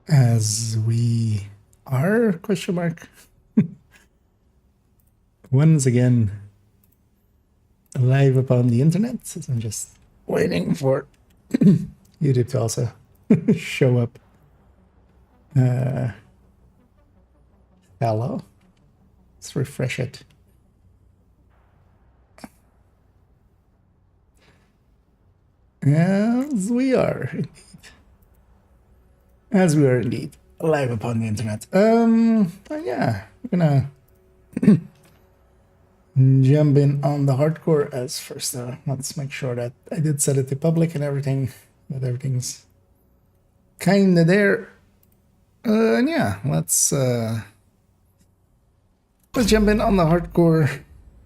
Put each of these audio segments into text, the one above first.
As we are, question mark, once again live upon the internet. So I'm just waiting for YouTube to also show up. Hello. Let's refresh it. As we are indeed live upon the internet. Yeah, we're gonna jump in on the hardcore as first. Let's make sure that I did set it to public and everything, that everything's kinda there. And yeah, let's jump in on the hardcore.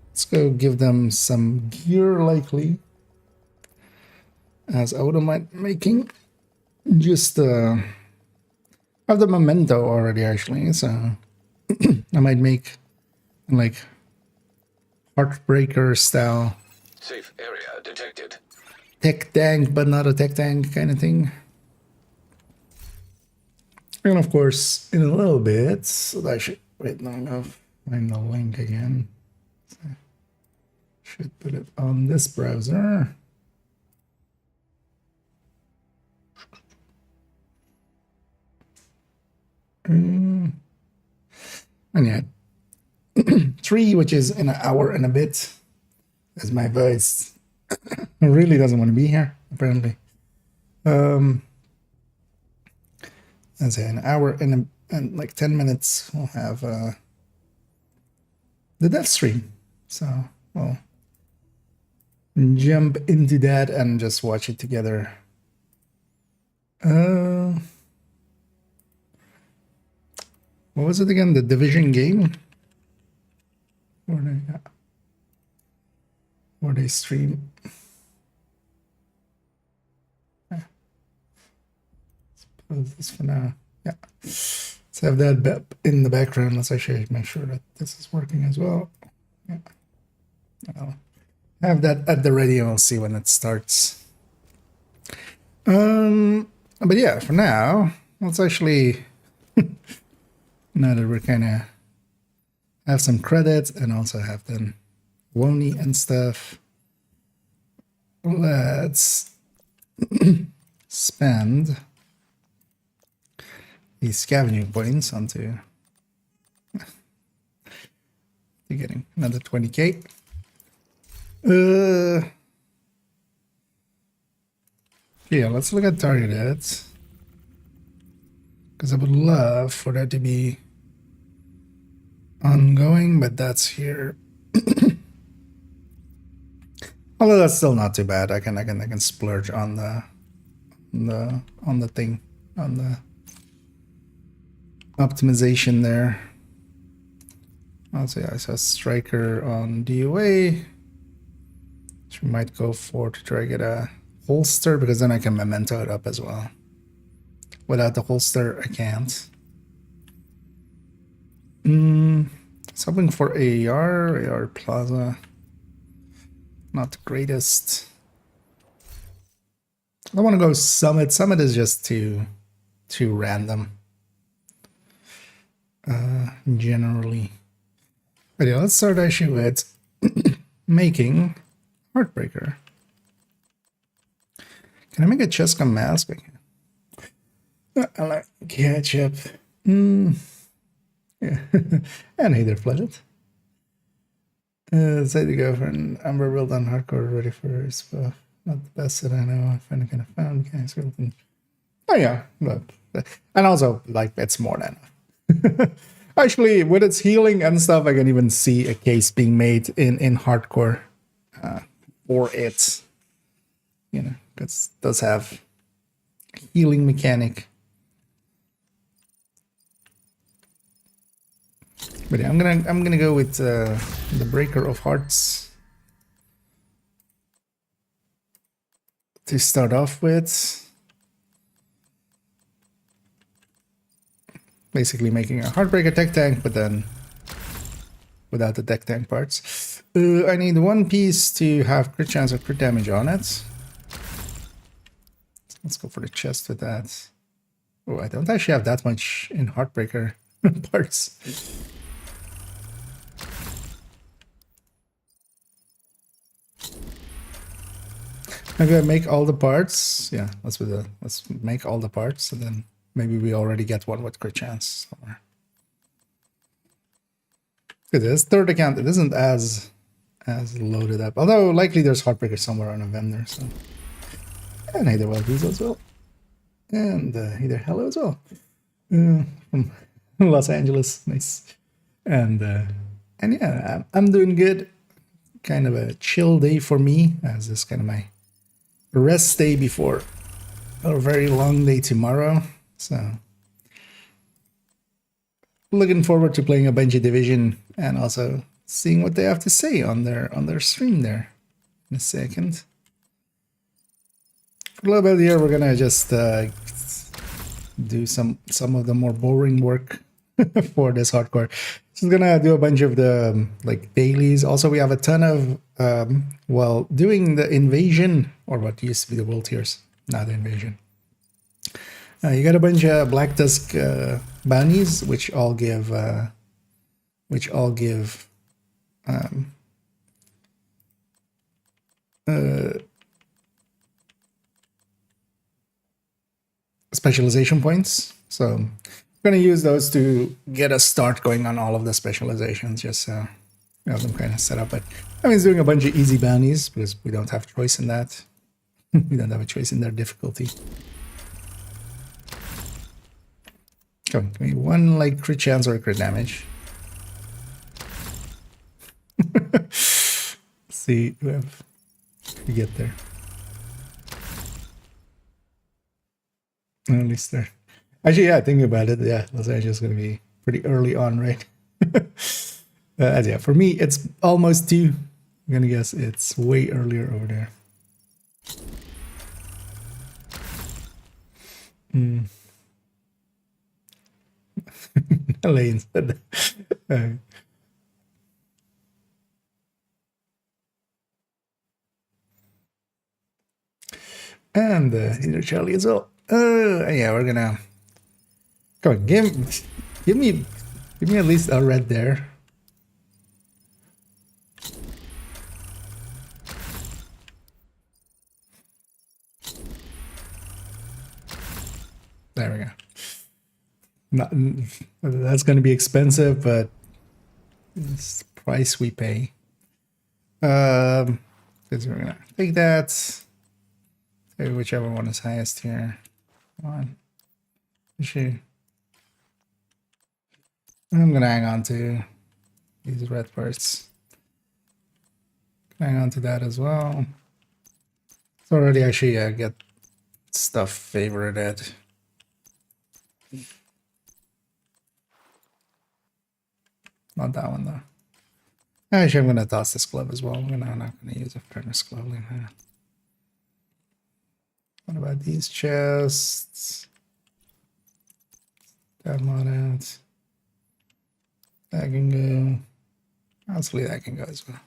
Let's go give them some gear, likely, as I wouldn't mind making just have the memento already, actually. So I might make like heartbreaker style safe area detected tech tank, but not a tech tank kind of thing. And of course, in a little bit, so I should wait long enough. Find the link again. So should put it on this browser. And yeah, 3, which is in an hour and a bit, as my voice really doesn't want to be here, apparently. As an hour and like 10 minutes, we'll have the death stream. So we'll jump into that and just watch it together. What was it again? The Division game? Or they stream. Let's pause this for now. Yeah. Let's have that in the background. Let's actually make sure that this is working as well. Yeah. I'll have that at the ready and we'll see when it starts. But yeah, for now, let's actually now that we're kind of have some credits and also have them Wony and stuff, let's spend these scavenging points onto getting another 20k. Yeah, let's look at target ads, because I would love for that to be ongoing, but that's here. Although that's still not too bad. I can splurge on the thing, on the optimization there. I'll say I saw striker on DOA, which we might go for to try to get a holster, because then I can memento it up as well. Without the holster, I can't. Something for AR Plaza. Not the greatest. I want to go Summit. Summit is just too random. Generally. But yeah, let's start actually with making Heartbreaker. Can I make a Cheska mask? I like ketchup. Yeah. And either pleasant. Say to go for an Amber build on hardcore ready for his buff. Not the best that I know of any kind of found mechanics. Oh yeah, but and also like it's more than enough. Actually, with its healing and stuff, I can even see a case being made in hardcore for it. You know, because it does have a healing mechanic. But yeah, I'm gonna go with the Breaker of Hearts to start off with. Basically making a Heartbreaker tech tank, but then without the tech tank parts. I need one piece to have crit chance of crit damage on it. Let's go for the chest with that. Oh, I don't actually have that much in Heartbreaker parts. Maybe I make all the parts. Yeah, let's make all the parts, and then maybe we already get one with crit chance. It is third account. It isn't as loaded up, although likely there's Heartbreaker somewhere on a vendor. So, and either one of these as well, and either hello as well from Los Angeles. Nice, and yeah, I'm doing good. Kind of a chill day for me, as this kind of my rest day before a very long day tomorrow. So looking forward to playing a bunch of Division and also seeing what they have to say on their stream there in a second. For a little bit here, we're gonna just do some of the more boring work for this hardcore. Just gonna do a bunch of the like dailies. Also, we have a ton of well, doing the invasion, or what used to be the world tiers, now the invasion. You got a bunch of Black Tusk bounties, which all give specialization points. So I'm going to use those to get a start going on all of the specializations, just so you have them kind of set up. But I mean, it's doing a bunch of easy bounties because we don't have a choice in that. We don't have a choice in their difficulty. Come, give me one like crit chance or crit damage. See if we get there. At least there. Actually, yeah, thinking about it, yeah, Los Angeles is going to be pretty early on, right? Yeah, for me, it's almost 2. I'm going to guess it's way earlier over there. Elaine said that. And either Charlie as well. Yeah, we're gonna go on, give me at least a red there. There we go. Not, that's going to be expensive, but it's the price we pay. Because we're gonna take that. Take whichever one is highest here. Come on. Sure. I'm gonna hang on to these red parts. Hang on to that as well. It's already actually get stuff favorited. Not that one though. Actually, I'm gonna toss this glove as well. I'm not gonna use a furnace glove like that. What about these chests? That loadout. That can go. Honestly, that can go as well.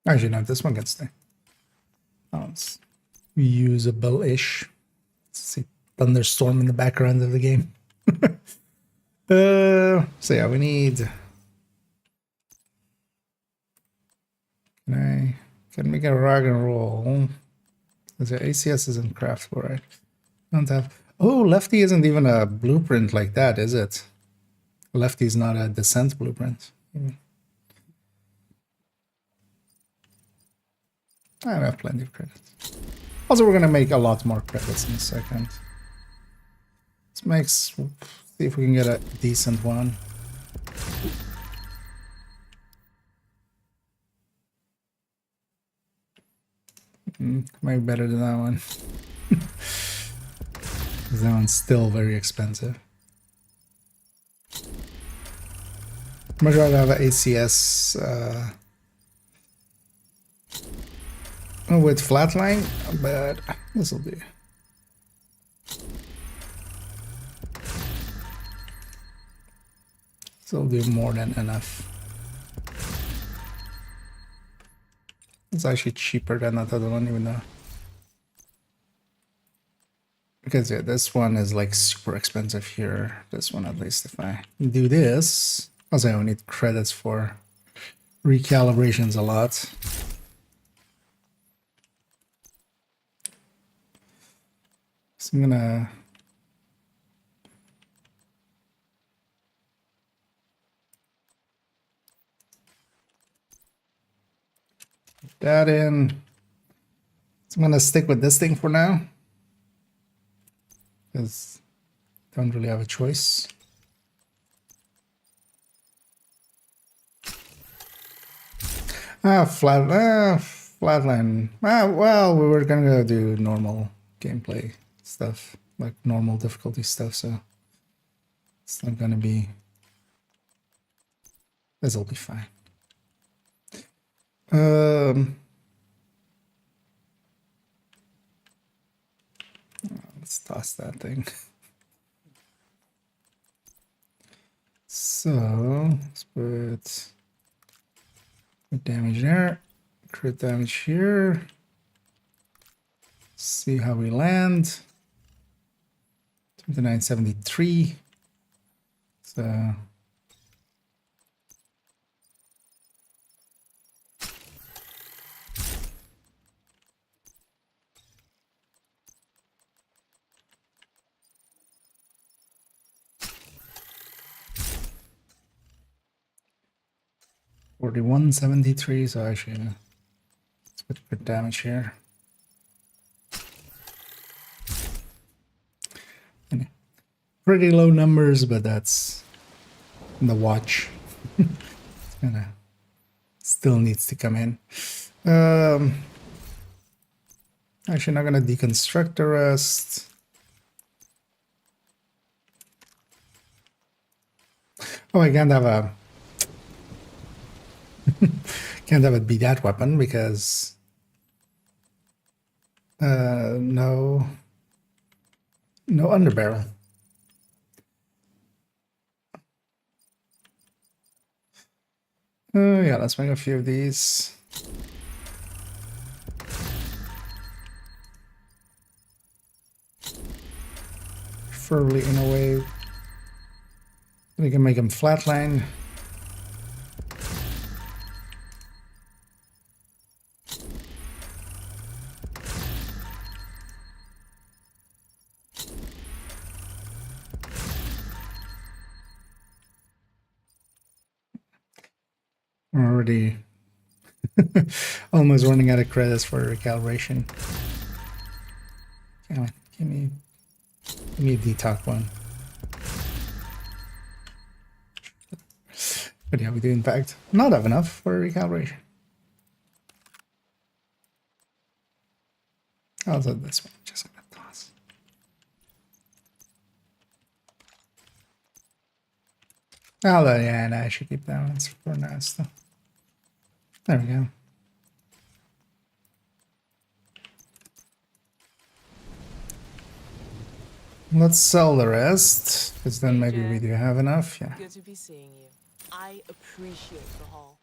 Actually, no, this one can stay. Oh, it's usable-ish. See thunderstorm in the background of the game. So yeah, we need. Can make a rag and roll. The ACS isn't craftable, right? Don't have. Oh, Lefty isn't even a blueprint like that, is it? Lefty's not a descent blueprint. I have plenty of credits. Also, we're gonna make a lot more credits in a second. Let's see if we can get a decent one. Maybe better than that one. That one's still very expensive. Much rather have an ACS with flatline, but this will do. This will do more than enough. It's actually cheaper than that other one, even though. Because yeah, this one is like super expensive here. This one, at least, if I do this, also I don't need credits for recalibrations a lot. So I'm gonna put that in. So I'm gonna stick with this thing for now, because I don't really have a choice. Flatline. Well, we were gonna do normal gameplay stuff, like normal difficulty stuff, so it's not gonna be. This'll be fine. Let's toss that thing. So let's put damage there, crit damage here. See how we land. 2973. So $41.73. So actually, let's put good damage here. And pretty low numbers, but that's the watch. It's gonna still needs to come in. Actually, not gonna deconstruct the rest. Oh, I can't have a can't have it be that weapon because no underbarrel. Yeah, let's make a few of these. Preferably in a way we can make them flatline. I'm already almost running out of credits for recalibration. Come on, give me a detox one. But yeah, we do in fact not have enough for recalibration. Also this one, just gonna toss. Oh yeah, no, I should keep that one for now still. There we go. Let's sell the rest, because then maybe we do have enough. Yeah. Good to be seeing you. I appreciate the haul.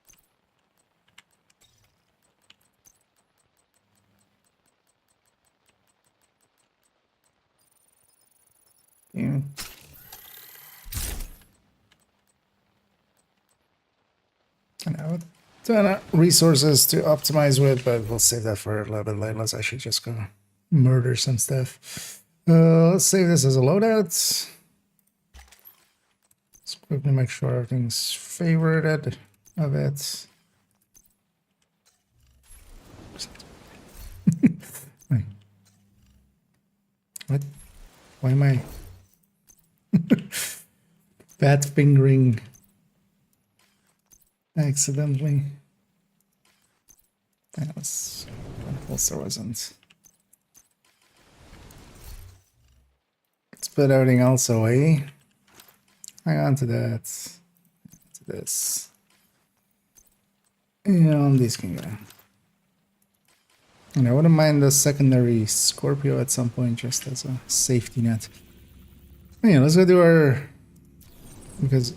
Yeah. I know a ton of resources to optimize with, but we'll save that for a little bit later. Let's actually just go murder some stuff. Let's save this as a loadout. Let's quickly make sure everything's favorited of it. Wait. What? Why am I fat fingering accidentally? That was also wasn't. Let's put everything else away. Hang on to that. To this. And these can go. And I wouldn't mind the secondary Scorpio at some point, just as a safety net. Yeah, let's go do our. Because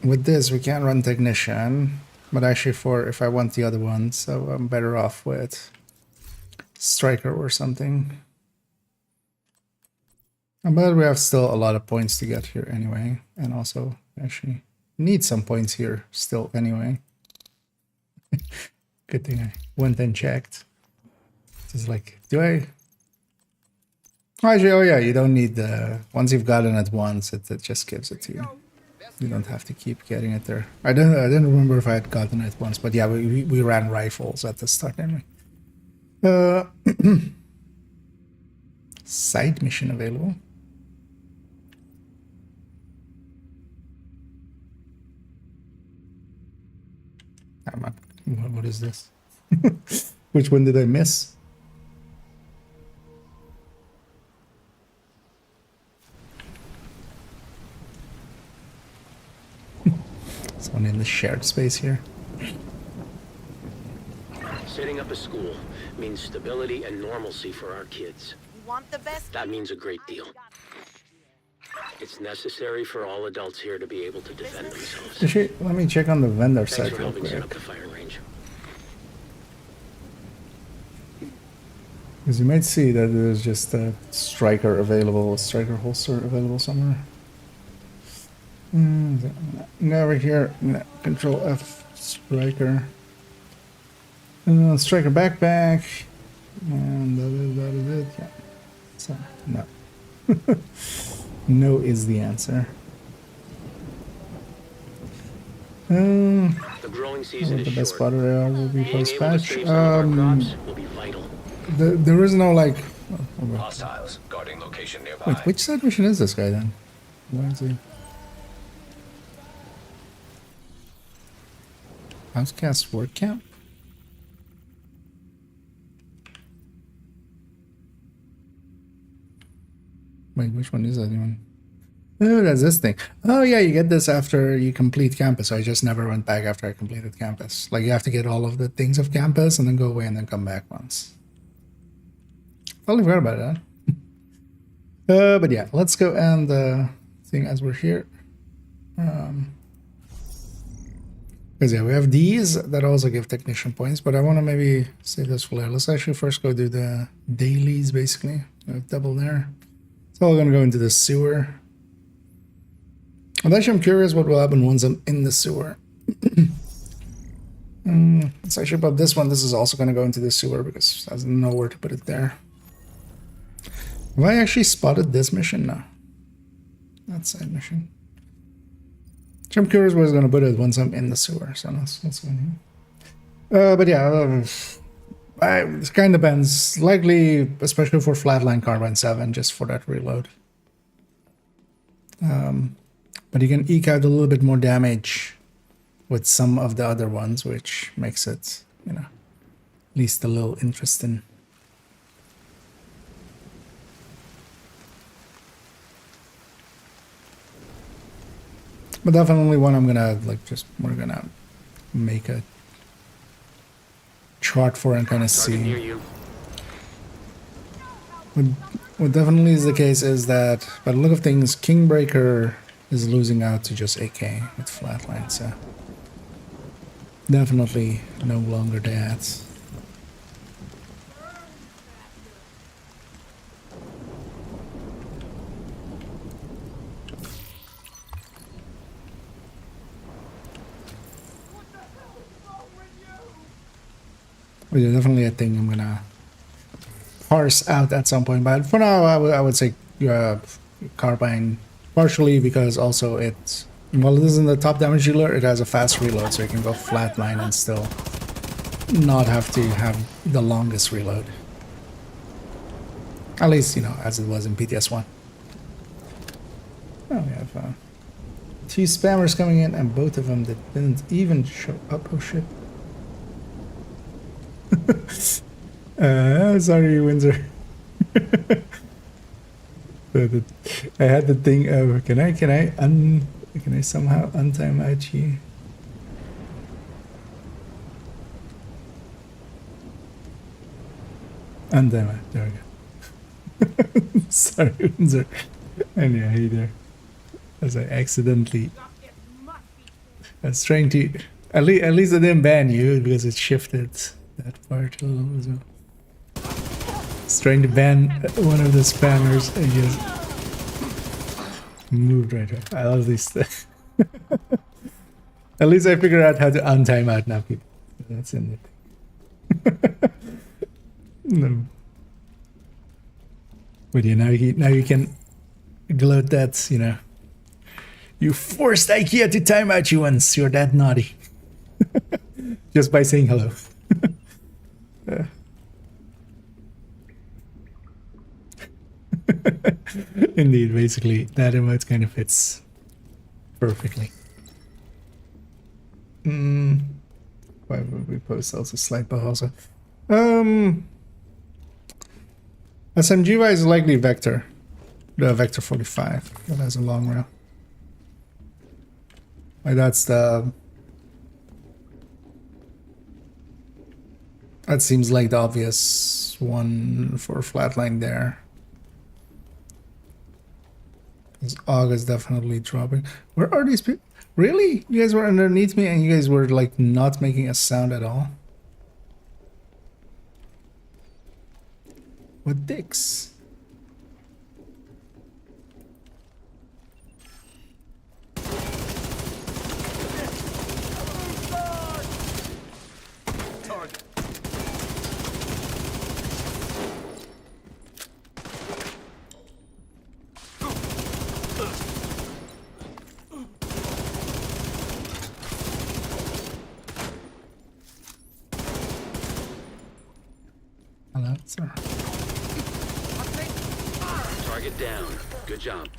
with this we can't run technician. But actually, for if I want the other one, so I'm better off with striker or something. But we have still a lot of points to get here anyway, and also actually need some points here still anyway. Good thing I went and checked. It's like, do I? Actually, oh yeah, you don't need the. Once you've gotten it once, it just gives it to you. You don't have to keep getting it there. I didn't remember if I had gotten it once, but yeah, we ran rifles at the start anyway. Side mission available. What is this? Which one did I miss? Someone in the shared space here. Setting up a school means stability and normalcy for our kids. You want the best? That means a great deal. It's necessary for all adults here to be able to defend themselves. Actually, let me check on the vendor Thanks side for real helping set up quick. the firing range. Because you might see that there's just a striker available, a striker holster available somewhere. Now right here, Control F, striker. Striker backpack. And that is it. Yeah. So, no. No is the answer. The growing season What the is best short. spot area will be Being able to post-patch. save some of our crops will be vital. There is no like. Oh, Hostiles guarding location nearby. wait, which side mission is this guy then? Where is he? Housecast work camp? Wait, which one is that one? Oh, that's this thing. Oh yeah, you get this after you complete campus. I just never went back after I completed campus. Like you have to get all of the things of campus and then go away and then come back once. Totally forgot about that. But yeah, let's go and seeing as we're here. Because yeah, we have these that also give technician points, but I want to maybe save this for later. Let's actually first go do the dailies, basically. We have double there. It's all going to go into the sewer. And actually, I'm curious what will happen once I'm in the sewer. Let's actually put this one. This is also going to go into the sewer because there's nowhere to put it there. Have I actually spotted this mission? No. That side mission. So I'm curious where it's going to put it once I'm in the sewer. So let's go in here. But yeah, it kind of depends. Likely, especially for Flatline Carbine 7, just for that reload. But you can eke out a little bit more damage with some of the other ones, which makes it, you know, at least a little interesting. But definitely one I'm gonna we're gonna make a chart for and kind of Target near see. you. What definitely is the case is that, by the look of things, Kingbreaker is losing out to just AK with Flatline, so definitely no longer that. But yeah, definitely a thing I'm gonna parse out at some point. But for now, I would say Carbine, partially because also it's, well, it isn't the top damage dealer, it has a fast reload, so you can go flatline and still not have to have the longest reload. At least, you know, as it was in PTS1. Oh, we have 2 spammers coming in, and both of them that didn't even show up. Oh shit. Sorry, Windsor. I had the thing of can I somehow untime Aichi? Untime it. There we go. Sorry, Windsor. And yeah, hey there. As I accidentally, I was trying to At least they didn't ban you because it shifted that part a little as well. It's trying to ban one of the spammers and just moved right up. I love these things. At least I figured out how to untime out now, people. That's in it. No. But yeah, now you can gloat that, you know. You forced IKEA to time out you once. You're that naughty. Just by saying hello. Indeed, basically, that emote kind of fits perfectly. Why would we post also slide buff also? SMGY is likely Vector. The Vector 45. That has a long rail. Like that's the... That seems like the obvious one for flatline there. This AUG is definitely dropping. Where are these people? Really? You guys were underneath me and you guys were like not making a sound at all? What dicks? Hello, sir. Target down. Good job.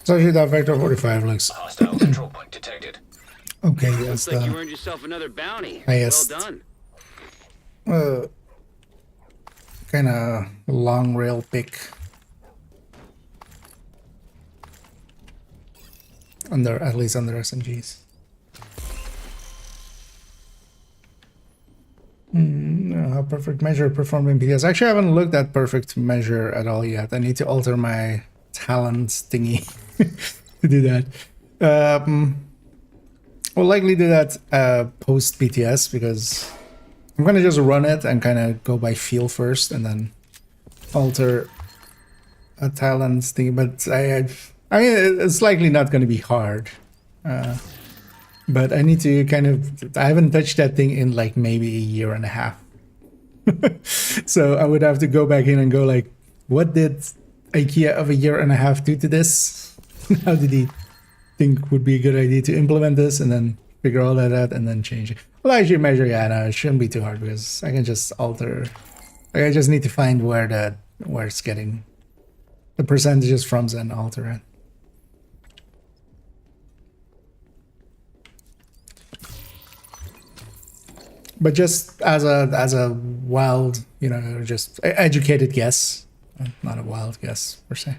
So actually that Vector 45 looks Hostile control point detected. okay. That's Looks like you the earned yourself another bounty. highest. Well done. Kind of long rail pick. At least under SMGs. How perfect measure performed in PTS. Actually, I haven't looked at perfect measure at all yet. I need to alter my talent thingy to do that. We'll likely do that post PTS because I'm gonna just run it and kind of go by feel first and then alter a talent thingy. But I mean, it's likely not going to be hard. But I need to kind of... I haven't touched that thing in like maybe a year and a half. So I would have to go back in and go like, what did IKEA of a year and a half do to this? How did he think would be a good idea to implement this? And then figure all that out and then change it. Well, actually measure, yeah, no, it shouldn't be too hard because I can just alter... Like, I just need to find where it's getting the percentages from and alter it. But just as a wild, you know, just educated guess, not a wild guess per se.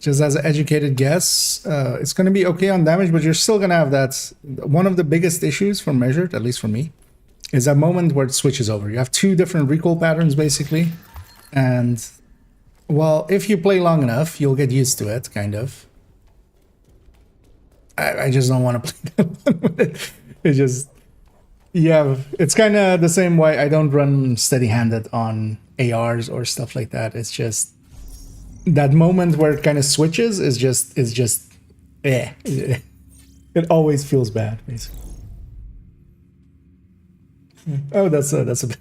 Just as an educated guess, it's going to be okay on damage, but you're still going to have that. One of the biggest issues for measured, at least for me, is that moment where it switches over. You have two different recoil patterns basically, and well, if you play long enough, you'll get used to it, kind of. I just don't want to play that one with it. It's just... Yeah, it's kind of the same way I don't run steady-handed on ARs or stuff like that. It's just that moment where it kind of switches is just it always feels bad, basically. Oh, that's a bit...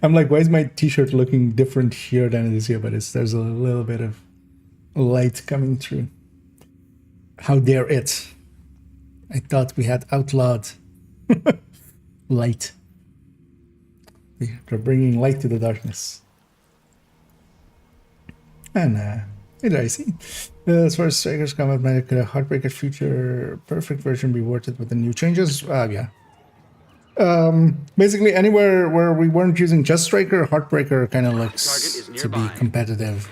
I'm like, why is my t-shirt looking different here than it is here? But there's a little bit of light coming through. How dare it? I thought we had outlawed light. They're bringing light to the darkness. And hey, I see. As far as Striker's combat magic, could a Heartbreaker future perfect version be worded with the new changes? Yeah. Basically, anywhere where we weren't using just Striker, Heartbreaker kind of looks to be competitive,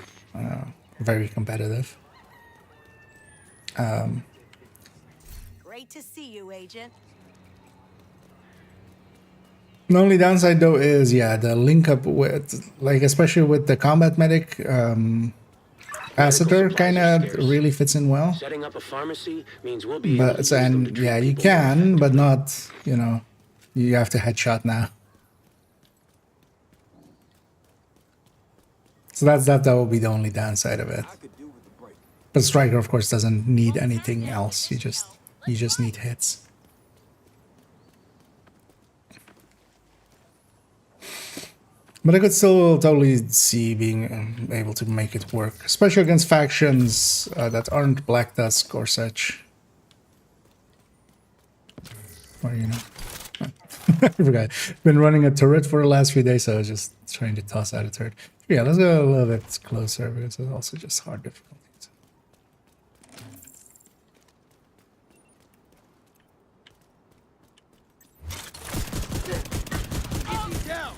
very competitive. Great to see you, Agent. The only downside though is, yeah, the link up with, like, especially with the combat medic, I capacitor kind of scarce. really fits in well. Setting up a pharmacy means we'll be able to But use them to and treat yeah, you people more can, but effectively. not, you know, you have to headshot now. So that will be the only downside of it. But Striker, of course, doesn't need anything else. You just need hits. But I could still totally see being able to make it work, especially against factions that aren't Black Tusk or such. Or, you know, I forgot. Been running a turret for the last few days, so I was just trying to toss out a turret. Yeah, let's go a little bit closer because it's also just hard difficulties. Down.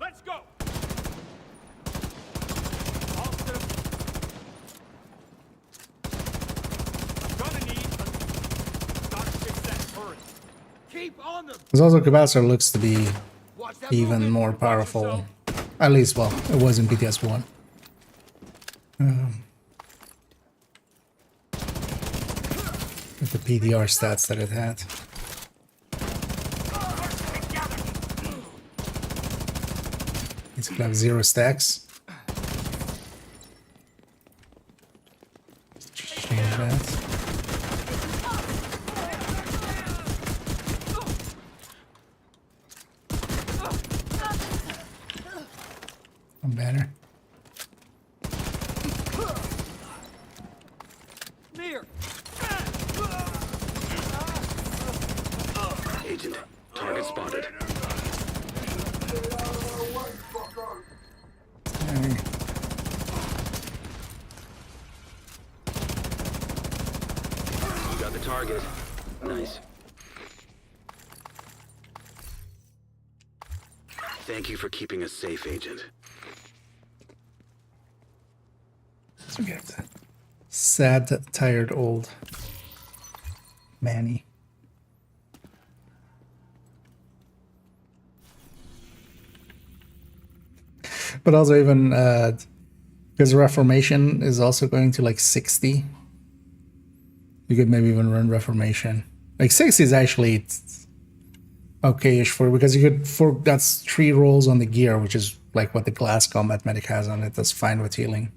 Let's go. Gonna need. Gotta fix that turret. Keep on them. There's also capacitor looks to be Watch that even movement. more Watch powerful. yourself. At least, well, it was in BTS 1. With the PDR stats that it had. It's gonna have 0 stacks. Change that. Better. Near. Agent, target spotted. Okay. You got the target. Nice. Thank you for keeping us safe, Agent. So we got the sad, tired old Manny. But also even because Reformation is also going to like 60. You could maybe even run Reformation. Like 60 is actually okay-ish for, because you could, for that's 3 rolls on the gear, which is like what the glass combat medic has on it. That's fine with healing.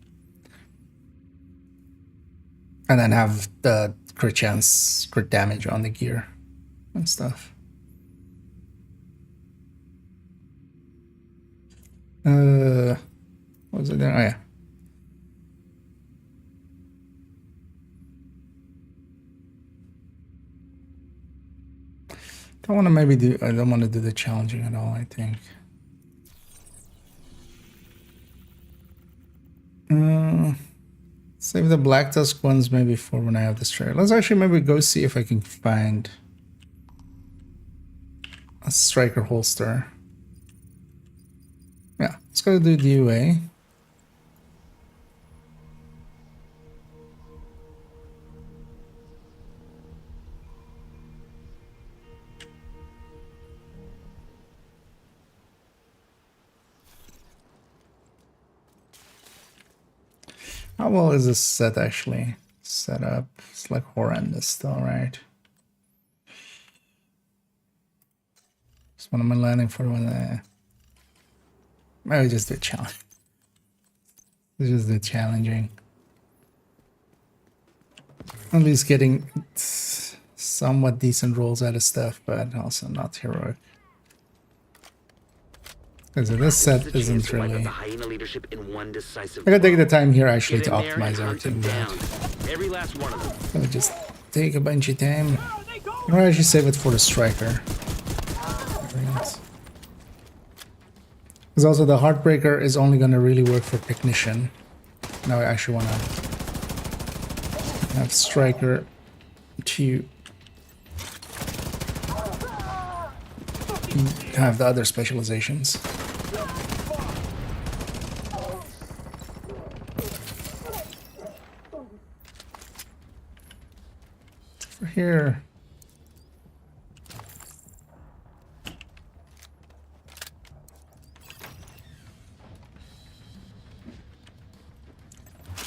And then have the crit chance, crit damage on the gear and stuff. What was it there? Oh yeah. I don't want to do the challenging at all, I think. Save the Black Tusk ones maybe for when I have this trailer. Let's actually maybe go see if I can find a Striker holster. Yeah, let's go do DUA. How well is this set actually set up? It's like horrendous still, right? Just what am I landing for when I... Maybe just do a challenge. Just do challenging. At least getting somewhat decent rolls out of stuff, but also not heroic. Because this set isn't really... I gotta take the time here actually to optimize everything. Every last one of them. Gonna just take a bunch of time. I'm gonna actually save it for the Striker. Because also the Heartbreaker is only gonna really work for Technician. Now I actually wanna have Striker to have the other specializations. For here.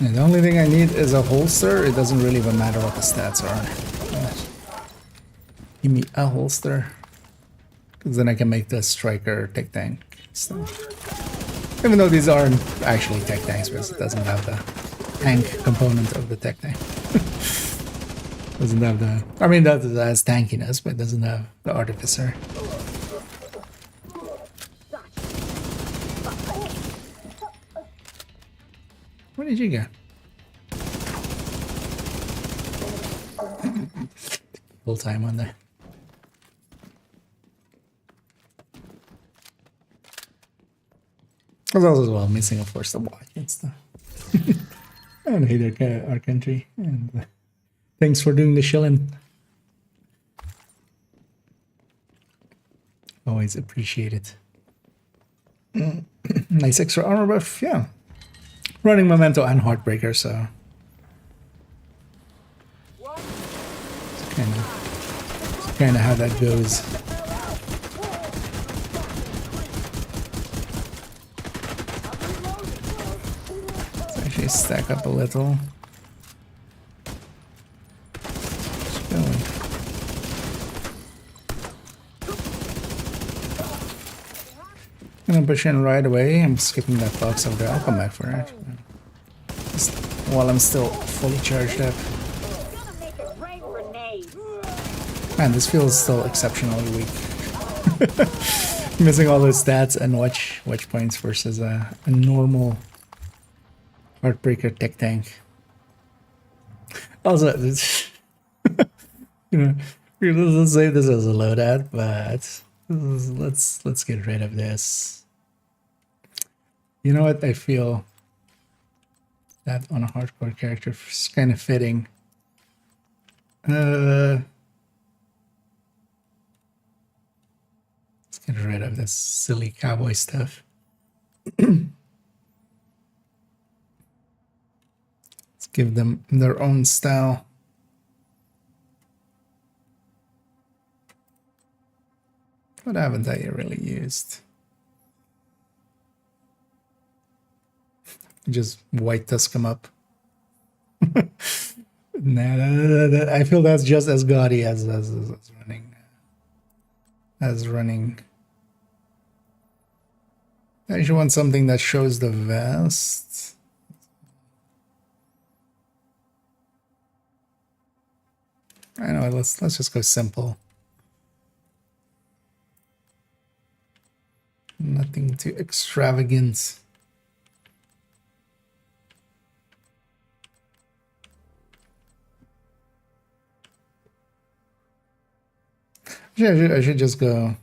Yeah, the only thing I need is a holster. It doesn't really even matter what the stats are. Give me a holster. Because then I can make the striker tech tank stuff. Even though these aren't actually tech tanks, because it doesn't have the tank component of the tech tank. Doesn't have the... I mean, that has tankiness, but it doesn't have the artificer. Where did you go? Full time on there. I was also as well missing, of course, the watch and stuff. I don't hate our country. And thanks for doing the shilling. Always appreciate it. Nice extra armor buff, yeah. Running Memento and Heartbreaker, so kind of how that goes. Let's actually stack up a little. Just going. I'm pushing right away. I'm skipping that box over there. I'll come back for it. Just while I'm still fully charged up. Man, this feels still exceptionally weak. Missing all those stats and watch points versus a normal Heartbreaker tech tank. Also, this, let's save this as a loadout, but let's get rid of this. You know what? I feel that on a hardcore character is kind of fitting. Let's get rid of this silly cowboy stuff. Let's give them their own style. What haven't I really used? Just white tusk them up. Nah, I feel that's just as gaudy as running. I actually want something that shows the vest. I know. Let's just go simple. Nothing too extravagant. I should just go.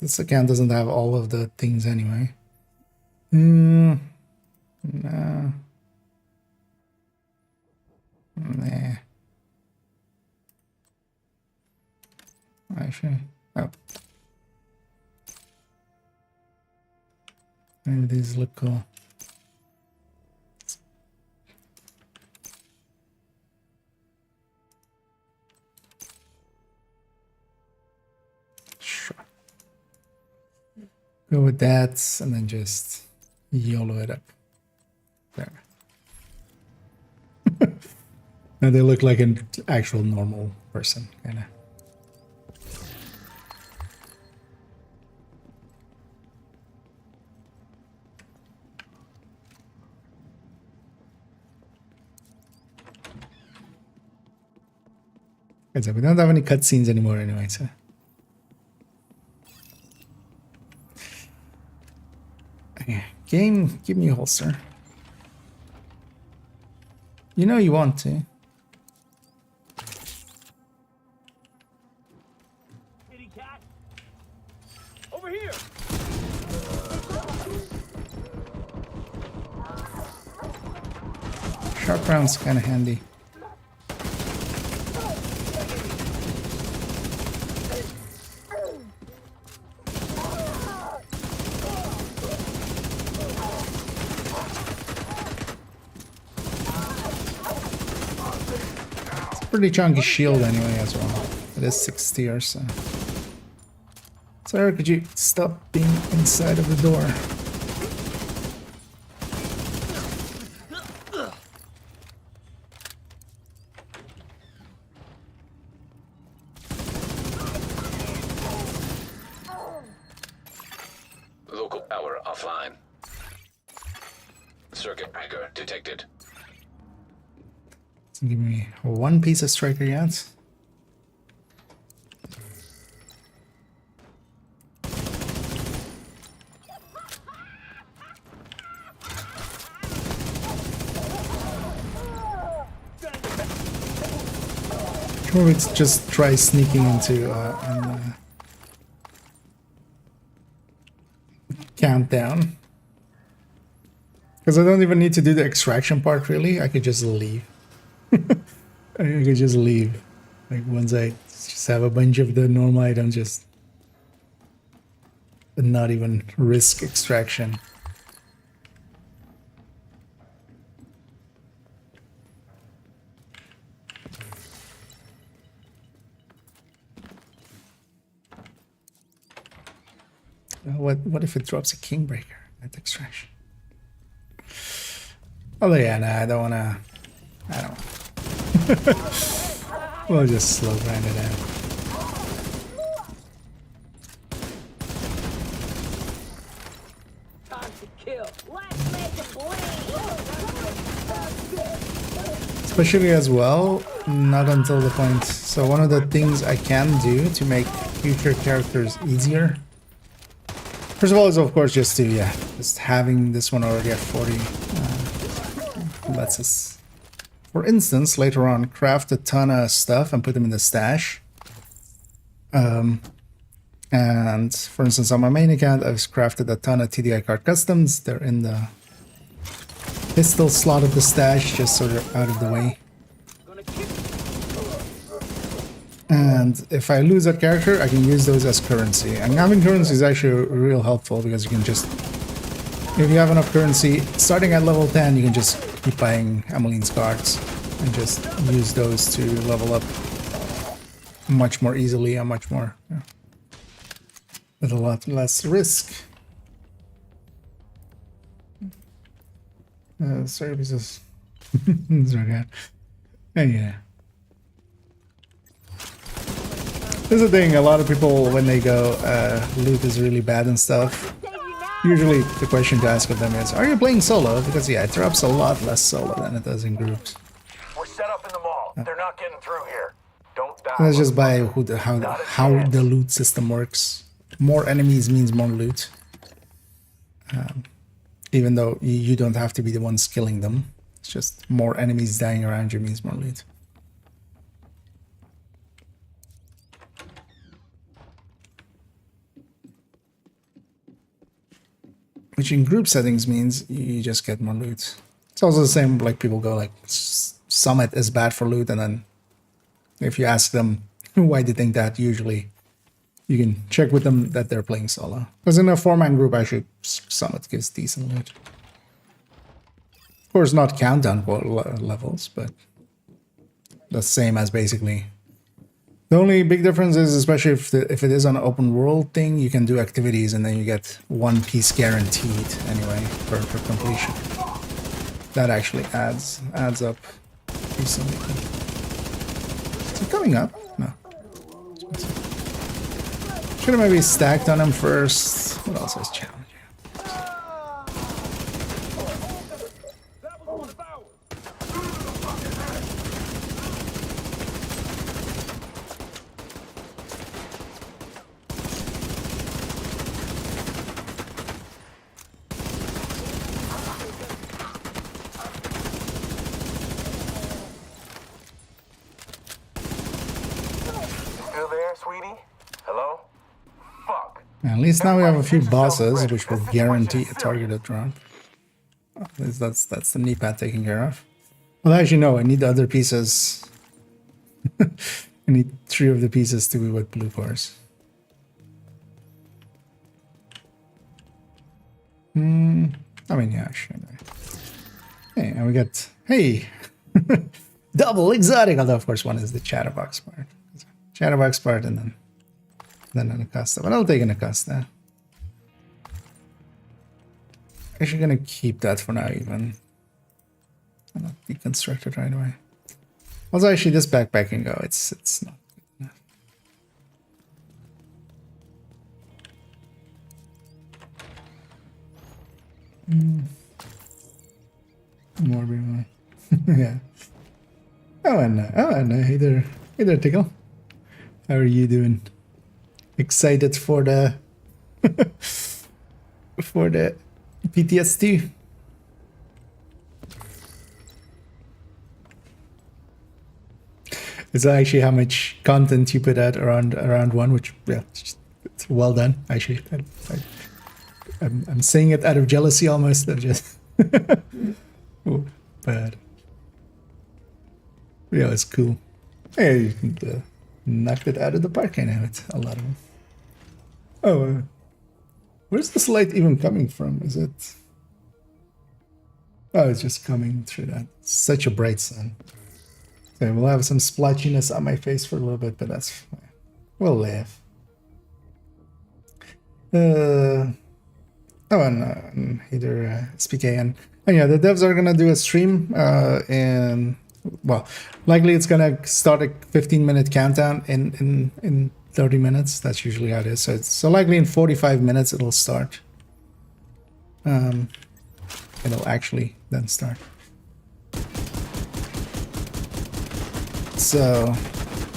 This account doesn't have all of the things anyway. No. Nah. Actually, oh. Maybe these look cool. Sure. Go with that and then just YOLO it up. There. Now they look like an actual normal person, kind of. We don't have any cutscenes anymore anyway, so. Okay. Game, give me a holster. You know you want to. Kitty cat. Over here. Sharp round's kind of handy. Pretty chunky shield anyway as well. It is 60 or so. Sarah, could you stop being inside of the door? detected. So give me one piece of striker yet. Or we just try sneaking into countdown. Because I don't even need to do the extraction part really. I could just leave. I could just leave. Like once I just have a bunch of the normal items, just not even risk extraction. What if it drops a Kingbreaker at extraction? Although yeah, nah, I don't wanna. I don't. We'll just slow grind it out. Time to kill. Let's make it bleed. Especially as well, not until the point. So one of the things I can do to make future characters easier. First of all, is of course just to just having this one already at 40 lets us, for instance, later on craft a ton of stuff and put them in the stash. And for instance, on my main account, I've crafted a ton of TDI card customs. They're in the pistol slot of the stash, just sort of out of the way. And if I lose that character, I can use those as currency. And having currency is actually real helpful because you can just, if you have enough currency, starting at level 10, you can just keep buying Emmeline's cards and just use those to level up much more easily and much more, with a lot less risk. Services. And yeah. This is the thing, a lot of people, when they go, loot is really bad and stuff, usually the question to ask of them is, are you playing solo? Because yeah, it drops a lot less solo than it does in groups. We're set up in the mall. They're not getting through here. Don't die. That's just by how the loot system works. More enemies means more loot. Even though you don't have to be the ones killing them. It's just more enemies dying around you means more loot. Which in group settings means you just get more loot. It's also the same, like people go like, Summit is bad for loot, and then if you ask them why they think that, usually you can check with them that they're playing solo. Because in a 4-man group, actually, Summit gives decent loot. Of course, not countdown levels, but the same as basically. The only big difference is, especially if it is an open world thing, you can do activities and then you get one piece guaranteed anyway for completion. That actually adds up recently. Is it coming up? No. Should have maybe stacked on him first. What else is challenging? Still there, sweetie? Hello? Fuck. At least now we have a few bosses, which will guarantee a targeted drop. That's the knee pad taken care of. Well, actually, no, I need the other pieces. I need 3 of the pieces to be with blue cores. I mean, yeah, sure. Hey, and we got, hey, double exotic. Although, of course, one is the chatterbox part. Chatterbox part, and then an Acosta. But I'll take an Acosta. Actually gonna keep that for now, even. I'll not deconstruct it right away. Also, actually, this backpack can go. It's not good enough. More be yeah. Oh, and hey there, Tickle. How are you doing? Excited for the for the PTSD? It's actually how much content you put out around one, which yeah, it's well done. Actually, I'm saying it out of jealousy almost. I'm just oh, bad. Yeah, it's cool. Hey, you knocked it out of the park. I know it's a lot of them. Oh, where's this light even coming from? Is it? Oh, it's just coming through that. Such a bright sun. Okay, we'll have some splotchiness on my face for a little bit, but that's fine. We'll live. Oh, and either SPK and yeah, the devs are gonna do a stream, and well, likely it's gonna start a 15-minute countdown in 30 minutes. That's usually how it is. So likely in 45 minutes it'll start. It'll actually then start. So,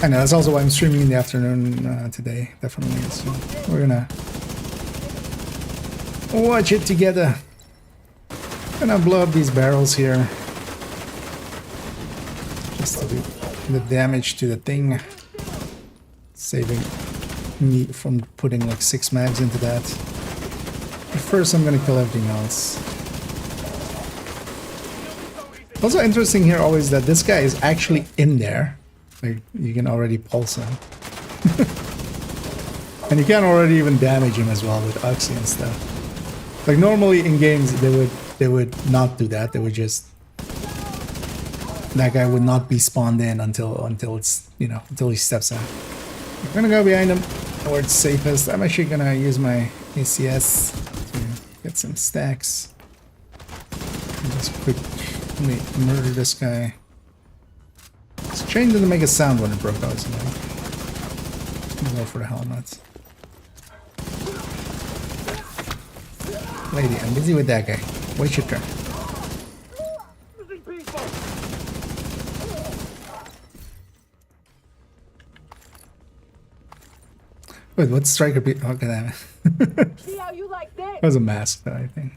I know that's also why I'm streaming in the afternoon today. Definitely, so we're gonna watch it together. Gonna blow up these barrels here, just to do the damage to the thing, saving me from putting like 6 mags into that. But first, I'm gonna kill everything else. Also interesting here always that this guy is actually in there. Like you can already pulse him. And you can already even damage him as well with Oxy and stuff. Like normally in games they would not do that. They would just, that guy would not be spawned in until it's, you know, until he steps out. I'm gonna go behind him where it's safest. I'm actually gonna use my ACS to get some stacks. And just quick murder this guy. This chain didn't make a sound when it broke out, so I'm go for the helmet. Lady, I'm busy with that guy. Wait your turn. Wait, what's striker beat? Oh, damn it. See how you like that? That was a mask, though, I think.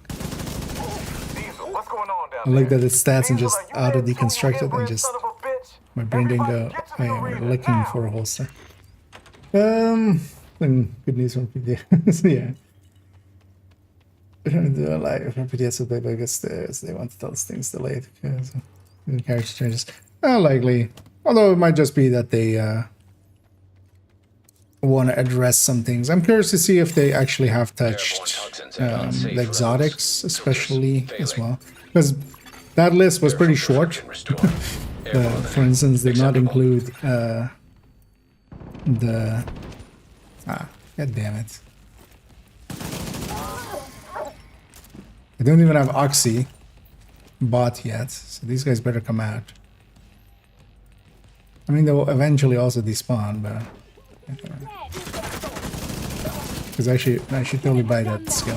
Diesel, what's going on down I like there? that its stats and Diesel, just are you auto there? deconstructed You and just son of a bitch. my brain didn't go. Everybody get to Hey, the we're arena looking now. for a holster. Then good news from PDS. Yeah. We're gonna do a live for PDS with playback upstairs. They want to tell us things delayed because the character changes. Likely. Although it might just be that they want to address some things. I'm curious to see if they actually have touched the exotics, especially as well. Because that list was pretty short. For instance, did not include the... God damn it. I don't even have Oxy bought yet, so these guys better come out. I mean, they will eventually also despawn, but... Because I should totally buy that skill.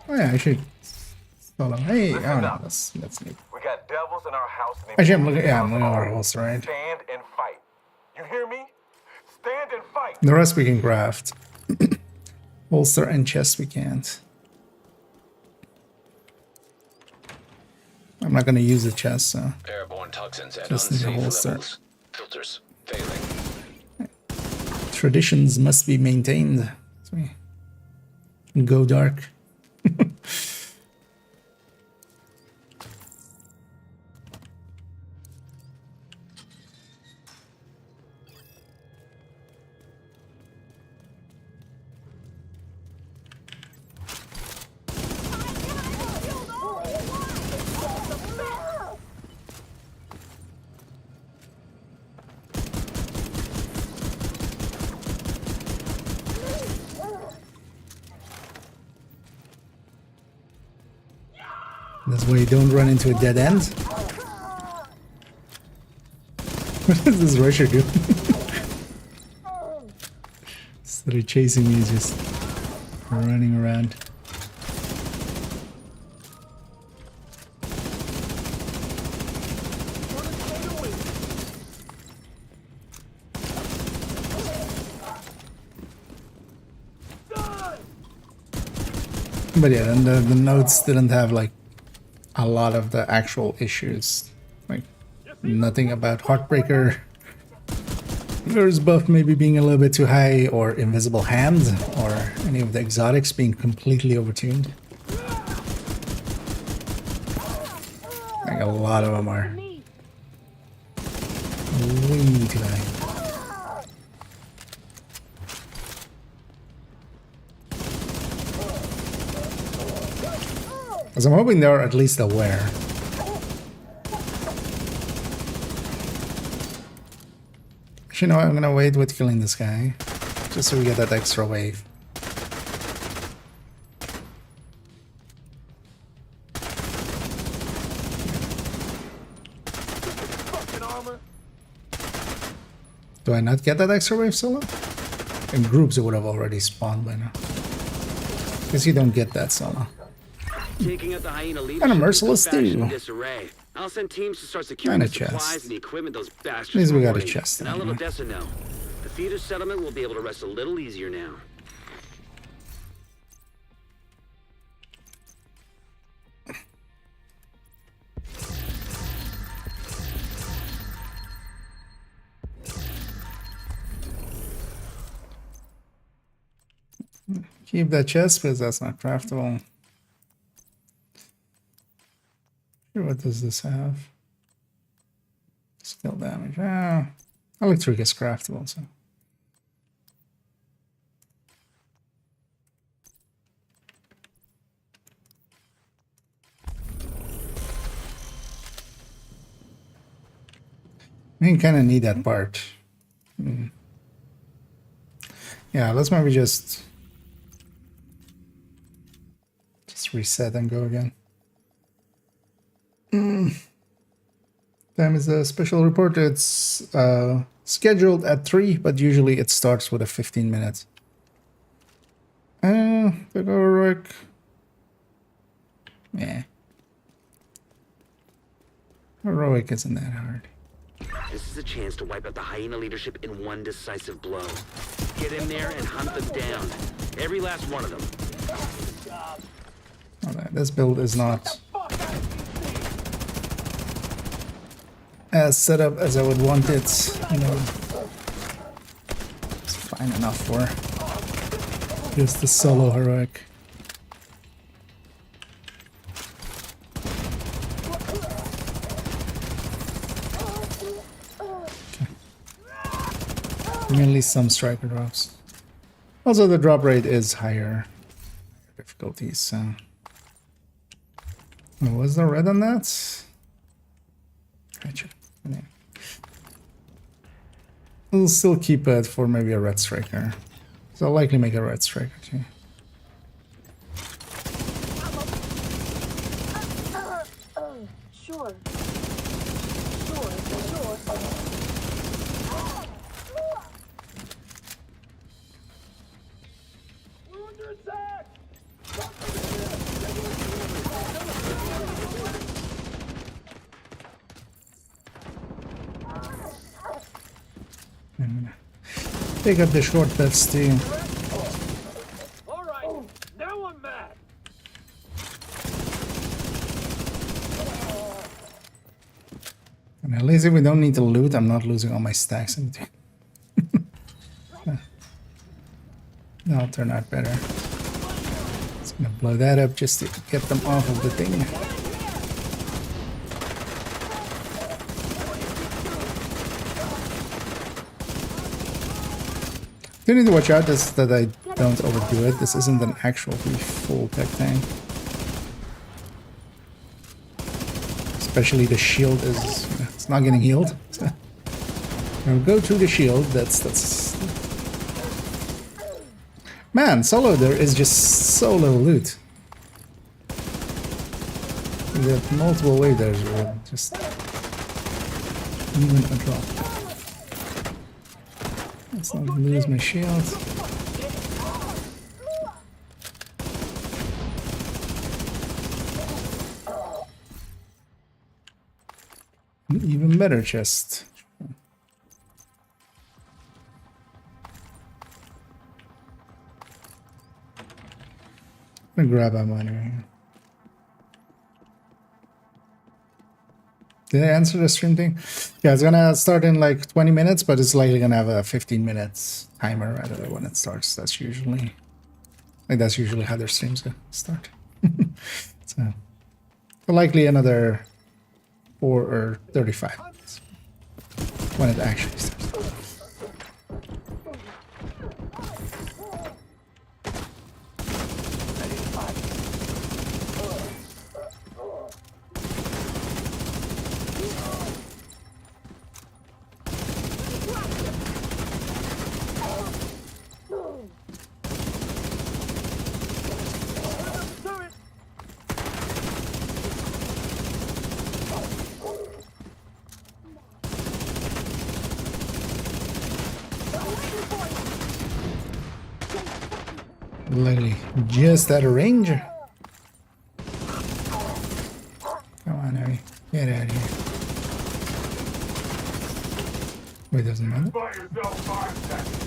Oh yeah, I should... Hold on. Hey, I don't know, that's neat. We got devils in our house. And Actually, I'm looking at our holster, right? Stand and fight. You hear me? Stand and fight. The rest we can craft. Holster and chest we can't. I'm not gonna use the chest, so Airborne toxins at just need a unsafe holster. levels. Filters failing. Traditions must be maintained. So we go dark. That's why you don't run into a dead end. What does this Rusher do? Instead of chasing me, just running around. But yeah, then the notes didn't have like a lot of the actual issues. Like nothing about Heartbreaker. There's buff maybe being a little bit too high, or invisible hands, or any of the exotics being completely overtuned. Like a lot of them are way too high. Because I'm hoping they're at least aware. You know, I'm gonna wait with killing this guy, just so we get that extra wave. Do I not get that extra wave solo? In groups it would have already spawned by now. Because you don't get that solo. Taking out the hyena leadership And a merciless is fashion stew. disarray. I'll send teams to start securing And the a supplies chest. and the equipment those bastards At least we are got a hoarding. chest And I'll let anyway. Odessa know. The feeder settlement will be able to rest a little easier now. Keep that chest because that's not craftable. What does this have? Skill damage. Ah, electric is craftable, so. We kind of need that part. Yeah, let's maybe just reset and go again. Time is a special report. It's scheduled at 3, but usually it starts with a 15 minutes. The heroic. Yeah. Heroic isn't that hard. This is a chance to wipe out the hyena leadership in one decisive blow. Get in there and hunt them down. Every last one of them. Alright, this build is not as set up as I would want it. You know, it's fine enough for just the solo heroic. Mainly some striker drops. Also, the drop rate is higher difficulties. So, was there red on that? Gotcha. Yeah. We'll still keep it for maybe a red striker. So I'll likely make a red striker too. Sure. Pick up the short bets too. All right, now I'm mad. And at least if we don't need to loot, I'm not losing all my stacks in between. That'll turn out better. Just gonna blow that up just to get them off of the thing. You need to watch out is that I don't overdo it. This isn't an actual full tech tank. Especially the shield is, it's not getting healed. So I'll go to the shield. That's man, solo there is just so little loot. You got multiple waves there, just even a drop. Let's not lose my shield. An even better chest. gonna grab ammo anyway. Did I answer the stream thing? Yeah, it's gonna start in like 20 minutes, but it's likely gonna have a 15 minutes timer rather than when it starts. That's usually how their streams go start. So likely another 4 or 35 minutes when it actually starts. Literally just out of range. Come on, Harry. Get out of here. Wait, there's another? Buy yourself 5 seconds.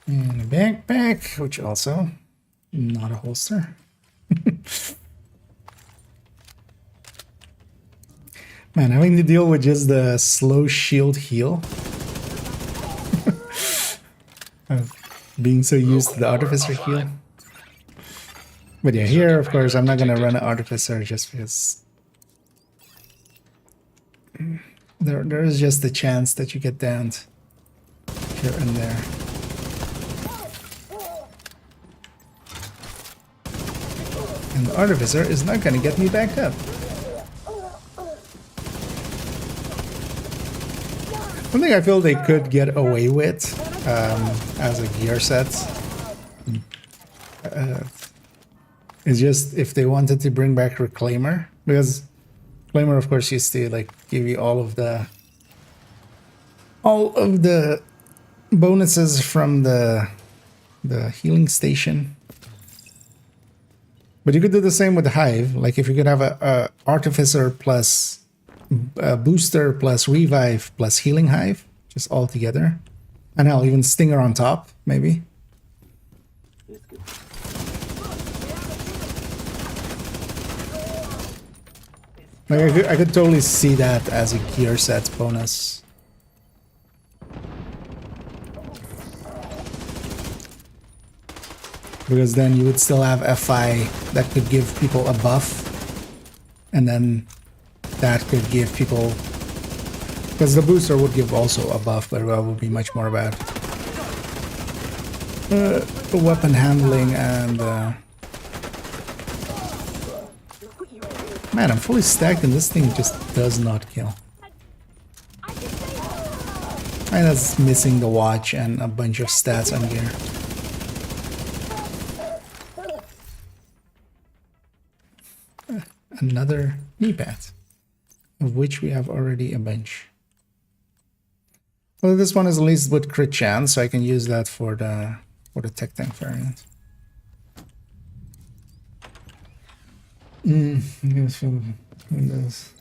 And a backpack, which also not a holster. Man, having to deal with just the slow shield heal. Being so used to the artificer heal. But yeah, here, of course, I'm not gonna run an artificer just because there is just a chance that you get downed here and there. And the artificer is not gonna get me back up. One thing I feel they could get away with as a gear set is just if they wanted to bring back Reclaimer, because Reclaimer, of course, used to like give you all of the bonuses from the healing station. But you could do the same with the Hive. Like if you could have a Artificer plus booster plus revive plus healing hive, just all together, and hell, even stinger on top, maybe. Like I could totally see that as a gear set bonus. Because then you would still have FI that could give people a buff, and then that could give people, because the booster would give also a buff, but it would be much more about weapon handling and man, I'm fully stacked and this thing just does not kill. And that's missing the watch and a bunch of stats on gear. Another knee pad, of which we have already a bunch. Well, this one is at least with crit chance, so I can use that for the tech tank variant. Windows.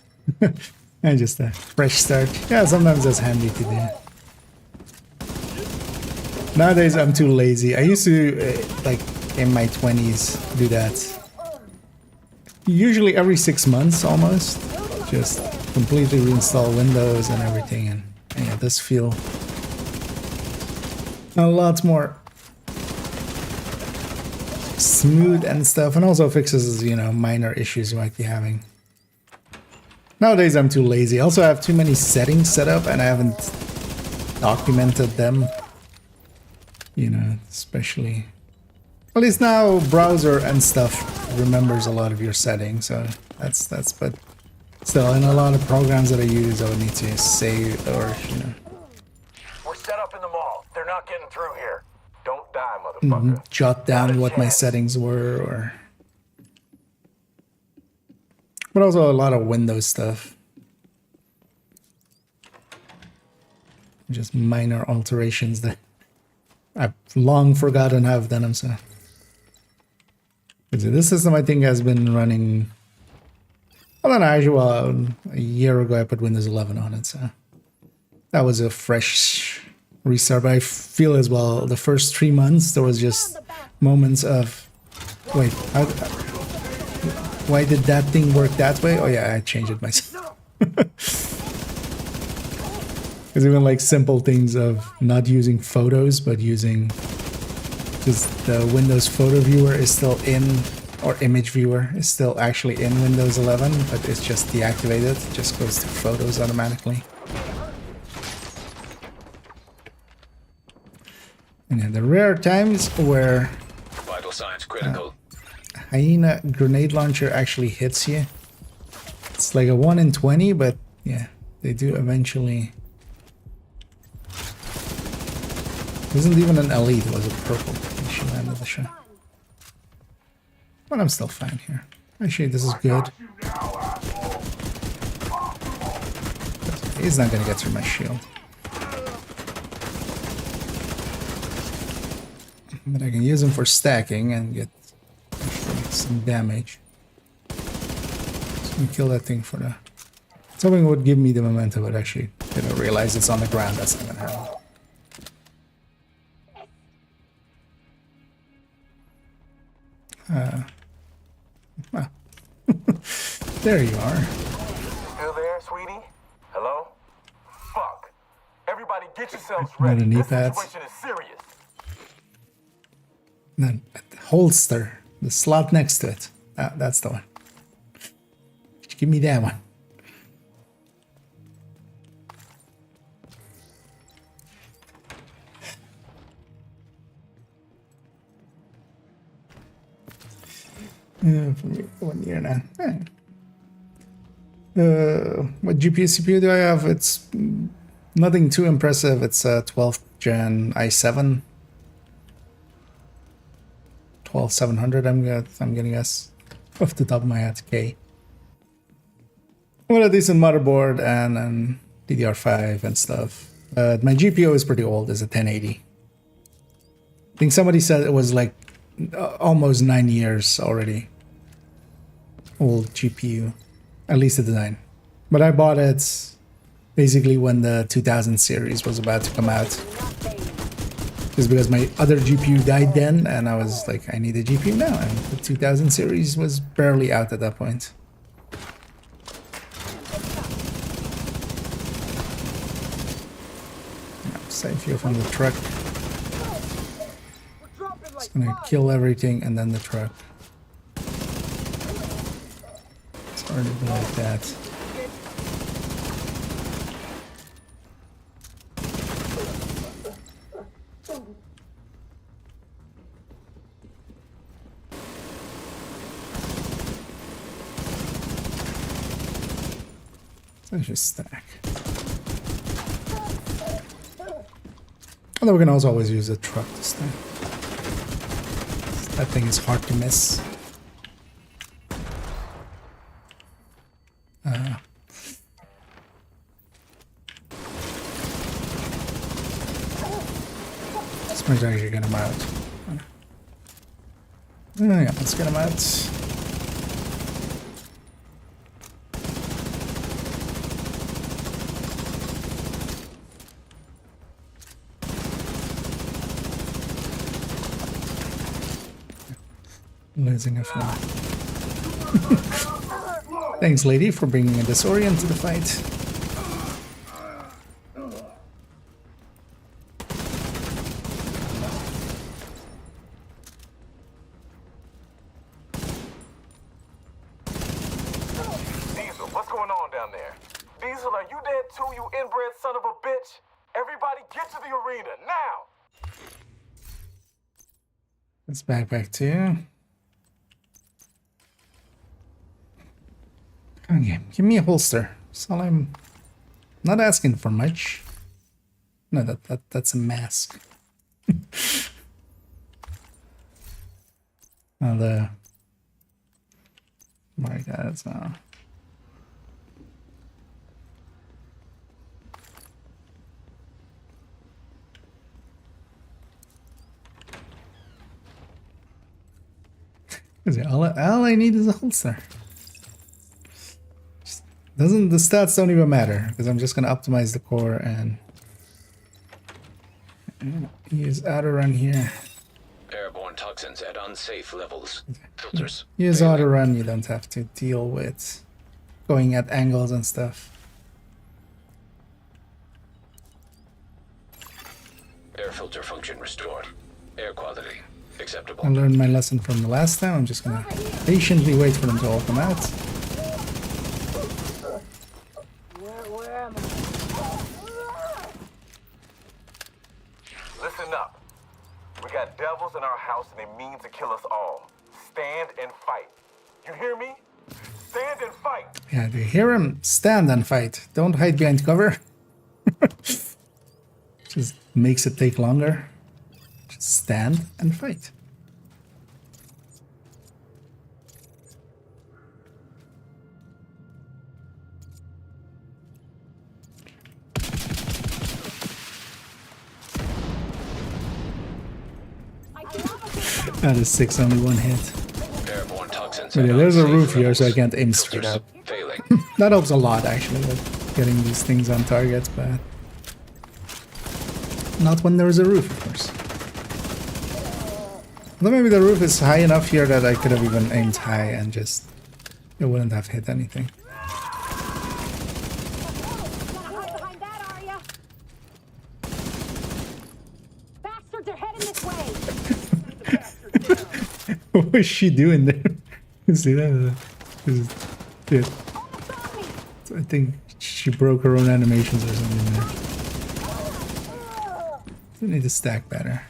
And just a fresh start. Yeah, sometimes that's handy to do. Nowadays I'm too lazy. I used to like in my 20s do that. Usually every 6 months almost. Just completely reinstall Windows and everything, and yeah, this feel a lot more smooth and stuff, and also fixes, you know, minor issues you might be having. Nowadays I'm too lazy. Also I have too many settings set up and I haven't documented them. You know, especially, at least now browser and stuff remembers a lot of your settings, so that's but still in a lot of programs that I use I would need to save, or you know. We're set up in the mall. They're not getting through here. Don't die, motherfucker. Jot down what my settings were, or but also a lot of Windows stuff. Just minor alterations that I've long forgotten how I've done them, so. This system I think has been running Well, then a year ago I put Windows 11 on it, so that was a fresh restart. But I feel as well the first 3 months there was just moments of, wait, why did that thing work that way? Oh yeah, I changed it myself. Because even like simple things of not using photos but using just the Windows photo viewer is still in, or image viewer is still actually in Windows 11, but it's just deactivated. It just goes to photos automatically. And then the rare times where Vital signs critical. Hyena grenade launcher actually hits you. It's like a 1 in 20, but yeah, they do eventually. It wasn't even an elite, it was a purple. She landed the shot. But I'm still fine here. Actually, this is good. He's not gonna get through my shield. But I can use him for stacking and get actually some damage. Just gonna kill that thing for the... Something would give me the momentum, but actually didn't realize it's on the ground. That's not gonna happen. Well, there you are. Still there, sweetie? Hello? Fuck. Everybody get yourselves Not ready. a knee This pads. situation is serious. Then holster, the slot next to it. That's the one. Give me that one. Yeah, for me, 1 year now. What GPU CPU do I have? It's nothing too impressive. It's a 12th gen i7. 12700. I'm gonna guess off the top of my head. K. Well, a decent motherboard and DDR5 and stuff. My GPU is pretty old. It's a 1080. I think somebody said it was like almost 9 years already. Old GPU, at least the design. But I bought it basically when the 2000 series was about to come out. Just because my other GPU died then, and I was like, I need a GPU now. And the 2000 series was barely out at that point. Save fuel from the truck. Just gonna kill everything and then the truck. Sorry to be like that. Let's just stack. Although we can also always use a truck to stack. That thing is hard to miss. This might actually get him out. Oh yeah, let's get him out. Losing a phone. Thanks, lady, for bringing a disorient to the fight. Diesel, what's going on down there? Diesel, are you dead too, you inbred son of a bitch? Everybody get to the arena, now! Let's back to you. Okay, give me a holster. So I'm not asking for much. No, that's a mask. Oh, my God, so. All I need is a holster. The stats don't even matter because I'm just gonna optimize the core and use auto run here. Airborne toxins at unsafe levels. Filters. Use failing. auto run, you don't have to deal with going at angles and stuff. Air filter function restored. Air quality acceptable. I learned my lesson from the last time. I'm just gonna patiently wait for them to all come out. Where am I? Listen up. We got devils in our house and they mean to kill us all. Stand and fight. You hear me? Stand and fight. Yeah, do you hear him? Stand and fight. Don't hide behind cover. Just makes it take longer. Just stand and fight. That is 6, only 1 hit. Airborne toxins. But at yeah, there's a unsafe roof here, so I levels. can't aim straight Filters. up. Failing. That helps a lot, actually, with getting these things on target, but not when there's a roof, of course. Although maybe the roof is high enough here that I could have even aimed high and just it wouldn't have hit anything. Behind that, are ya? Bastards are heading this way. What was she doing there? You see that? Yeah. I think she broke her own animations or something there. I need to stack better.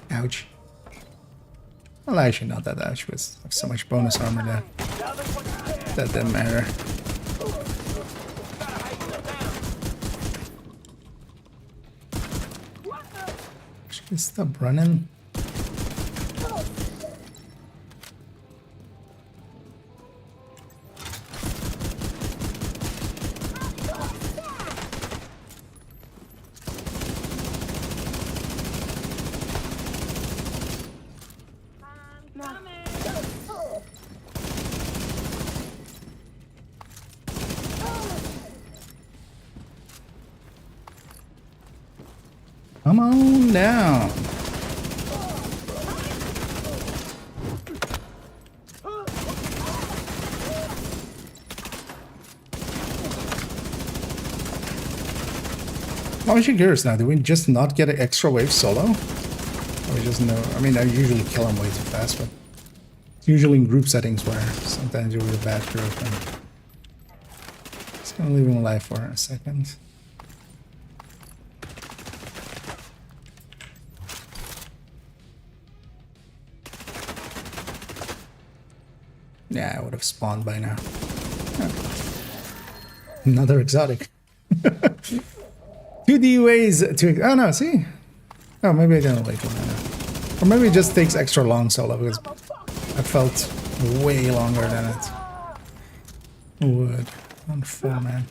Ouch. Well, actually not that ouch, because I have so much bonus armor that didn't matter. Should we stop running? Come on down. I'm actually curious now, do we just not get an extra wave solo? Or we just know, I mean, I usually kill him way too fast, but it's usually in group settings where sometimes you're with a bad group. And just gonna leave him alive for a second. Yeah, I would have spawned by now. Yeah. Another exotic. 2D ways to... Oh no, see? Oh, maybe I didn't wait long enough. Or maybe it just takes extra long solo because I felt way longer than it would on 4-man.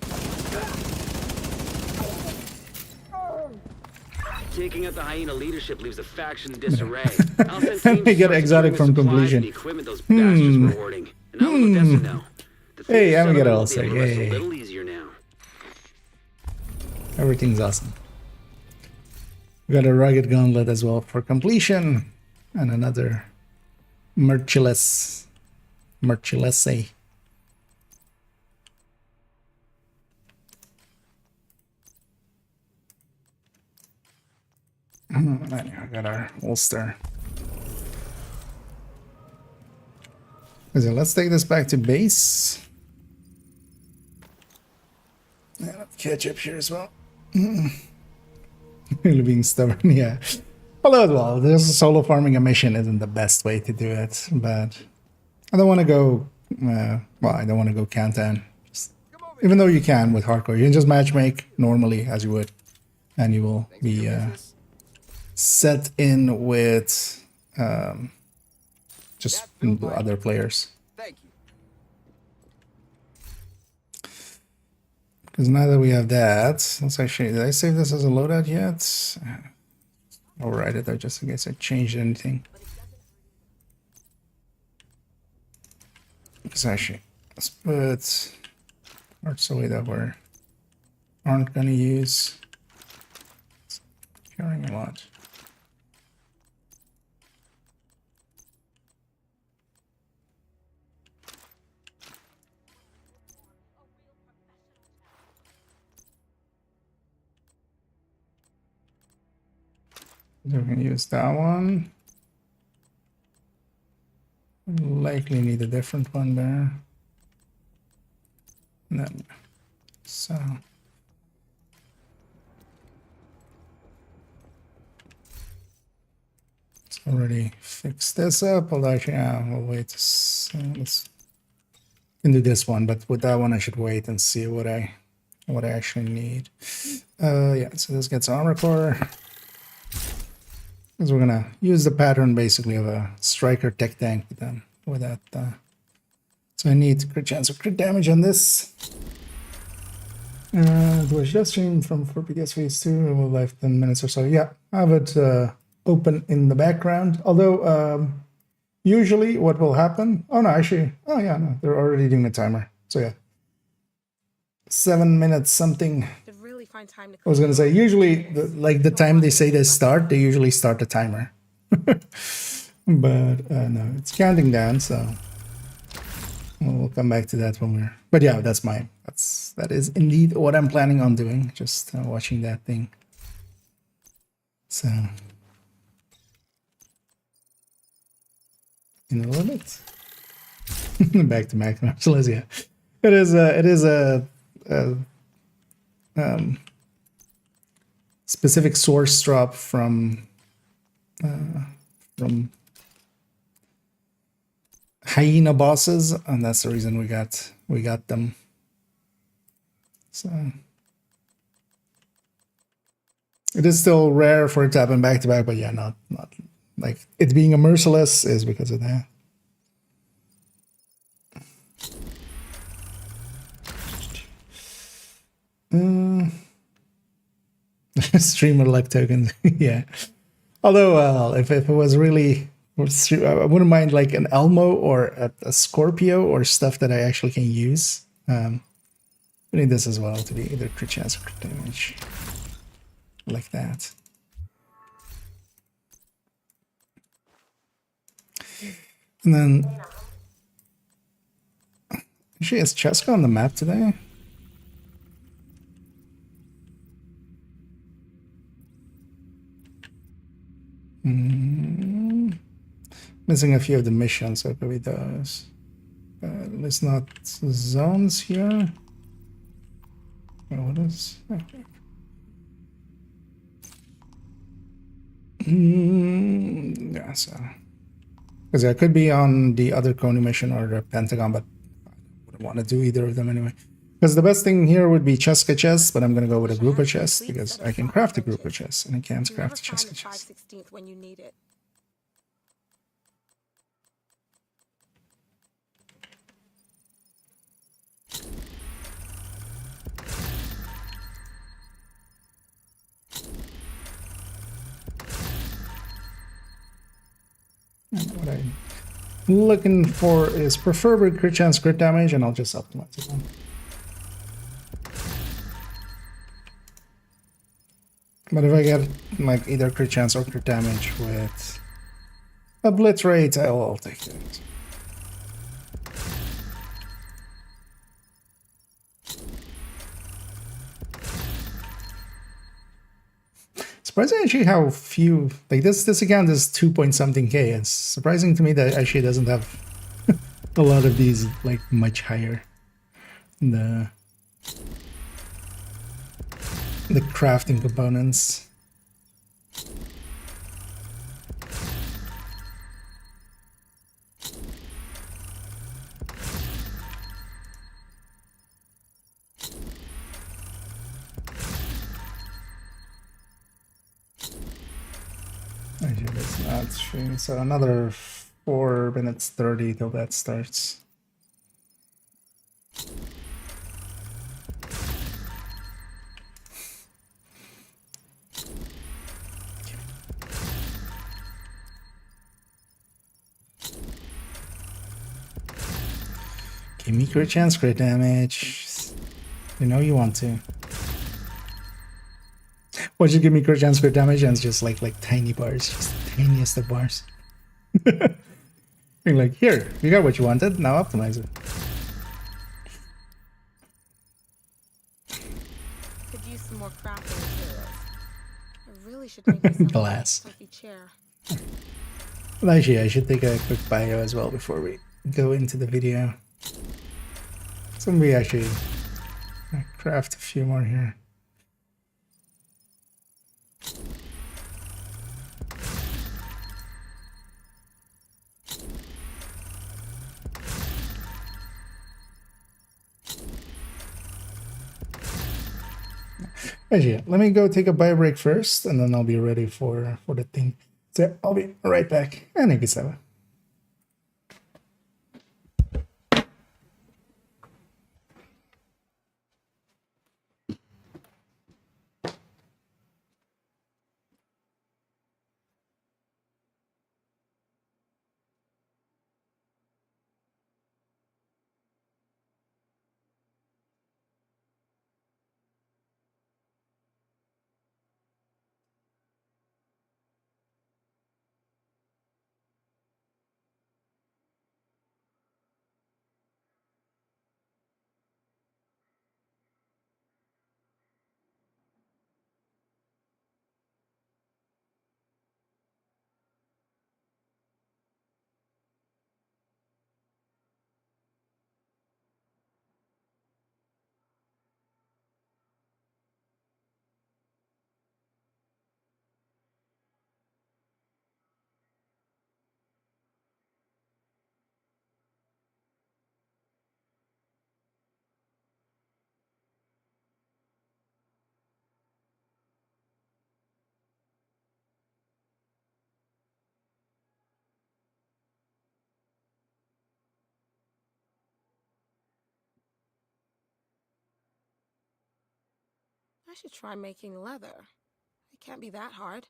Taking out the hyena leadership leaves the faction in disarray. I'll send Let me teams get to exotic bring the from supplies and completion. the equipment those bastards were hoarding. And I'll let Odessa know. The Hey, Phoenix I'm gonna settlement will also- be able to rest yay. a little easier now. Everything's awesome. We got a rugged gauntlet as well for completion. And another merciless. Merciless. Anyway, I got our holster. So let's take this back to base. And catch up here as well. Really being stubborn, yeah. Although, well, this solo farming a mission isn't the best way to do it, but I don't want to go. Well, I don't want to go Kantan. Even though you can with hardcore, you can just matchmake normally as you would, and you will be set in with just other players. Thank you. Because now that we have that, let's actually, did I save this as a loadout yet? I'll write it there just in case I changed anything. Because actually, Let's put parts away that we aren't gonna use. It's carrying a lot. So we can use that one. Likely need a different one there. And then, so. Let's already fix this up. Although actually, yeah, we'll wait. So let's can do this one, but with that one, I should wait and see what I actually need. Yeah. So this gets armor core. Because we're gonna use the pattern basically of a striker tech tank with them with that. So I need crit chance of crit damage on this. Do I just stream from 4 PDS phase 2? It will live 10 minutes or so. Yeah, I have it open in the background. Although usually what will happen? Oh no, actually, oh yeah, no, they're already doing the timer. So yeah, 7 minutes something. Really find time to I was gonna say usually the time they say they start, they usually start the timer. But no, it's counting down, so we'll come back to that when we're. But yeah, that is indeed what I'm planning on doing. Just watching that thing. So in a little bit, back to Mac Marshall's. Yeah, it is a specific source drop from hyena bosses, and that's the reason we got them. So it is still rare for it to happen back to back, but yeah, not like it being a merciless is because of that. Streamer luck tokens. Yeah. Although if it was really, I wouldn't mind like an Elmo or a Scorpio or stuff that I actually can use. I need this as well to be either crit chance or crit damage, like that. And then actually, is Cheska on the map today? Missing a few of the missions, so probably those. There's not zones here. Oh, what is? Okay. Yeah, so because I could be on the other Coney mission or the Pentagon, but I wouldn't want to do either of them anyway. Because the best thing here would be Cheska chest, but I'm gonna go with a grouper chest because I can craft a grouper chest and I can't craft a Cheska chest. When you need it. What I'm looking for is preferably crit chance, crit damage, and I'll just optimize it. But if I get like either crit chance or crit damage with a blitz rate, I'll take it. Surprising actually how few, like this account is 2-point-something K. It's surprising to me that actually doesn't have a lot of these like much higher. The crafting components. Actually, that's not true. So another 4 minutes 30 till that starts. Give me crit chance, crit damage. You know you want to. Or just give me crit chance, crit damage, and it's just like tiny bars, just the tiniest of bars. You're like, here, you got what you wanted, now optimize it. Could use some more crafting materials. I really should make myself Glass. a comfy chair. Well, actually, I should take a quick bio as well before we go into the video. So we actually craft a few more here. Actually, let me go take a bio break first, and then I'll be ready for the thing. So I'll be right back. And thank you, Seba. I should try making leather. It can't be that hard.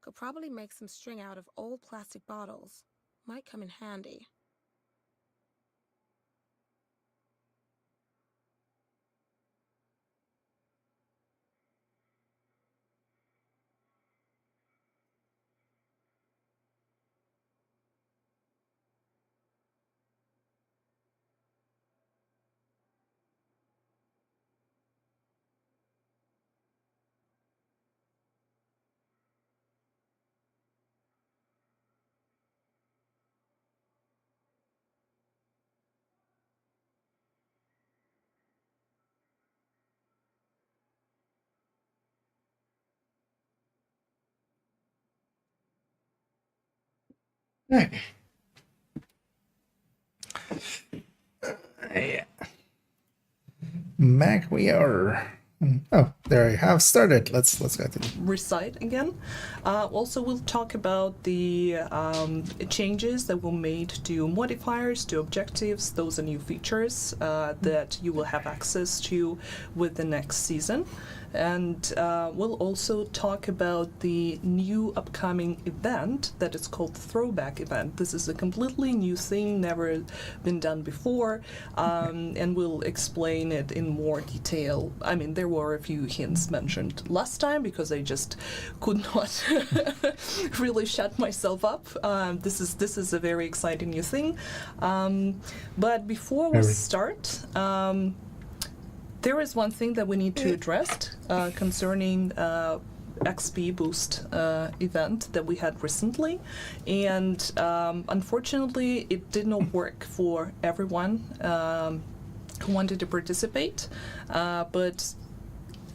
Could probably make some string out of old plastic bottles. Might come in handy. Okay. Yeah. Back we are. Oh, there I have started. Let's go to recite again. Also, we'll talk about the changes that were made to modifiers, to objectives. Those are new features that you will have access to with the next season. And we'll also talk about the new upcoming event that is called Throwback Event. This is a completely new thing, never been done before, and we'll explain it in more detail. I mean, there were a few hints mentioned last time because I just could not really shut myself up. This is a very exciting new thing. But before we start, there is one thing that we need to address concerning XP boost event that we had recently, and unfortunately it did not work for everyone who wanted to participate, but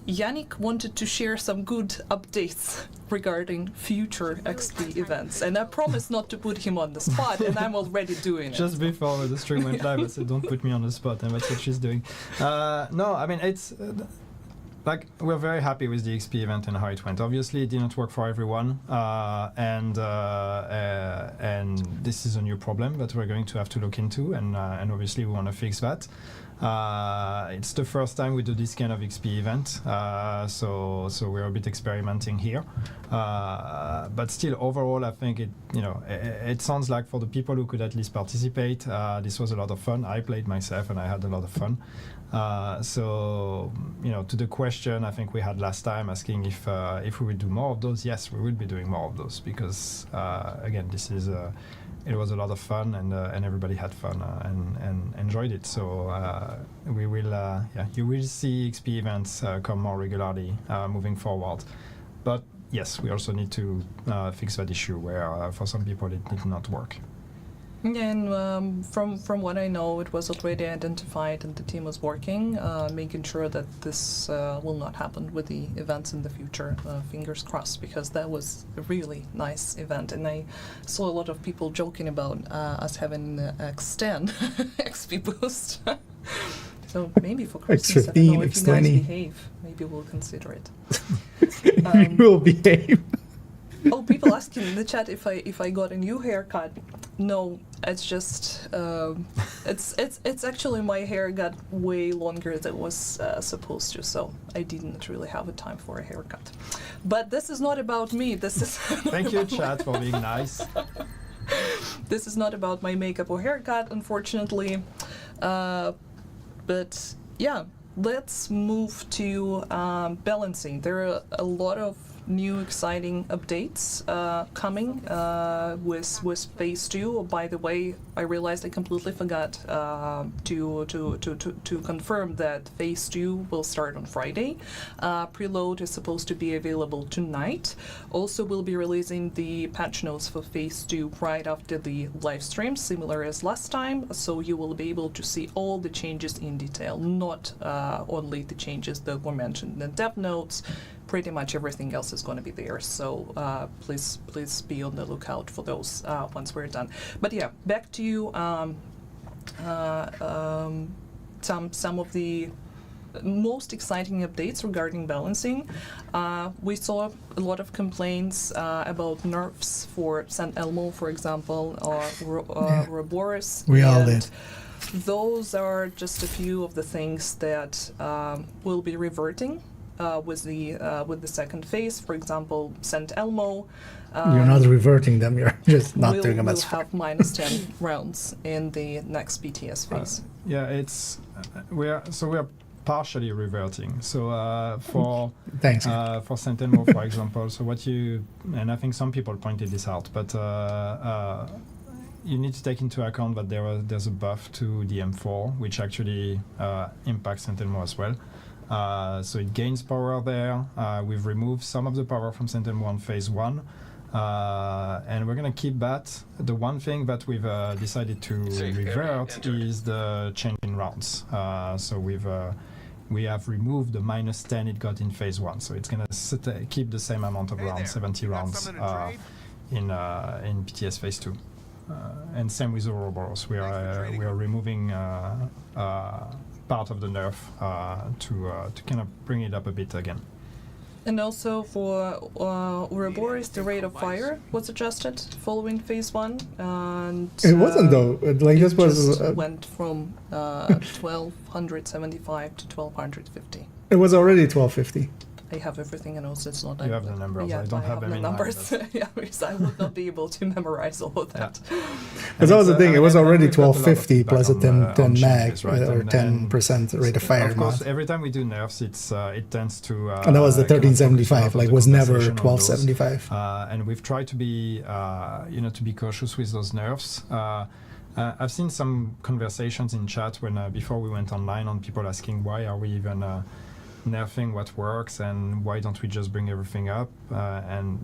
Yannick wanted to share some good updates regarding future XP events, and I promised not to put him on the spot, and I'm already doing it. Just before the stream went live, I said, don't put me on the spot, and that's what she's doing. No, I mean, it's like, we're very happy with the XP event and how it went. Obviously, it didn't work for everyone, and this is a new problem that we're going to have to look into, and obviously we want to fix that. It's the first time we do this kind of XP event, so we're a bit experimenting here. But still, overall, I think it sounds like for the people who could at least participate, this was a lot of fun. I played myself and I had a lot of fun. So, to the question I think we had last time asking if we would do more of those, yes, we will be doing more of those because, again, it was a lot of fun and everybody had fun and enjoyed it. So we will, you will see XP events come more regularly moving forward. But yes, we also need to fix that issue where for some people it did not work. And from what I know, it was already identified and the team was working, making sure that this will not happen with the events in the future. Fingers crossed, because that was a really nice event. And I saw a lot of people joking about us having X10 XP boost. So maybe for Christmas, I don't know, if you guys behave, maybe we'll consider it. We will behave. Oh, people asking in the chat if I got a new haircut. No, it's just it's actually my hair got way longer than it was supposed to, so I didn't really have a time for a haircut. But this is not about me. This is thank you, chat, for being nice. This is not about my makeup or haircut, unfortunately. But yeah, let's move to balancing. There are a lot of new exciting updates coming with Phase 2. By the way, I realized I completely forgot to confirm that Phase 2 will start on Friday. Preload is supposed to be available tonight. Also, we'll be releasing the patch notes for Phase 2 right after the live stream, similar as last time, so you will be able to see all the changes in detail, not only the changes that were mentioned in the dev notes. Pretty much everything else is going to be there, so please be on the lookout for those once we're done. But yeah, back to you. Some of the most exciting updates regarding balancing. We saw a lot of complaints about nerfs for St. Elmo, for example, or Ouroboros. We all did. Those are just a few of the things that will be reverting with the second phase. For example, St. Elmo. You're not reverting them. You're just not doing them as far. We'll have -10 rounds in the next BTS phase. We are partially reverting. So for thanks. For St. Elmo, for example. So and I think some people pointed this out, but you need to take into account that there's a buff to the M4, which actually impacts St. Elmo as well. So it gains power there. We've removed some of the power from St. Elmo on Phase 1. And we're going to keep that. The one thing that we've decided to revert is the change in rounds. So we have removed the -10 it got in Phase 1. So it's going to keep the same amount of rounds, 70 rounds, in PTS Phase 2. and same with Ouroboros. We are removing part of the nerf to kind of bring it up a bit again. And also for Ouroboros, the rate of fire was adjusted following phase 1, and It wasn't though. Like this was. just went from 1275 to 1250. It was already 1250. I have everything, and also it's not. You have the numbers. Yeah, I don't have them the in numbers. Yeah, because I would not be able to memorize all of that. Because that was the thing. It was already we've got a lot of 1250 plus a feedback 10 on mag changes, right? or And 10% rate of fire. Of course, mod. every time we do nerfs, it tends to. And that was the kind of focus a lot 1375. of Like the was never conversation on those. 1275. And we've tried to be, to be cautious with those nerfs. I've seen some conversations in chat when before we went online on people asking why are we even nerfing what works and why don't we just bring everything up? And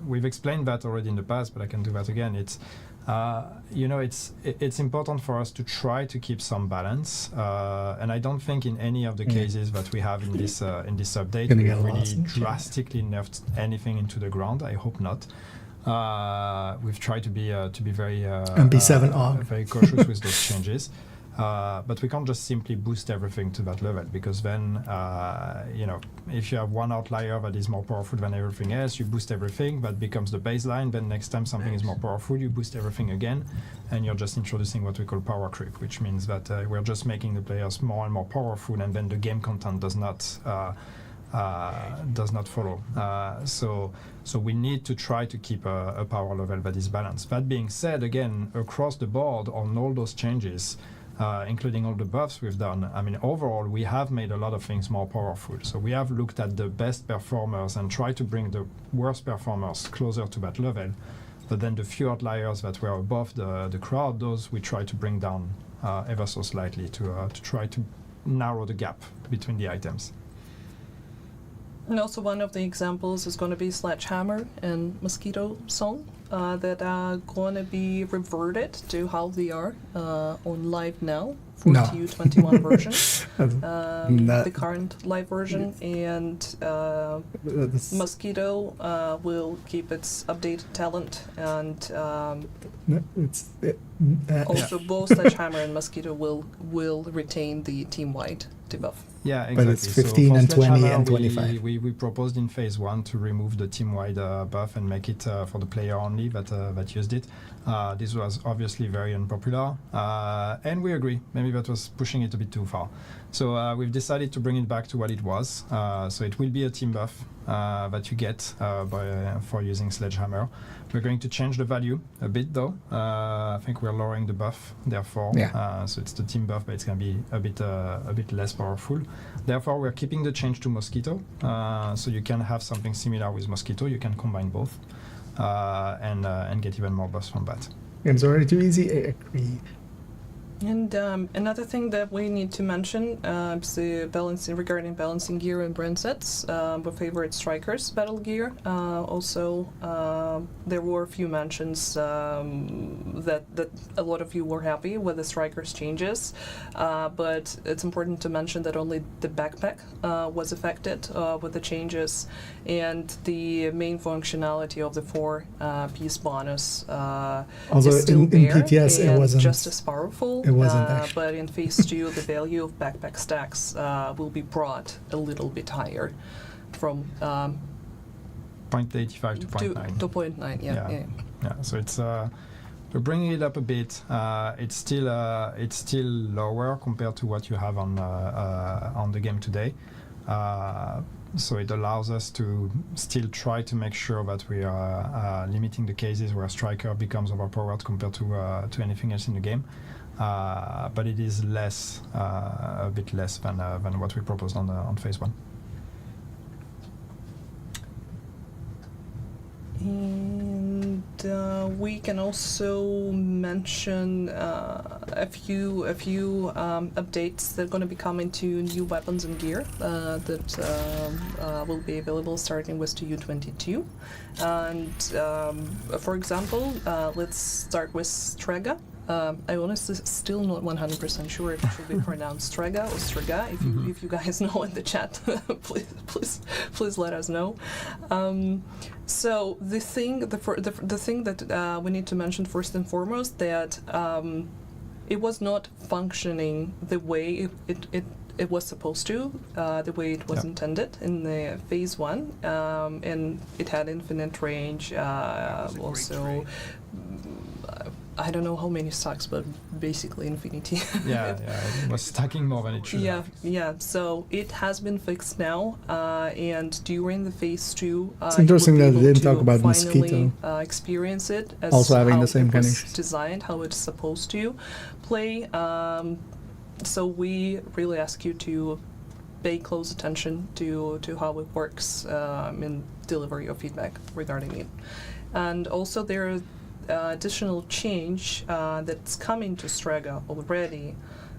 we've explained that already in the past, but I can do that again. It's it's important for us to try to keep some balance, and I don't think in any of the cases that we have in this update we really drastically nerfed anything into the ground. I hope not. We've tried to be very MP7 very cautious with those changes. But we can't just simply boost everything to that level, because then, if you have one outlier that is more powerful than everything else, you boost everything, that becomes the baseline, then next time something is more powerful, you boost everything again, and you're just introducing what we call power creep, which means that we're just making the players more and more powerful, and then the game content does not follow. So we need to try to keep a power level that is balanced. That being said, again, across the board on all those changes, including all the buffs we've done, I mean, overall, we have made a lot of things more powerful. So we have looked at the best performers and tried to bring the worst performers closer to that level. But then the few outliers that were above the crowd, those we try to bring down ever so slightly to try to narrow the gap between the items. And also one of the examples is going to be Sledgehammer and Mosquito Song that are going to be reverted to how they are on live now for No. TU21 version, Not- the current live version, and Mosquito will keep its updated talent, and also both Sledgehammer and Mosquito will retain the team-wide debuff. Yeah, exactly. But it's 15 for and 20 Sledgehammer, and 25. We proposed in phase 1 to remove the team-wide buff and make it for the player only that used it. This was obviously very unpopular, and we agree. Maybe that was pushing it a bit too far. So we've decided to bring it back to what it was. So it will be a team buff that you get for using Sledgehammer. We're going to change the value a bit, though. I think we're lowering the buff, therefore. Yeah. So it's the team buff, but it's going to be a bit less powerful. Therefore, we're keeping the change to Mosquito. So you can have something similar with Mosquito. You can combine both and get even more buffs from that. Game's already too easy. I agree. And another thing that we need to mention is the regarding balancing gear and brand sets. Our favorite strikers battle gear. Also, there were a few mentions that a lot of you were happy with the strikers changes, but it's important to mention that only the backpack was affected with the changes, and the main functionality of the 4-piece bonus Also, is still in there PTS, it and wasn't. just as powerful. It wasn't actually. But in phase 2, the value of backpack stacks will be brought a little bit higher, from 0.85 to 0.9. to 0.9. Yeah. So it's we're bringing it up a bit. It's still lower compared to what you have on the game today. So it allows us to still try to make sure that we are limiting the cases where Striker becomes overpowered compared to anything else in the game. But it is less, a bit less than what we proposed on phase 1. And we can also mention a few updates that are going to be coming to new weapons and gear that will be available starting with TU22. And for example, let's start with Strega. I honestly still not 100% sure if it should be pronounced Strega or Strega. If you guys know in the chat, please let us know. So the thing that we need to mention first and foremost that it was not functioning the way it was supposed to, the way it was intended in the phase 1, and it had infinite range. Also, I don't know how many stacks, but basically infinity. It was stacking more than it should have. Yeah. So it has been fixed now, and during the phase 2, it's interesting that they didn't talk about finally, mosquito. Experience it as also having how the same it kind of was issues. designed, how it's supposed to play. So we really ask you to pay close attention to how it works in delivery of feedback regarding it. And also there are additional change that's coming to Strega already,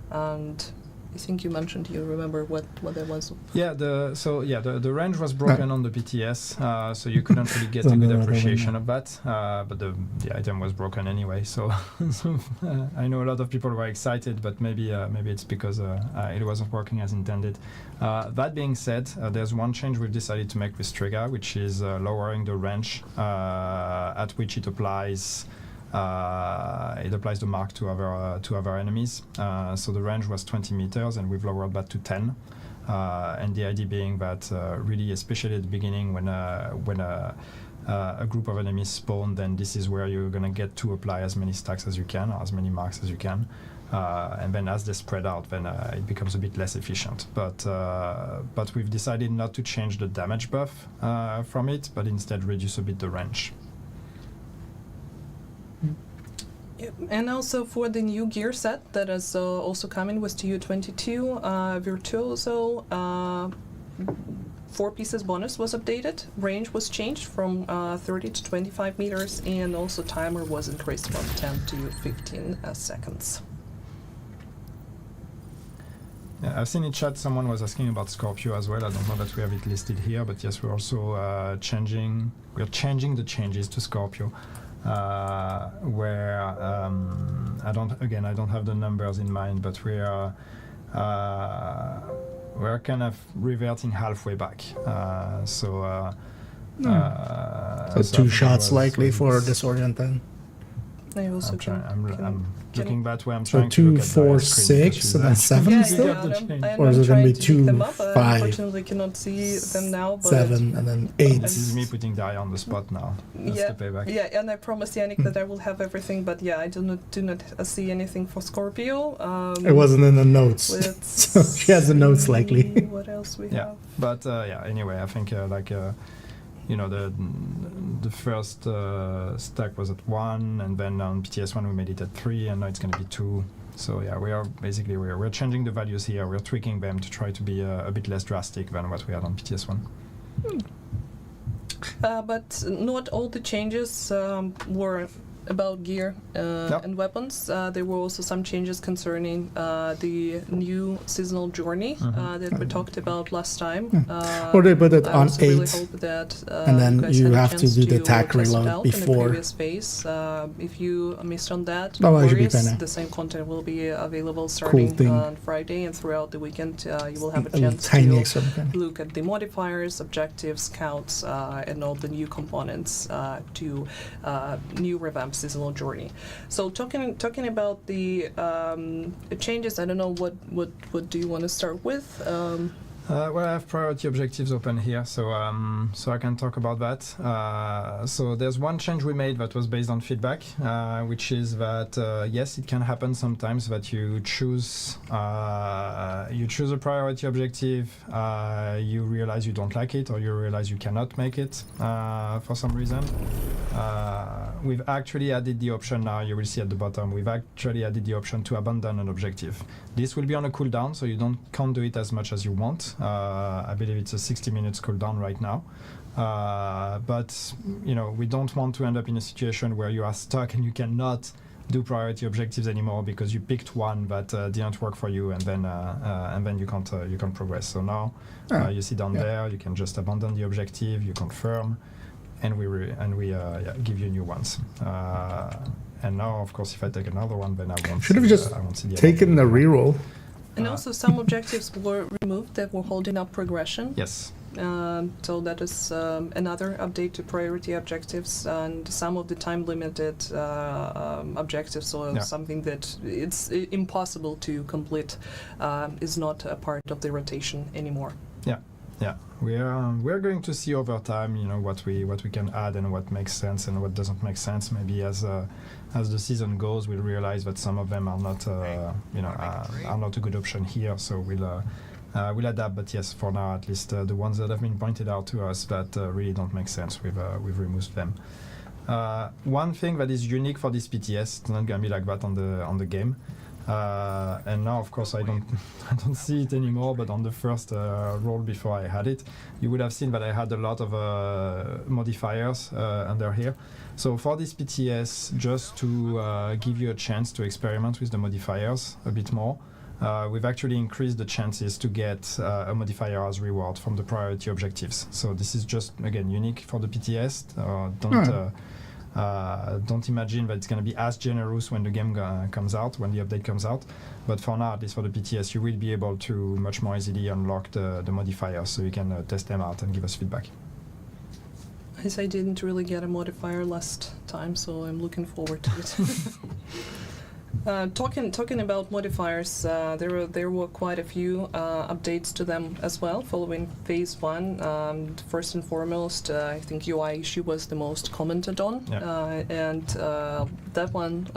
and I think you mentioned you remember what that was. The range was broken on the PTS, so you couldn't really get a good appreciation of that. But the item was broken anyway, so I know a lot of people were excited, but maybe it's because it wasn't working as intended. That being said, there's one change we've decided to make with Strega, which is lowering the range at which it applies. It applies the mark to our enemies. So the range was 20 meters, and we've lowered that to 10. And the idea being that really, especially at the beginning, when a group of enemies spawn, then this is where you're gonna get to apply as many stacks as you can, or as many marks as you can. And then as they spread out, then it becomes a bit less efficient. But we've decided not to change the damage buff from it, but instead reduce a bit the range. Yep. And also for the new gear set that is also coming with TU-22, Virtuoso 4 pieces bonus was updated, range was changed from 30 to 25 meters, and also timer was increased from 10 to 15 seconds. Yeah, I've seen in chat someone was asking about Scorpio as well. I don't know that we have it listed here, but yes, we're also changing the changes to Scorpio. Where I don't have the numbers in mind, but we're kind of reverting halfway back. So 2 shots likely for Disorient then. I also I'm looking that way. I'm So trying to 2, look at 4, 6, and then 7 still? Or is it going to be 2, 5, unfortunately cannot see them now, but 7, and then 8? This is me putting Daria on the spot now. That's the payback. Yeah, and I promised Yannick that I will have everything, but yeah, I do not see anything for Scorpio. It wasn't in the notes. So she has the notes likely. What else we Yeah, have? but anyway, I think the first stack was at 1, and then on PTS1 we made it at 3, and now it's going to be 2. So yeah, we're changing the values here. We're tweaking them to try to be a bit less drastic than what we had on PTS1. But not all the changes were about gear and weapons. There were also some changes concerning the new seasonal journey that we talked about last time. Or they put it I on also 8, really hope that, and then guys you had a have to chance do the attack test it reload out in the before. previous phase. If you missed on that, Oh, no I should be worries. fine now. The same content will be available starting thing. on Friday, and throughout the weekend you will have a A chance tiny to extra mechanic. look at the modifiers, objectives, counts, and all the new components to new revamped seasonal journey. So talking about the changes, I don't know what do you want to start with? Well, I have priority objectives open here, so I can talk about that. So there's one change we made that was based on feedback, which is that yes, it can happen sometimes that you choose a priority objective, you realize you don't like it, or you realize you cannot make it for some reason. We've actually added the option now. You will see at the bottom. We've actually added the option to abandon an objective. This will be on a cooldown, so you can't do it as much as you want. I believe it's a 60 minutes cooldown right now. But we don't want to end up in a situation where you are stuck and you cannot do priority objectives anymore because you picked one that didn't work for you, and then you can't progress. So now you see down there, you can just abandon the objective, you confirm, and we give you new ones. and now, of course, if I take another one, then I won't. Should have see, just I won't see the taken the reroll. And also some objectives were removed that were holding up progression. Yes. So that is another update to priority objectives, and some of the time-limited objectives, or something that it's impossible to complete, is not a part of the rotation anymore. Yeah, we're going to see over time, what we can add and what makes sense and what doesn't make sense. Maybe as the season goes, we'll realize that some of them are not, are not a good option here. So we'll adapt. But yes, for now, at least the ones that have been pointed out to us that really don't make sense, we've removed them. One thing that is unique for this PTS, it's not gonna be like that on the game. And now, of course, I don't see it anymore. But on the first roll before I had it, you would have seen that I had a lot of modifiers under here. So for this PTS, just to give you a chance to experiment with the modifiers a bit more, we've actually increased the chances to get a modifier as reward from the priority objectives. So this is just, again, unique for the PTS. Don't imagine that it's going to be as generous when the game comes out, when the update comes out. But for now, at least for the PTS, you will be able to much more easily unlock the modifiers, so you can test them out and give us feedback. As I didn't really get a modifier last time, so I'm looking forward to it. Talking about modifiers, there were quite a few updates to them as well following phase 1. First and foremost, I think UI issue was the most commented on, and that one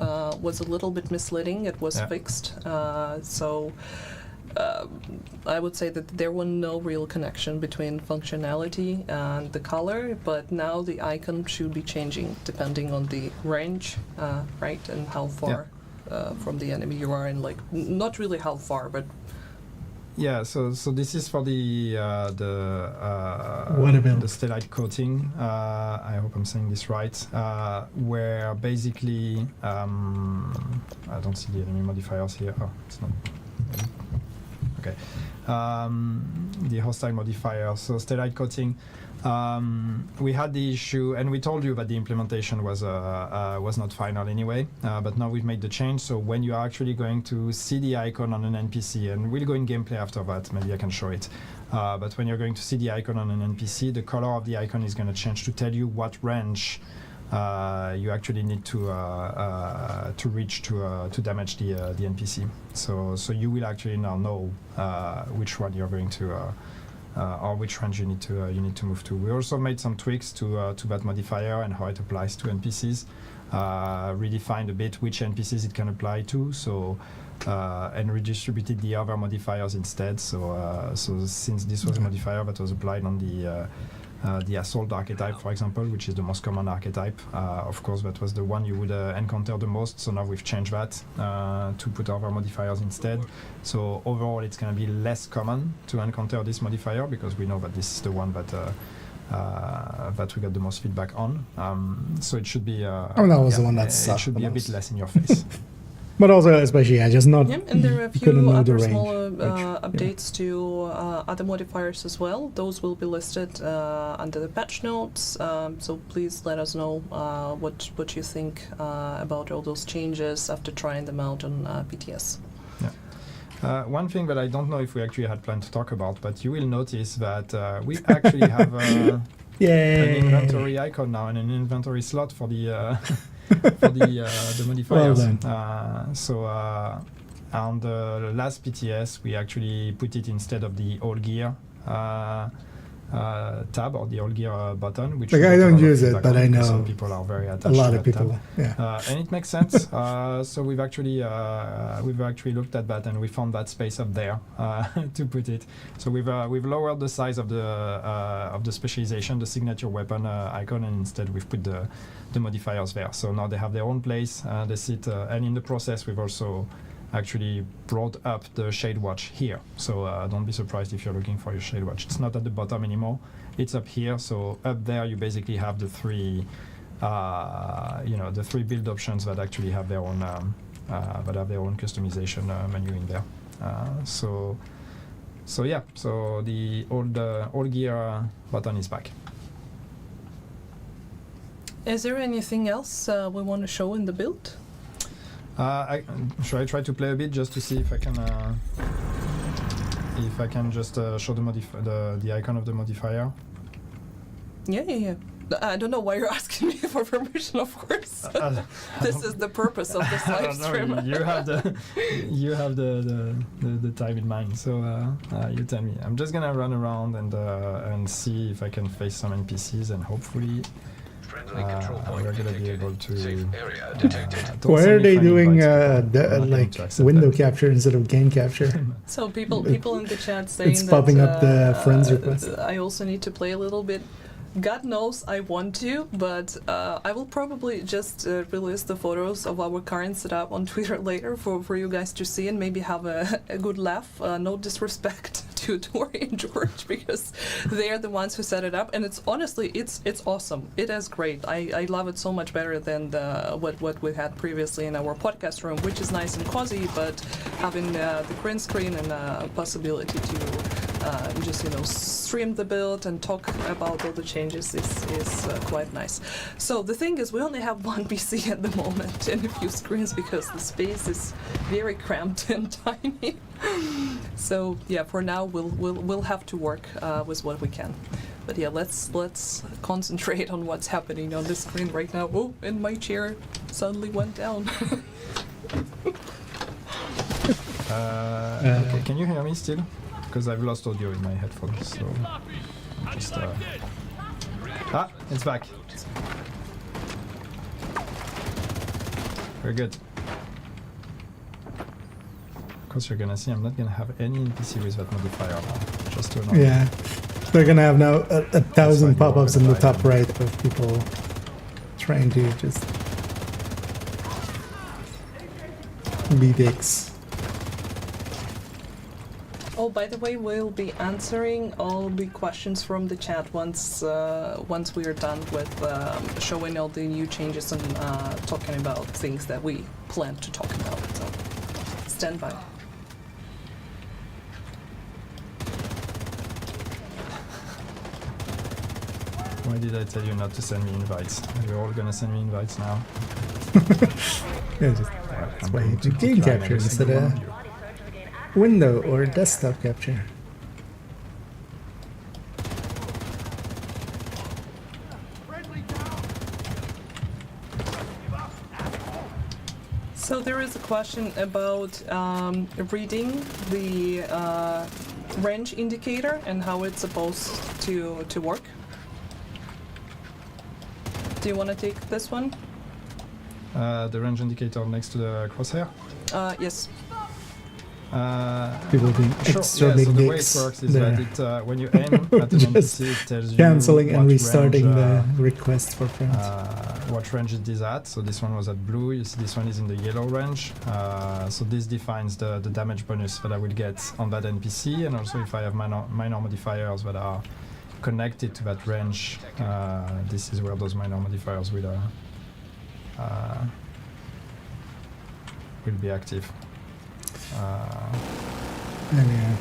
was a little bit misleading. It was fixed, so I would say that there was no real connection between functionality and the color, but now the icon should be changing depending on the range, right, and how far from the enemy you are, and like not really how far, but so this is for the stellite coating. I hope I'm saying this right. Where basically I don't see the enemy modifiers here. Oh, it's not. Okay. The hostile modifier. So stellite coating. We had the issue, and we told you that the implementation was not final anyway, but now we've made the change. So when you are actually going to see the icon on an NPC, and we'll go in gameplay after that, maybe I can show it, but when you're going to see the icon on an NPC, the color of the icon is going to change to tell you what range you actually need to reach to damage the NPC. So you will actually now know which one you're going to or which range you need to move to. We also made some tweaks to that modifier and how it applies to NPCs. Redefined a bit which NPCs it can apply to. So and redistributed the other modifiers instead. So since this was a modifier that was applied on the assault archetype, for example, which is the most common archetype. Of course, that was the one you would encounter the most, so now we've changed that to put other modifiers instead. So overall, it's going to be less common to encounter this modifier, because we know that this is the one that we got the most feedback on. So it should be... that was the one that sucked. It should be a bit less in your face. But also, especially, just not. Yeah, and there are a few other smaller updates to other modifiers as well. Those will be listed under the patch notes. So please let us know what you think about all those changes after trying them out on PTS. Yeah. One thing that I don't know if we actually had planned to talk about, but you will notice that we actually have an inventory icon now and an inventory slot for the. For the modifiers. So on the last PTS, we actually put it instead of the all gear tab or the all gear button, which I don't use it, but I know some people are very attached a lot to of that people. tab. And it makes sense. So we've actually looked at that, and we found that space up there to put it. So we've lowered the size of the specialization, the signature weapon icon, and instead we've put the modifiers there. So now they have their own place. They sit, and in the process, we've also actually brought up the shade watch here. So don't be surprised if you're looking for your shade watch. It's not at the bottom anymore. It's up here. So up there, you basically have the three, the three build options that actually have their own, customization menu in there. So the old gear button is back. Is there anything else we want to show in the build? Should I try to play a bit just to see if I can just show the icon of the modifier? Yeah. I don't know why you're asking me for permission, of course. This is the purpose of this live stream. You have the time in mind, so you tell me. I'm just gonna run around and see if I can face some NPCs, and hopefully we're gonna be able to. Why are they doing like window capture instead of game capture? So people in the chat saying It's popping that, up the friends request. I also need to play a little bit. God knows I want to, but I will probably just release the photos of our current setup on Twitter later for you guys to see and maybe have a good laugh. No disrespect to Tori and George, because they are the ones who set it up, and it's honestly it's awesome. It is great. I love it so much better than what we had previously in our podcast room, which is nice and cozy, but having the green screen and possibility to just stream the build and talk about all the changes is quite nice. So the thing is, we only have one PC at the moment and a few screens because the space is very cramped and tiny. So yeah, for now we'll have to work with what we can. But yeah, let's concentrate on what's happening on the screen right now. Oh, and my chair suddenly went down. Okay, can you hear me still? Because I've lost audio in my headphones, so just it's back. Very good. Of course, you're gonna see I'm not gonna have any NPC with that modifier now, just to annoy. Yeah, they're gonna have now a thousand pop-ups in the top right of people trying to just be dicks. Oh, by the way, we'll be answering all the questions from the chat once we are done with showing all the new changes and talking about things that we plan to talk about. So, stand by. Why did I tell you not to send me invites? You're all gonna send me invites now. Yeah, that's why you do game capture instead of window or desktop capture. So there is a question about reading the range indicator and how it's supposed to work. Do you want to take this one? The range indicator next to the crosshair? Yes. People being extra yeah, big so the way dicks it works is there. that when you aim at an Just NPC, it tells you cancelling and what restarting range, the request for friends. what range it is at. So this one was at blue, you see this one is in the yellow range. So this defines the damage bonus that I will get on that NPC, and also if I have minor modifiers that are connected to that range, this is where those minor modifiers will be active. And yeah,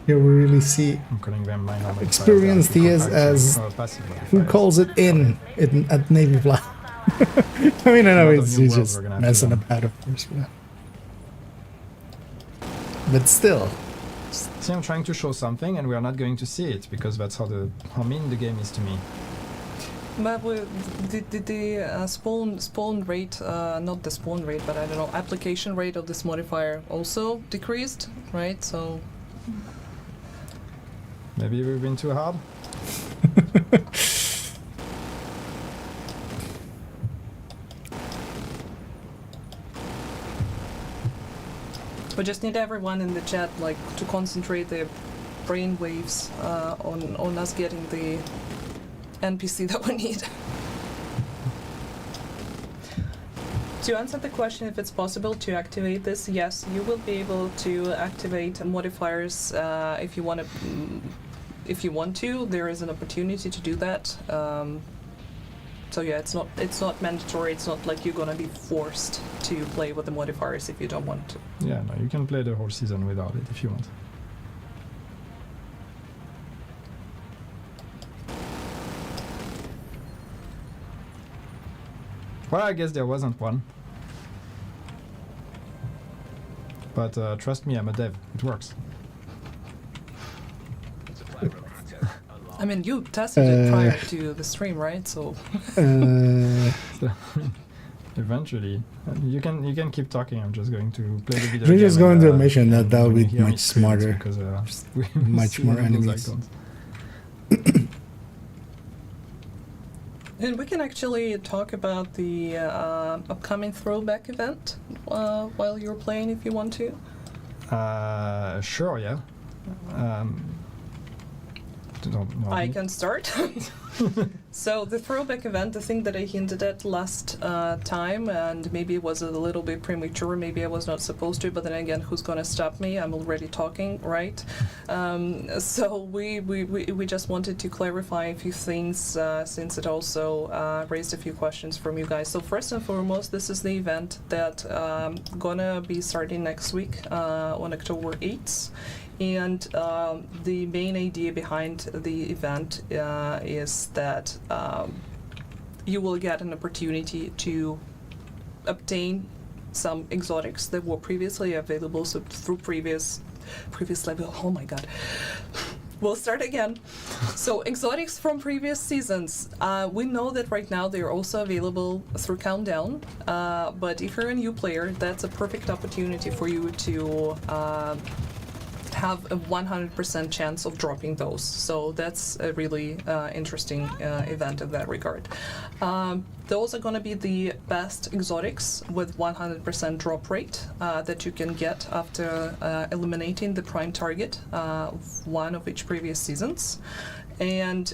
here we really see I'm calling them minor modifiers. experienced he is as passive who modifiers. calls it in at Navy Fly. I mean, I know he's just messing about, of course, but still. See, I'm trying to show something, and we are not going to see it because that's how mean the game is to me. But the spawn rate, not the spawn rate, but I don't know, application rate of this modifier also decreased, right? So Maybe we've been too hard. we just need everyone in the chat to concentrate their brain waves on us getting the NPC that we need. To answer the question if it's possible to activate this, yes, you will be able to activate modifiers if you want to. If you want to, there is an opportunity to do that. So yeah, it's not mandatory. It's not like you're gonna be forced to play with the modifiers if you don't want to. Yeah, no, you can play the whole season without it if you want. Well, I guess there wasn't one. But trust me, I'm a dev. It works. I mean, you tested it prior to the stream, right? So So, eventually, you can keep talking. I'm just going to play the video. We're just game going and, to a mission. That when would you be hear me much scream, it's smarter. Because, we Much see more one of those enemies. icons. and we can actually talk about the upcoming throwback event while you're playing, if you want to. Sure, yeah. Don't know. I can start. So the throwback event, the thing that I hinted at last time, and maybe it was a little bit premature, maybe I was not supposed to, but then again, who's gonna stop me? I'm already talking, right? So we just wanted to clarify a few things since it also raised a few questions from you guys. So first and foremost, this is the event that gonna be starting next week on October 8th. And the main idea behind the event is that you will get an opportunity to obtain some exotics that were previously available, so through previous level. Oh my god. We'll start again. So exotics from previous seasons. We know that right now they're also available through Countdown, but if you're a new player, that's a perfect opportunity for you to have a 100% chance of dropping those. So that's a really interesting event in that regard. Those are going to be the best exotics with 100% drop rate that you can get after eliminating the prime target of one of each previous seasons. And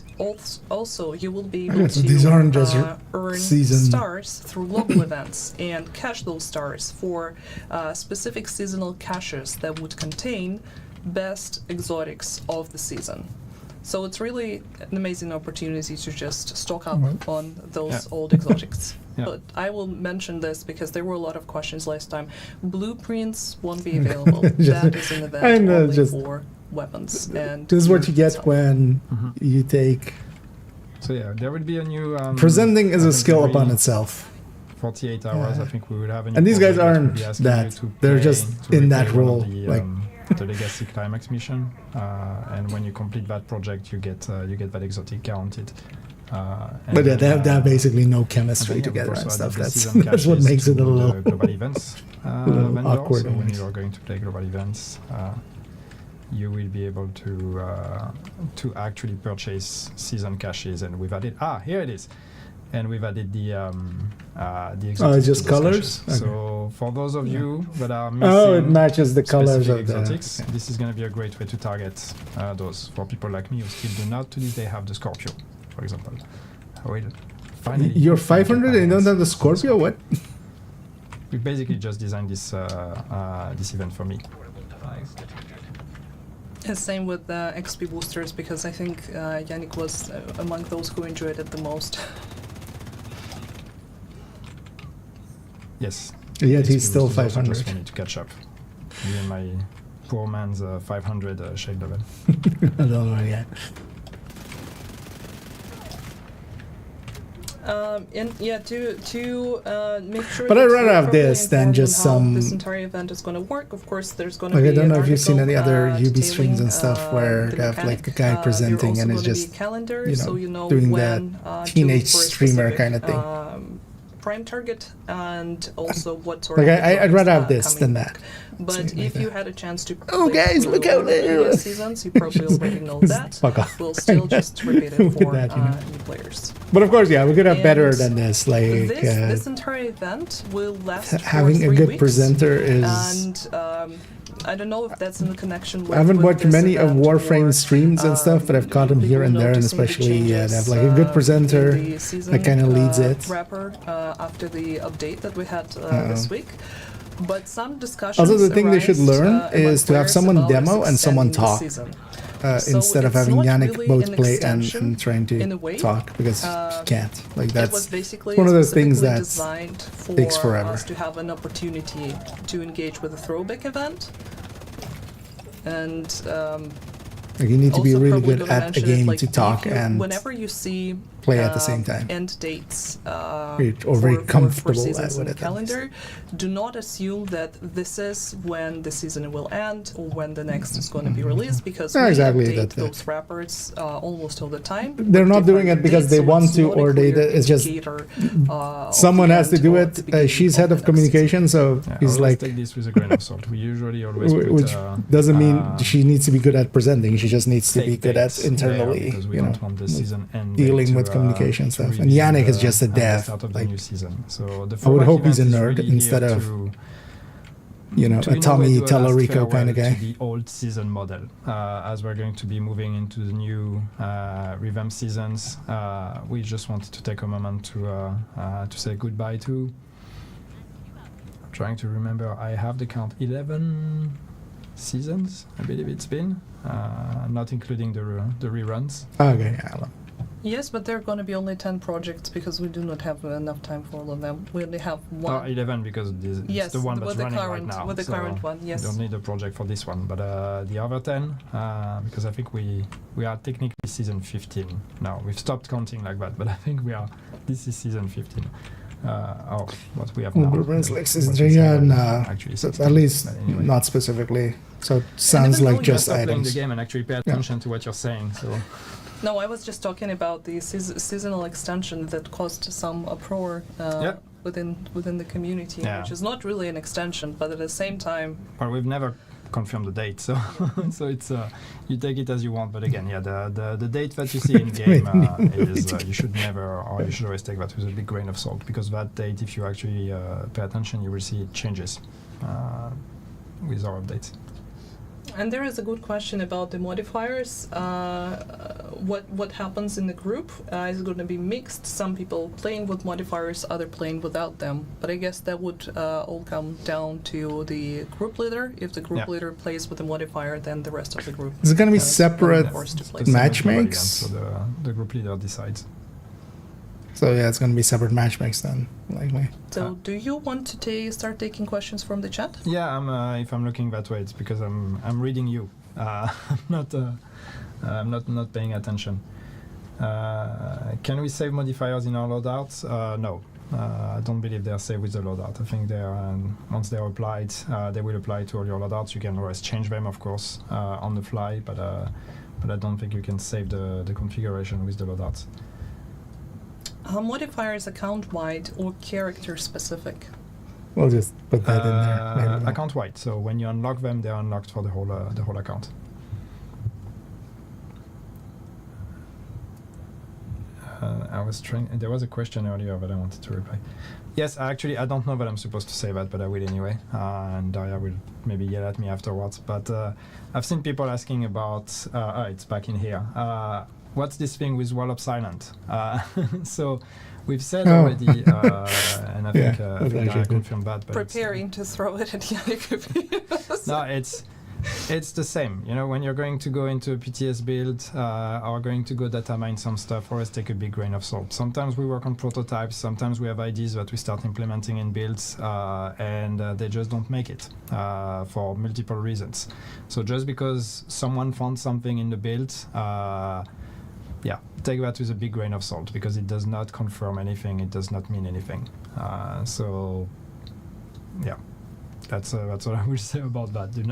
also you will be able to These aren't just earn season stars through local events and cash those stars for specific seasonal caches that would contain best exotics of the season. So it's really an amazing opportunity to just stock up on those old exotics. But I will mention this because there were a lot of questions last time. Blueprints won't be available. That is an event only for weapons. And this is what you get itself. when you take. So yeah, there will be a new. Presenting is I a think skill every upon itself. 48 hours, I think we will have a new. And these guys project will aren't be asking that. you to They're play, just to in that replay one role. of the, Like the legacy climax mission, and when you complete that project, you get that exotic guaranteed. but yeah, they have basically no chemistry together and stuff. That's what makes it a little global events vendor. awkward. So when you are going to play global events, you will be able to actually purchase season caches, and we've added here it is. And we've added the exotics. Just to those colors? caches. Okay. So for those of you that are missing it matches the colors specific of the exotics, this is going to be a great way to target those for people like me who still do not to this day have the Scorpio, for example. Finally, You're 500 and you don't have the Scorpio? What? We basically just designed this this event for me. And same with the XP boosters, because I think Yannick was among those who enjoyed it the most. Yes. Yet he's XP still boosters also 500. just for me to catch up. Me and my poor man's 500 shade level. I don't know yet. And yeah, to make sure. But that I'd rather you're have properly this than informed just on how some- this entire event is going to work. Of course, there's going to Like, be. I don't know an if you've seen any article, other UB detailing, streams and stuff where the they have like the mechanic. guy presenting There and also it's gonna just be a calendar, you know, so you know doing when, that to teenage look for a streamer specific, kind of thing. Prime target, and also what sort Like of. I'd rather have exotics, this coming than back. that. But Something like if you that. had a chance to. Oh, play guys, through look out the there. previous seasons, you probably already know that. Fuck off. We'll still just repeat it Look at for that, you know. new players. But of course, yeah, we could have better And than this. Like this entire event will last having for a 3 good weeks, presenter is. and I don't know if that's in the connection with. I haven't with watched this many of event Warframe or, streams and stuff, but I've caught them here people and there, and noticing the especially they have changes, like a good presenter in the season, that kind of leads it. Wrapper after the update that we had this week. But some discussions. Also, the thing they should arise, learn among is to have players someone about demo and someone extending the talk. season. So Instead of it's having not Yannick really both an play and extension trying in a to way. talk because you can't. Like It was that's basically one of those things specifically that designed for takes forever. us to have an opportunity to engage with a throwback event. And like you need to be also really probably good gonna at a mention it, game like, to talk if you, and whenever you see play at the same time. End dates Or very comfortable for at seasons what in it the calendar. Do not assume that this is when the season will end or when the next is going to be released, because No, we exactly, update that- those wrappers almost all the time. They're with not doing different it because dates, they so want it's to, not a or clear it's just indicator, of someone the has to end do or it. the beginning She's of head the of next communication, so Yeah, he's always like, take this with a grain of salt. We usually always put, which doesn't mean she needs to be good at presenting. She just needs to be fake good at dates there internally, because we you know, don't want the season end dealing to, with communication to stuff. And reveal Yannick is the- just a the dev. start of the Like, new season. So the I would forward hope he's a event is nerd really instead here of, to, you know, to a in way Tommy do a last Tellerico kind of farewell guy. to the old season model, as we're going to be moving into the new revamp seasons. We just wanted to take a moment to say goodbye to. I'm trying to remember. I have the count 11 seasons, I believe it's been, not including the reruns. Okay, yeah. I love- Yes, but there are going to be only 10 projects because we do not have enough time for all of them. We only have one. 11 because it's Yes, the one that's with the running current- right now. with the so current one, yes. You don't need a project for this one, but the other 10, because I think we are technically season 15 now. We've stopped counting like that, but I think this is season 15. What we have now. Uber like season What 3, we yeah, said, no. actually So 16, at least but anyway. not specifically. So it sounds even like though you just Stop playing the items. game and actually pay attention to what you're saying. So No, I was just talking about the seasonal extension that caused some uproar within the community, Yeah. which is not really an extension, but at the same time, well, we've never confirmed the date, so so it's you take it as you want. But again, yeah, the date that you see in game is you should never, or you should always take that with a big grain of salt, because that date, if you actually pay attention, you will see it changes with our updates. and there is a good question about the modifiers. What happens in the group? Is it going to be mixed? Some people playing with modifiers, other playing without them. But I guess that would all come down to the group leader. If the group leader plays with the modifier, then the rest of the group Is it going to be is separate forced to play. The same match with everybody makes? else, so the group leader decides. So yeah, it's going to be separate match makes then, likely. So, do you want to start taking questions from the chat? Yeah, if I'm looking that way, it's because I'm reading you. I'm not paying attention. Can we save modifiers in our loadouts? No. I don't believe they're saved with the loadout. I think they're once they're applied, they will apply to all your loadouts. You can always change them, of course, on the fly, but I don't think you can save the configuration with the loadouts. Modifiers account-wide or character-specific? We'll just put that in there. Maybe not. Account-wide. So when you unlock them, they're unlocked for the whole account. I was trying. There was a question earlier that I wanted to reply. Yes, actually, I don't know that I'm supposed to say that, but I will anyway. And Daria will maybe yell at me afterwards. But I've seen people asking about. It's back in here. What's this thing with Wall of Silent? So we've said already, and I think I confirmed that. But Preparing to throw it at Yannick. No, it's the same. You know, when you're going to go into a PTS build or going to go data mine some stuff, always take a big grain of salt. Sometimes we work on prototypes, sometimes we have ideas that we start implementing in builds, and they just don't make it for multiple reasons. So just because someone found something in the build, take that with a big grain of salt, because it does not confirm anything, it does not mean anything. That's what I will say about that. Do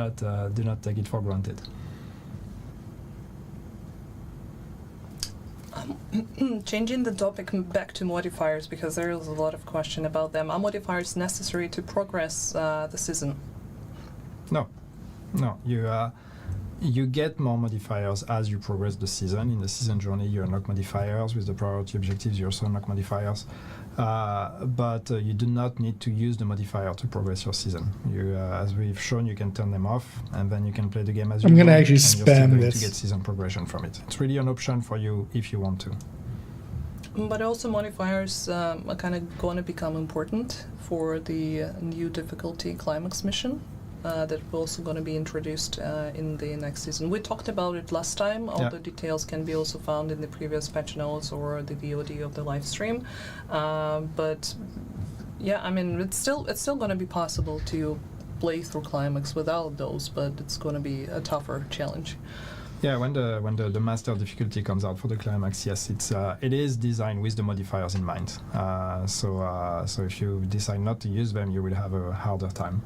not take it for granted. Changing the topic back to modifiers, because there is a lot of question about them. Are modifiers necessary to progress the season? No. You get more modifiers as you progress the season. In the season journey, you unlock modifiers. With the priority objectives, you also unlock modifiers. But you do not need to use the modifier to progress your season. As we've shown, you can turn them off, and then you can play the game as you want. I'm going to actually and you're still spam going this. to get season progression from it. It's really an option for you if you want to. But also modifiers are kind of going to become important for the new difficulty climax mission. That will also going to be introduced in the next season. We talked about it last time. All the details can be also found in the previous patch notes or the VOD of the live stream. But yeah, I mean, it's still going to be possible to play through climax without those, but it's going to be a tougher challenge. Yeah, when the master difficulty comes out for the climax, yes, it is designed with the modifiers in mind. So if you decide not to use them, you will have a harder time.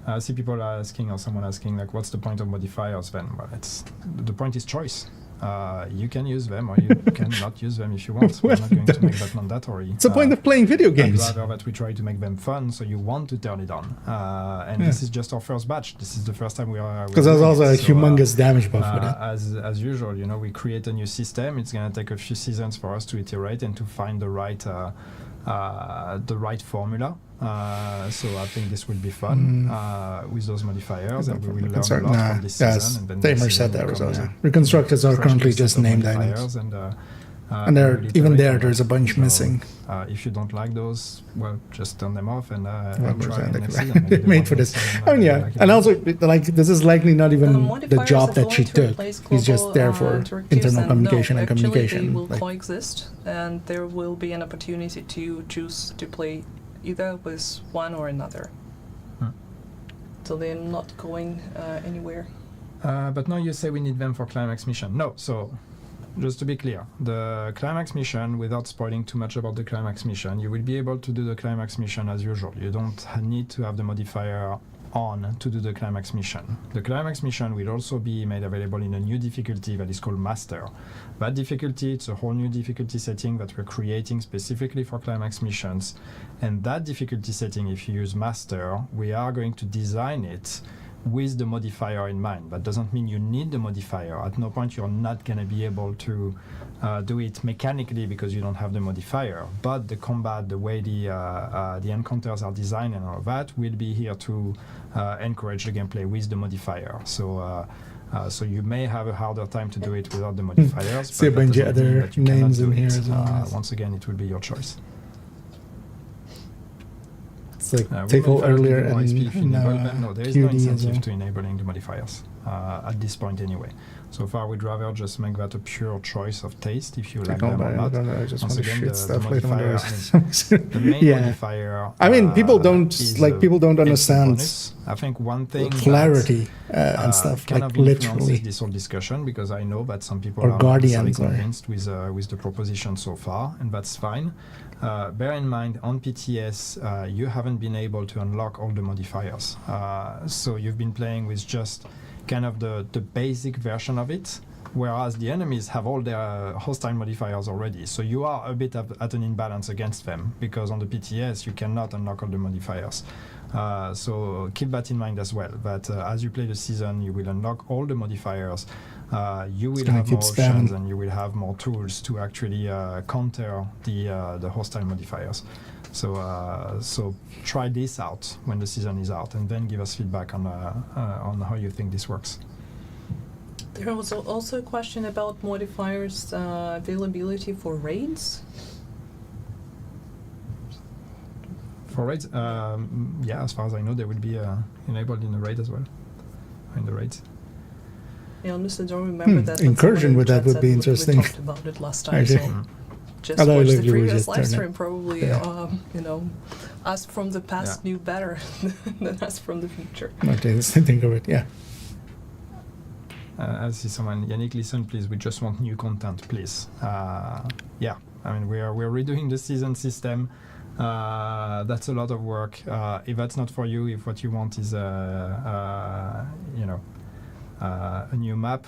I see people are asking, or someone asking, like, what's the point of modifiers then? Well, the point is choice. You can use them, or you can not use them if you want. We're not going to make that mandatory. It's the point of playing video games. I'd rather that we try to make them fun, so you want to turn it on. And this is just our first batch. This is the first time we are. Because there's also a humongous damage buff with it. As usual, you know, we create a new system. It's going to take a few seasons for us to iterate and to find the right formula. So I think this will be fun with those modifiers, and we will learn a lot from this season. And then Tamer said that was also. Reconstructors are currently just named items. And there's a bunch missing. If you don't like those, well, just turn them off and try next season. Made for this. And also, like, this is likely not even the job that she took. He's just there for internal communication and communication. They will coexist, and there will be an opportunity to choose to play either with one or another. So they're not going anywhere. But now you say we need them for climax mission. No, so just to be clear, the climax mission, without spoiling too much about the climax mission, you will be able to do the climax mission as usual. You don't need to have the modifier on to do the climax mission. The climax mission will also be made available in a new difficulty that is called Master. That difficulty, it's a whole new difficulty setting that we're creating specifically for climax missions. And that difficulty setting, if you use Master, we are going to design it with the modifier in mind. That doesn't mean you need the modifier. At no point you're not going to be able to do it mechanically because you don't have the modifier. But the combat, the way the encounters are designed and all of that will be here to encourage the gameplay with the modifier. So you may have a harder time to do it without the modifiers. See a bunch of other names in here as well. Once again, it will be your choice. It's like take all earlier and no, there is no incentive to enabling the modifiers at this point anyway. So far, we'd rather just make that a pure choice of taste if you like them or not. I just Once want to again, shoot stuff the later. the main modifier. I mean, people don't understand. I think one thing clarity and stuff kind like of literally this whole discussion, because I know that some people or are guardians not convinced with the proposition so far, and that's fine. Bear in mind, on PTS, you haven't been able to unlock all the modifiers. So you've been playing with just kind of the basic version of it, whereas the enemies have all their hostile modifiers already. So you are a bit at an imbalance against them, because on the PTS, you cannot unlock all the modifiers. So keep that in mind as well, that as you play the season, you will unlock all the modifiers. You will have more options and you will have more tools to actually counter the hostile modifiers. So try this out when the season is out, and then give us feedback on how you think this works. There was also a question about modifiers availability for raids. For raids, yeah, as far as I know, they will be enabled in the raid as well, in the raids. I honestly don't remember that. Incursion with that would be interesting. We talked about it last time, so just watch the previous live stream. Probably, you know, us from the past knew better than us from the future. Okay, think of it, yeah. I see someone, Yannick, listen, please. We just want new content, please. Yeah, I mean, we're redoing the season system. That's a lot of work. If that's not for you, if what you want is, you know, a new map,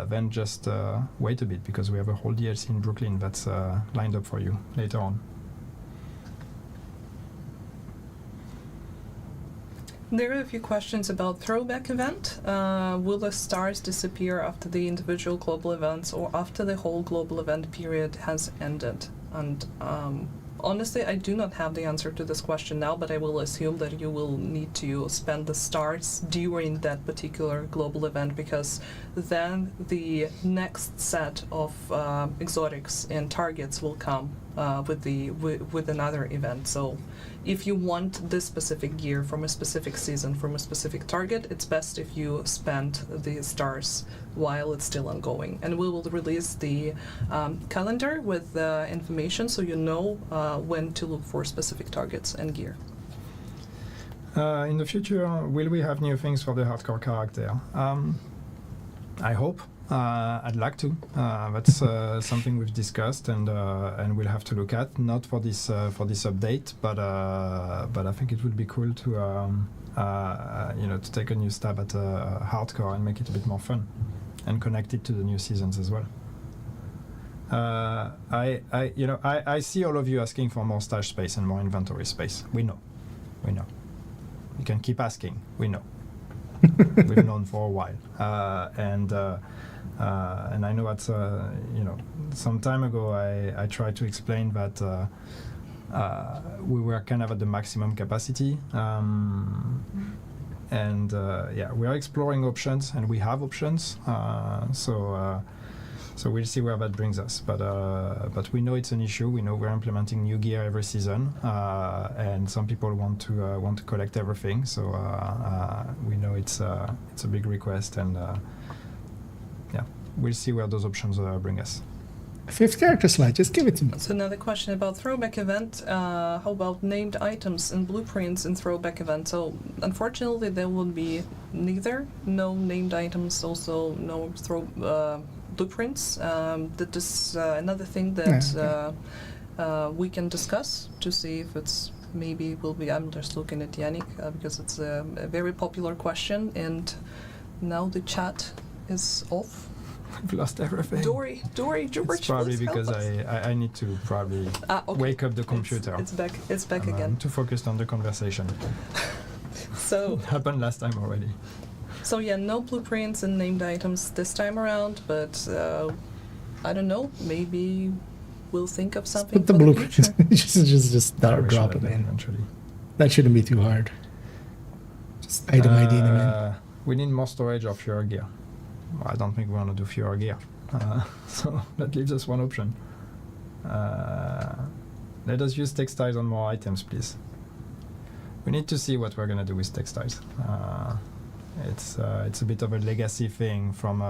then just wait a bit, because we have a whole DLC in Brooklyn that's lined up for you later on. There are a few questions about throwback event. Will the stars disappear after the individual global events or after the whole global event period has ended? And honestly, I do not have the answer to this question now, but I will assume that you will need to spend the stars during that particular global event, because then the next set of exotics and targets will come with another event. So if you want this specific gear from a specific season, from a specific target, it's best if you spend the stars while it's still ongoing. And we will release the calendar with information, so you know when to look for specific targets and gear. In the future, will we have new things for the hardcore character? I hope. I'd like to. That's something we've discussed, and we'll have to look at. Not for this update, but I think it would be cool to to take a new stab at hardcore and make it a bit more fun, and connect it to the new seasons as well. I see all of you asking for more stash space and more inventory space. We know. You can keep asking. We know. We've known for a while, and I know that some time ago I tried to explain that we were kind of at the maximum capacity, and we are exploring options, and we have options. So we'll see where that brings us, but we know it's an issue. We know we're implementing new gear every season, and some people want to collect everything. So we know it's a big request, and we'll see where those options bring us. 5th character slide, just give it to me. So another question about throwback event. How about named items and blueprints in throwback event? So unfortunately, there will be neither. No named items, also no blueprints. That is another thing that we can discuss to see if it's maybe will be. I'm just looking at Yannick because it's a very popular question, and now the chat is off. I've lost everything. Dory, George. It's probably because help us. I need to probably Okay. wake up the computer. It's back I'm again. too focused on the conversation. So It happened last time already. So yeah, no blueprints and named items this time around, but I don't know, maybe we'll think of something Put the for blueprint. future. just Yeah, we drop should them have in. eventually. That shouldn't be too hard. Just item ID them in. We need more storage of Fury gear. Well, I don't think we want to do Fury gear. So that leaves us one option. Let us use textiles on more items, please. We need to see what we're going to do with textiles. It's a bit of a legacy thing from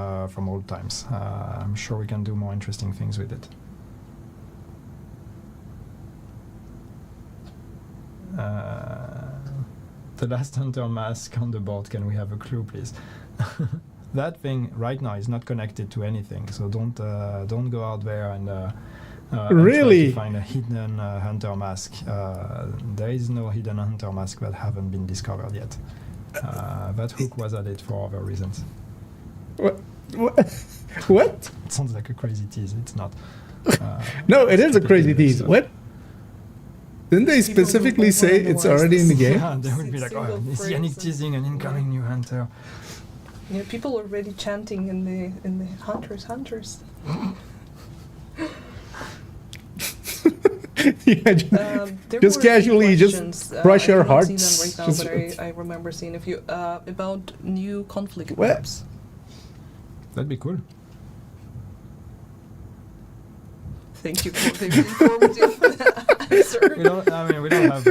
old times. I'm sure we can do more interesting things with it. The last hunter mask on the board, can we have a clue, please? That thing right now is not connected to anything, so don't go out there and Really? try to find a hidden hunter mask. There is no hidden hunter mask that haven't been discovered yet. That hook was added for other reasons. What? What? It sounds like a crazy tease. It's not. No, it is a crazy ridiculous, tease. so- What? Didn't they People specifically will say it's already in the game? Yeah, they would be like, Single oh, is phrase Yannick and- teasing an incoming new hunter? Yeah, people are already chanting in the hunters. Yeah, There just were a few casually, just questions, brush your I cannot see hearts. them right now, Just- but I remember seeing a few about new conflict What? maps. That'd be cool. Thank you for the informative answer. We don't have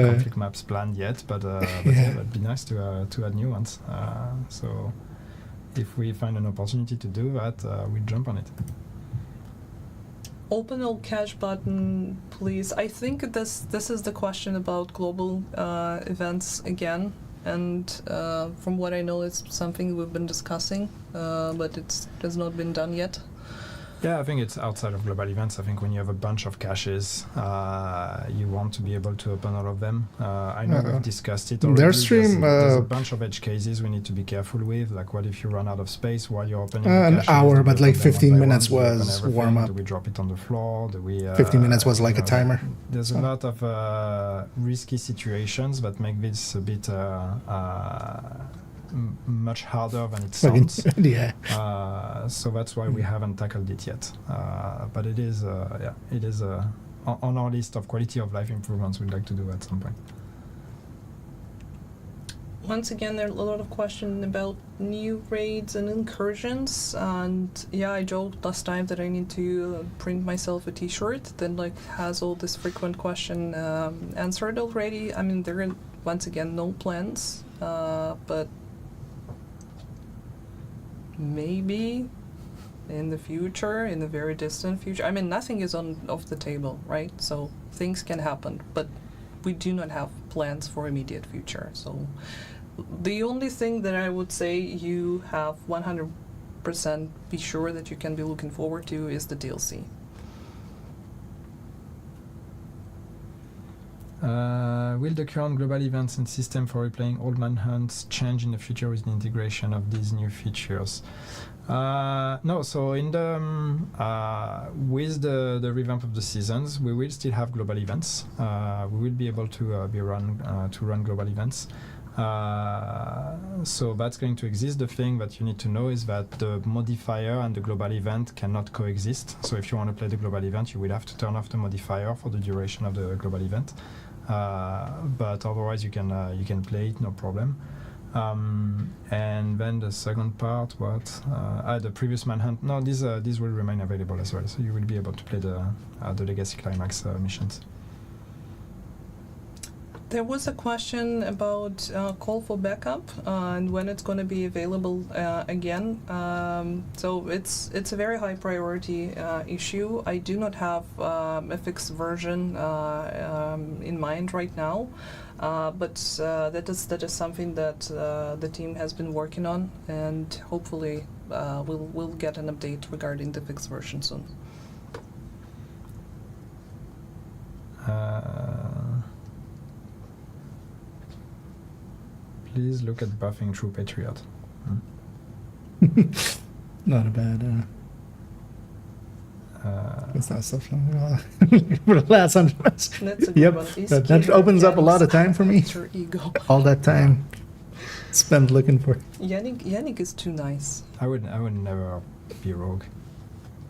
conflict maps planned yet, but yeah, that'd be nice to add new ones. So if we find an opportunity to do that, we jump on it. Open all cache button, please. I think this is the question about global events again, and from what I know, it's something we've been discussing, but it has not been done yet. Yeah, I think it's outside of global events. I think when you have a bunch of caches, you want to be able to open all of them. I know we've discussed it already. Their stream, There's a bunch of edge cases we need to be careful with. Like, what if you run out of space while you're opening the an caches? hour, Do we but like open them 15 one by minutes one? Do we open was everything? warm up. Do we drop it on the floor? Do we? 15 minutes was like a timer. There's a lot of risky situations that make this a bit much harder than it sounds. Yeah. So that's why we haven't tackled it yet. But it is on our list of quality of life improvements we'd like to do at some point. Once again, there are a lot of questions about new raids and incursions, and yeah, I joked last time that I need to print myself a t-shirt that like has all this frequent question answered already. I mean, there are once again no plans, but maybe in the future, in the very distant future. I mean, nothing is off the table, right? So things can happen, but we do not have plans for immediate future. So The only thing that I would say you have 100% be sure that you can be looking forward to is the DLC. Will the current global events and system for replaying old manhunts change in the future with the integration of these new features? No, so in the with the revamp of the seasons, we will still have global events. We will be able to run global events. So that's going to exist. The thing that you need to know is that the modifier and the global event cannot coexist. So if you want to play the global event, you will have to turn off the modifier for the duration of the global event. But otherwise, you can play it, no problem. And then the second part, the previous manhunt. No, these will remain available as well. So you will be able to play the legacy climax missions. There was a question about call for backup and when it's going to be available again. So it's a very high priority issue. I do not have a fixed version in mind right now, but that is something that the team has been working on, and hopefully we'll get an update regarding the fixed version soon. Please look at buffing True Patriot. Not a bad. It's not stuff for the last 100 minutes. That's a good Yep, one. These that keyboard opens up a lot of jams. time for me. It's your ego. All that time spent looking for. Yannick is too nice. I would never be rogue.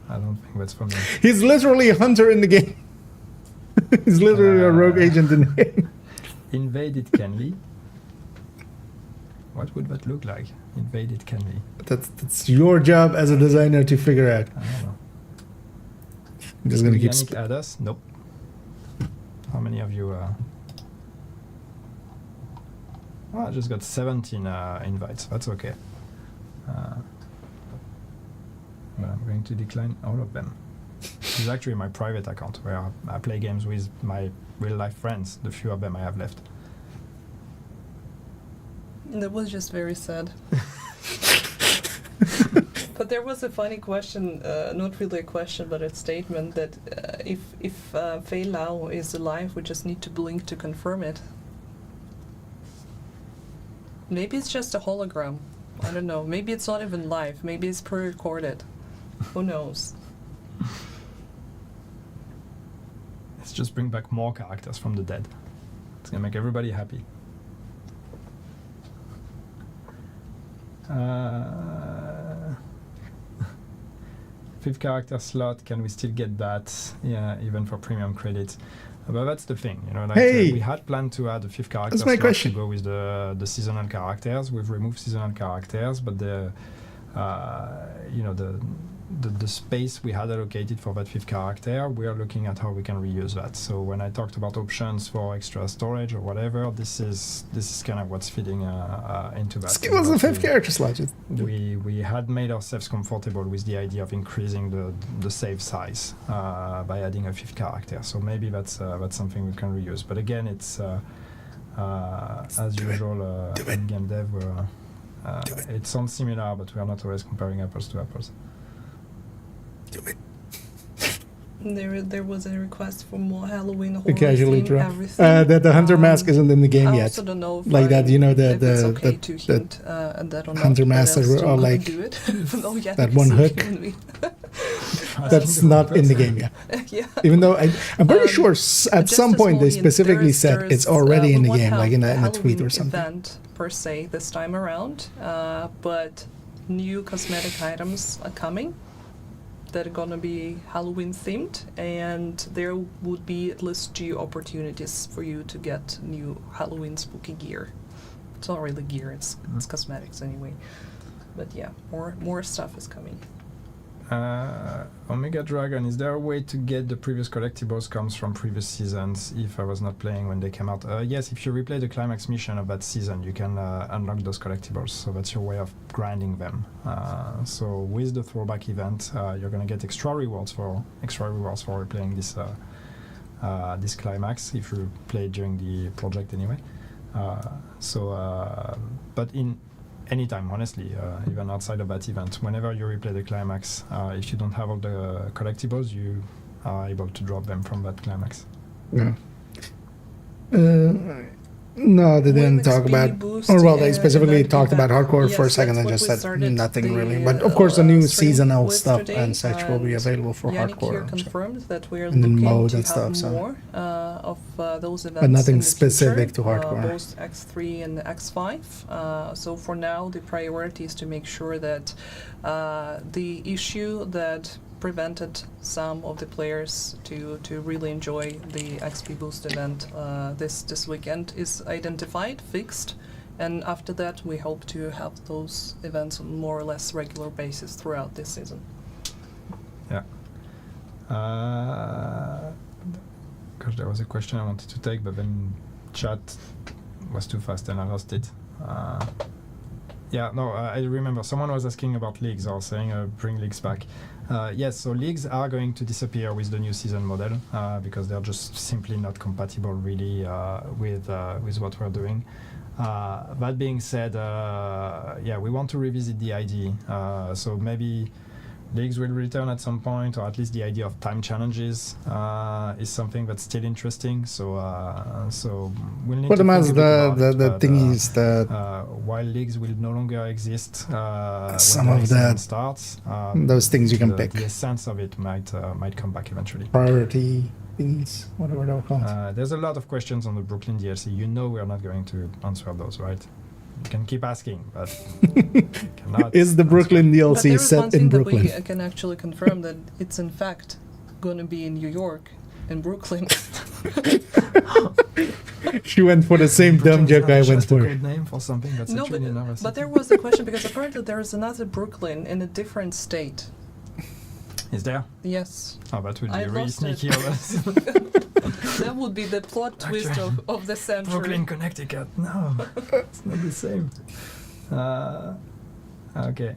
I don't think that's for me. He's literally a hunter in the game. He's literally a rogue agent in the game. Invade it can be. What would that look like? Invade it can be. That's your job as a designer to figure out. I don't know. I'm just gonna keep. Yannick add us? Nope. How many of you? Oh, I just got 17 invites. That's okay. But I'm going to decline all of them. This is actually my private account where I play games with my real life friends. The few of them I have left. That was just very sad. But there was a funny question, not really a question, but a statement that if Fei Lao is alive, we just need to blink to confirm it. Maybe it's just a hologram. I don't know. Maybe it's not even live. Maybe it's pre-recorded. Who knows? Let's just bring back more characters from the dead. It's gonna make everybody happy. Fifth character slot, can we still get that? Yeah, even for premium credits. But that's the thing, you know. Like, Hey! we had planned to add a fifth character That's my slot question. to go with the seasonal characters. We've removed seasonal characters, but the space we had allocated for that fifth character, we are looking at how we can reuse that. So when I talked about options for extra storage or whatever, this is kind of what's feeding into that. Just give us the fifth character slot. Just We had made ourselves comfortable with the idea of increasing the save size by adding a fifth character. So maybe that's something we can reuse. But again, it's as usual in game dev. It sounds similar, but we are not always comparing apples to apples. do it. There was a request for more Halloween The horror casually theme, drop. everything. That the hunter mask isn't in the game I yet. also don't know if Like that, you know, the if it's okay the to the hint at that or not. hunter but masks I'm that were still all gonna like do it. Even though Yannick that is one so hook. human being. That's not in the game yet. Yeah. Even though I'm pretty sure at Just some a point small they hint, specifically there said is, it's already in we the won't game, have like in a tweet Halloween or something. event per se this time around, but new cosmetic items are coming that are gonna be Halloween themed, and there would be at least 2 opportunities for you to get new Halloween spooky gear. It's not really gear; it's cosmetics anyway. But yeah, more stuff is coming. Omega Dragon, is there a way to get the previous collectibles comes from previous seasons if I was not playing when they came out? Yes, if you replay the climax mission of that season, you can unlock those collectibles, so that's your way of grinding them. So with the throwback event, you're gonna get extra rewards for replaying this climax if you play during the project anyway. But in any time, honestly, even outside of that event, whenever you replay the climax, if you don't have all the collectibles, you are able to drop them from that climax. Yeah. No, they didn't talk about, or well, they specifically talked about hardcore for a second and just said nothing really. But of course, the new seasonal stuff and such will be available for hardcore. Confirmed that we are and then looking mode to and have stuff, more of those events, but nothing in the specific future, to hardcore. both X3 and X5. So for now, the priority is to make sure that the issue that prevented some of the players to really enjoy the XP Boost event this weekend is identified, fixed, and after that we hope to have those events on more or less regular basis throughout this season. Yeah. Gosh, there was a question I wanted to take, but then chat was too fast and I lost it. Yeah, no, I remember someone was asking about leagues or saying bring leagues back. Yes, so leagues are going to disappear with the new season model because they're just simply not compatible really with what we're doing. That being said, yeah, we want to revisit the ID. So maybe leagues will return at some point, or at least the idea of time challenges is something that's still interesting. So we'll need But to think a bit about the it, thing is that while leagues will no longer exist some when of the season that starts, those things you can pick. The essence of it might come back eventually. Priority things, whatever they're called. There's a lot of questions on the Brooklyn DLC. You know we're not going to answer those, right? You can keep asking, but cannot. Is the Brooklyn But DLC there is one set thing in that Brooklyn? we can actually confirm that it's in fact going to be in New York, in Brooklyn. She went for the same dumb joke I went Just a for. code name for something that's No, actually in our but city. there was a question because apparently there is another Brooklyn in a different state. Is there? Yes. Oh, that would be I really lost sneaky it. of us. That would be the plot twist Actually, of the century. Brooklyn, Connecticut. No, it's not the same. Okay.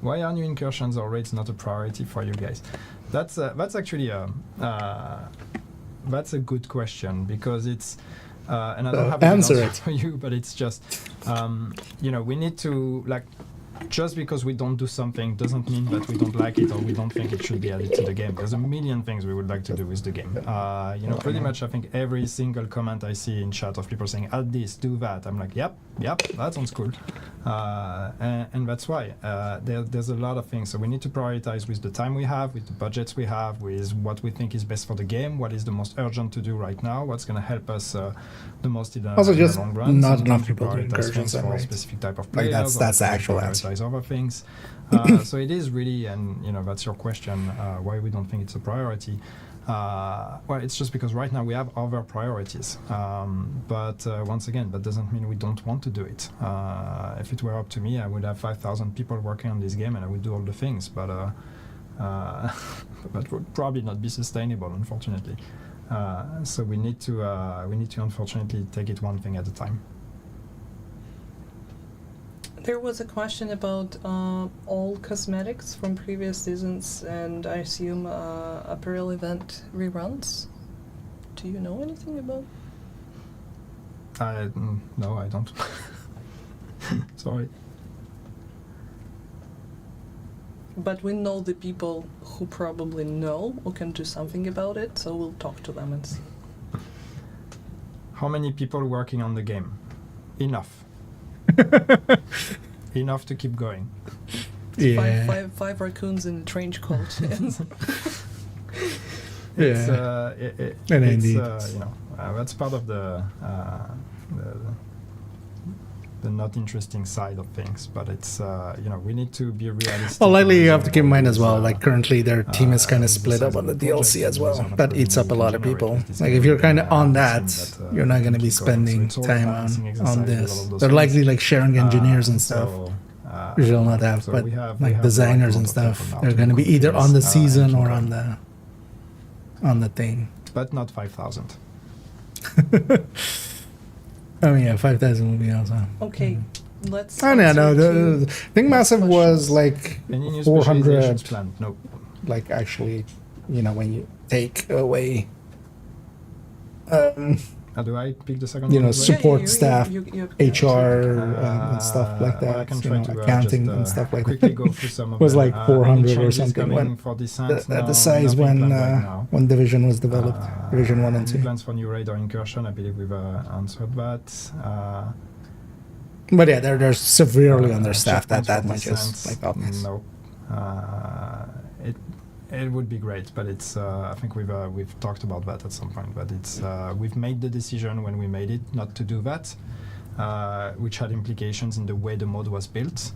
Why are new incursions or raids not a priority for you guys? That's actually that's a good question because it's and I don't have an answer answer it. for you, but it's just you know, we need to like. Just because we don't do something doesn't mean that we don't like it or we don't think it should be added to the game. There's a million things we would like to do with the game. You know, pretty much I think every single comment I see in chat of people saying, add this, do that. I'm like, yep, that sounds cool. And that's why. There's a lot of things. So we need to prioritize with the time we have, with the budgets we have, with what we think is best for the game, what is the most urgent to do right now, what's going to help us the most in the, Also, in the just long run. not Sometimes enough we people do prioritize incursions things and for a raids. specific type of Like, players. that's or the actual prioritize answer. other things. So it is really, and you know, that's your question, why we don't think it's a priority. Well, it's just because right now we have other priorities. But once again, that doesn't mean we don't want to do it. If it were up to me, I would have 5,000 people working on this game and I would do all the things. But that would probably not be sustainable, unfortunately. So we need to unfortunately take it one thing at a time. There was a question about all cosmetics from previous seasons and I assume apparel event reruns. Do you know anything about? No, I don't. Sorry. But we know the people who probably know or can do something about it, so we'll talk to them and see. How many people working on the game? Enough. Enough to keep going. Yeah. Five raccoons in a trench coat. It's, And it's indeed. you know, that's part of the not interesting side of things, but it's you know, we need to be realistic. Well, likely you have to keep in mind as Always, well, like currently their team is kind of split up on the DLC as well. That eats up a lot of people. Like if you're kind of on that, you're not going to be spending time on this. They're likely like sharing engineers and stuff. Which they'll not have, so but we have like the designers right and amount of stuff, people now they're to going to be complete either this, on the and season keep or going. on the thing. But not 5,000. Oh yeah, 5,000 would be awesome. Okay, let's. Oh no, no. answer The two thing massive was questions. like Any new specializations 400. planned? No. Like actually, you know, when you take away How do I pick the second you one? know, as well? support staff, yeah, HR and stuff like Well, I that, can you try know, to accounting just, and stuff like quickly that. go through some of It was them. like Any 400 or changes something coming when for descent? at No, the size nothing when planned right now. when Division was developed, Division 1 and Any 2. plans for new raid or incursion? I believe we've answered that. But yeah, they're severely understaffed checkpoints at that for much is descent? like obvious. No. It would be great, but it's. I think we've talked about that at some point. But it's. We've made the decision when we made it not to do that, which had implications in the way the mod was built.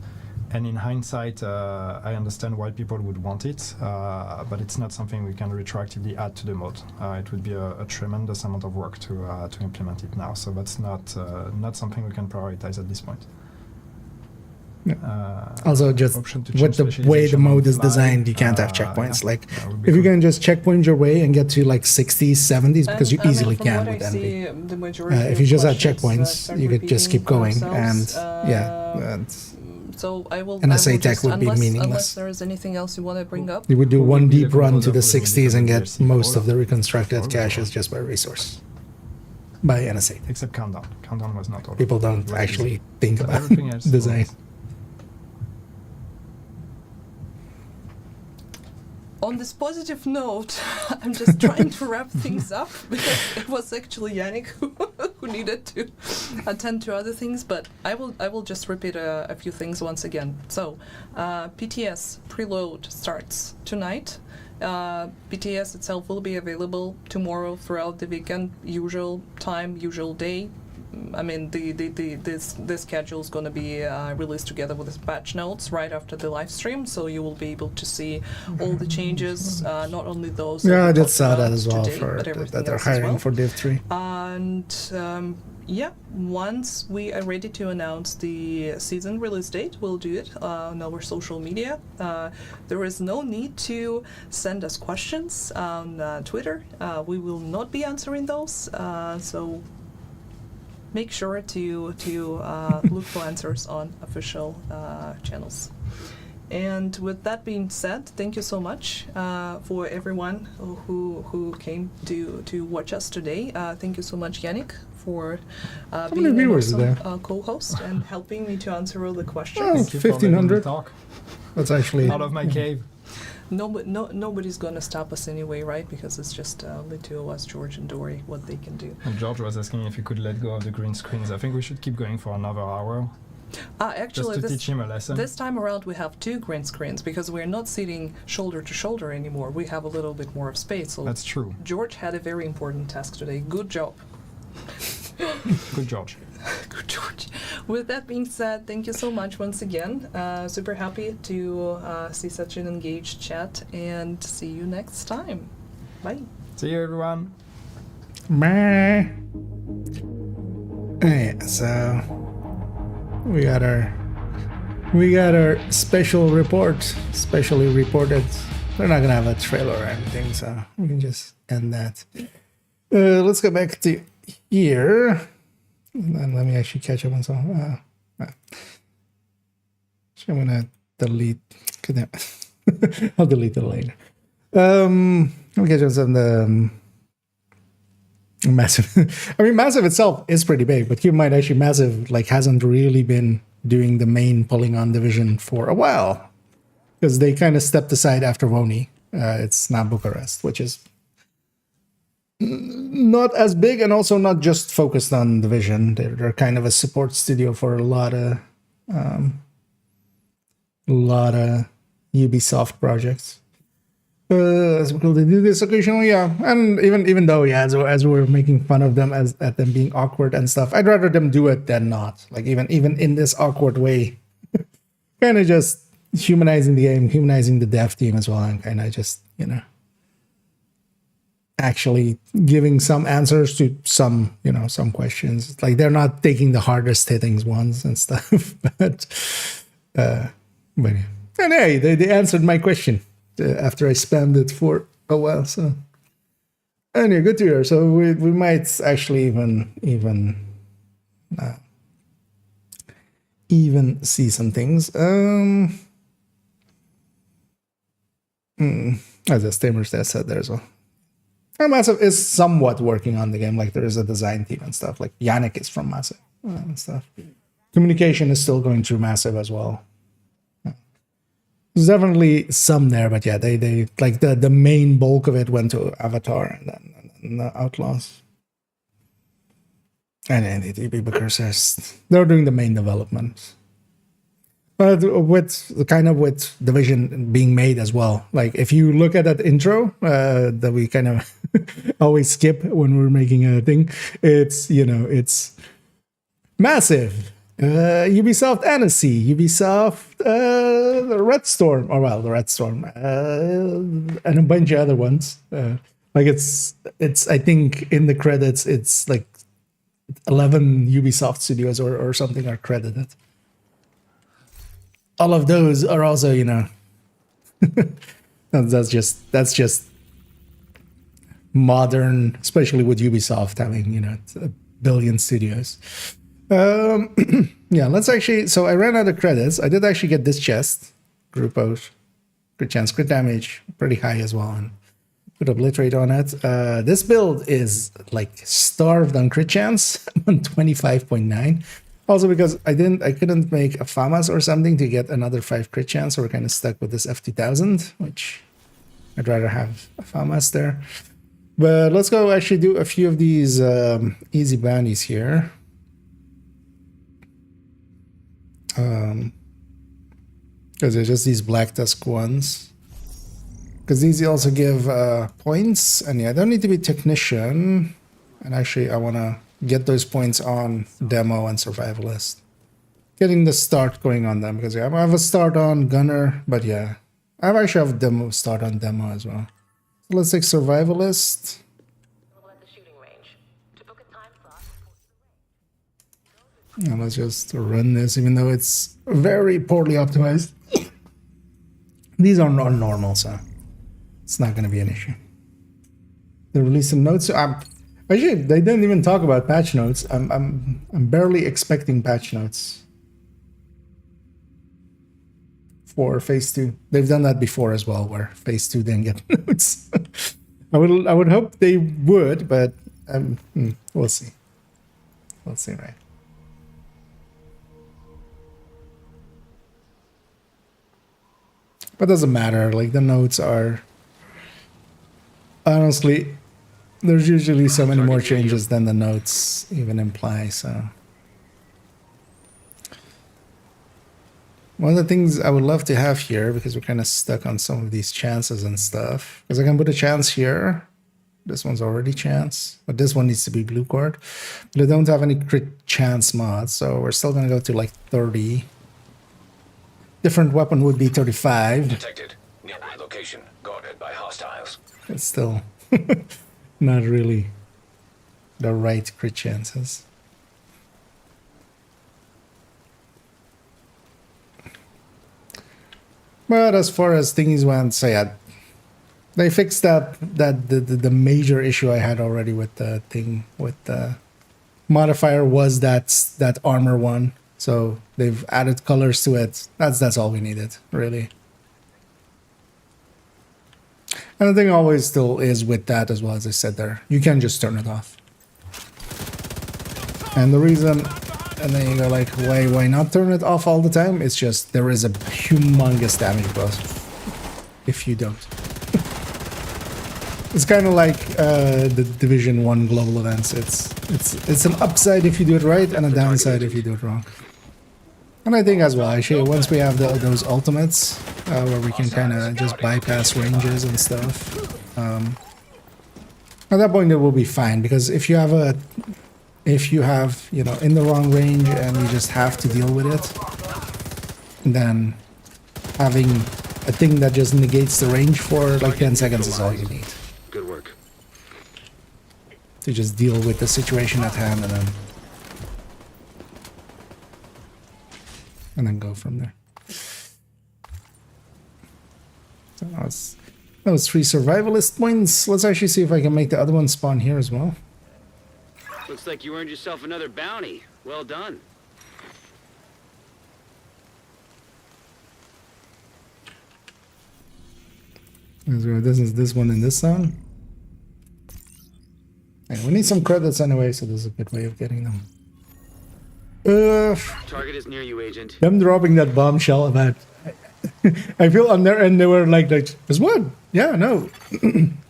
And in hindsight, I understand why people would want it, but it's not something we can retroactively add to the mod. It would be a tremendous amount of work to implement it now. So that's not something we can prioritize at this point. Also, just option to with change the way the specialization on mode is fly, designed, you can't have checkpoints. yeah, Like, that would be if you cool. can just checkpoint your way and get to like 60s, 70s, because you And, I mean, easily from can what with I envy. see, the majority If of you just had questions, checkpoints, start you could just keep repeating going, and themselves. yeah, So I will. NSA I will tech just, would be unless meaningless. there is anything else you want to bring up. you would do Who one would be deep the run to composer the for the 60s and get DLC? most of the Or- reconstructed or- caches just by resource. By NSA. Except Countdown. Countdown was not all. People It don't was actually easy. think But about everything else design. was- On this positive note, I'm just trying to wrap things up because it was actually Yannick who needed to attend to other things. But I will just repeat a few things once again. So, PTS preload starts tonight. PTS itself will be available tomorrow throughout the weekend, usual time, usual day. I mean, the schedule is going to be released together with the patch notes right after the live stream, so you will be able to see all the changes, not only those. Yeah, that I we did talked saw that about as well today, for but everything that they're else as hiring well. for Div 3. And yeah, once we are ready to announce the season release date, we'll do it on our social media. There is no need to send us questions on Twitter. We will not be answering those, so make sure to look for answers on official channels. And with that being said, thank you so much for everyone who came to watch us today. Thank you so much, Yannick, for being many an viewers awesome are co-host and helping me to answer all the Oh, questions. Thank you for letting me 1500. talk That's actually out of my cave. Nobody's gonna stop us anyway, right? Because it's just the two of us, George and Dory, what they can do. And George was asking if you could let go of the green screens. I think we should keep going for another hour. Actually, Just to teach him a lesson. This time around, we have 2 green screens because we're not sitting shoulder to shoulder anymore. We have a little bit more of space. So That's true. George had a very important task today. Good job. Good George. Good George. With that being said, thank you so much once again. Super happy to see such an engaged chat, and see you next time. Bye. See you, everyone. Meh. Alright, so we got our special report, specially reported. We're not gonna have a trailer or anything, so we can just end that. Let's go back to here. And then let me actually catch up on some. So I'm gonna delete. I'll delete it later. Let me catch up on some the massive. I mean, massive itself is pretty big, but keep in mind, actually, massive like hasn't really been doing the main pulling on division for a while because they kind of stepped aside after Voni. It's now Bucharest, which is not as big and also not just focused on division. They're kind of a support studio for a lot of Ubisoft projects. It's cool to do this occasionally, yeah. And even though, yeah, as we're making fun of them at them being awkward and stuff, I'd rather them do it than not. Like even in this awkward way, kind of just humanizing the game, humanizing the dev team as well, and kind of just actually giving some answers to some questions. Like they're not taking the hardest hitting ones and stuff, but yeah. And hey, they answered my question after I spammed it for a while. So anyway, good to hear. So we might actually even see some things. As the Stamers that said there as well. Massive is somewhat working on the game. Like there is a design team and stuff. Like Yannick is from Massive and stuff. Communication is still going through Massive as well. There's definitely some there, but yeah, they like the main bulk of it went to Avatar and then the Outlaws. And NDTV because they're doing the main development. But with Division being made as well. Like if you look at that intro that we kind of always skip when we're making a thing, it's Massive, Ubisoft Annecy, Ubisoft the Red Storm, the Red Storm, and a bunch of other ones. Like it's I think in the credits it's like 11 Ubisoft studios or something are credited. All of those are also, that's just modern, especially with Ubisoft having, a billion studios. Yeah, let's actually, so I ran out of credits. I did actually get this chest, group out, crit chance, crit damage, pretty high as well, and put obliterate on it. This build is like starved on crit chance. I'm on 25.9. Also because I couldn't make a FAMAS or something to get another 5 crit chance, so we're kind of stuck with this F2000, which I'd rather have a FAMAS there. But let's go actually do a few of these easy bounties here. Because they're just these Black Tusk ones. Because these also give points, and yeah, I don't need to be Technician. And actually, I want to get those points on Demo and Survivalist. Getting the start going on them, because yeah, I have a start on Gunner, but yeah, I actually have demo start on Demo as well. So let's take Survivalist. And let's just run this, even though it's very poorly optimized. These are not normal, so it's not going to be an issue. They released some notes. Actually, they didn't even talk about patch notes. I'm barely expecting patch notes for Phase 2. They've done that before as well, where Phase 2 didn't get notes. I would hope they would, but we'll see. We'll see, right? But it doesn't matter. Like the notes are honestly. There's usually so many more changes than the notes even imply, so. One of the things I would love to have here, because we're kind of stuck on some of these chances and stuff, because I can put a chance here. This one's already chance, but this one needs to be blue card. But I don't have any crit chance mods, so we're still going to go to like 30. Different weapon would be 35. Detected. Nearby location. Guarded by hostiles. It's still... not really the right crit chances. But as far as things went, so yeah, they fixed that the major issue I had already with the thing with the modifier was that armor one. So they've added colors to it. That's all we needed, really. And the thing always still is with that as well, as I said there, you can just turn it off. And the reason, and then you go like, why not turn it off all the time? It's just there is a humongous damage buff if you don't. It's kind of like the Division 1 global events. It's an upside if you do it right and a downside if you do it wrong. And I think as well, actually, once we have those ultimates, where we can kind of just bypass ranges and stuff, at that point it will be fine. Because if you have in the wrong range and you just have to deal with it, then having a thing that just negates the range for like 10 seconds is all you need. Good work. To just deal with the situation at hand and then go from there. So that was 3 survivalist points. Let's actually see if I can make the other one spawn here as well. Looks like you earned yourself another bounty. Well done. This is this one in this zone. And we need some credits anyway, so this is a good way of getting them. Target is near you, Agent. Them dropping that bombshell about. I feel on their end they were like, "Is what? Yeah, no.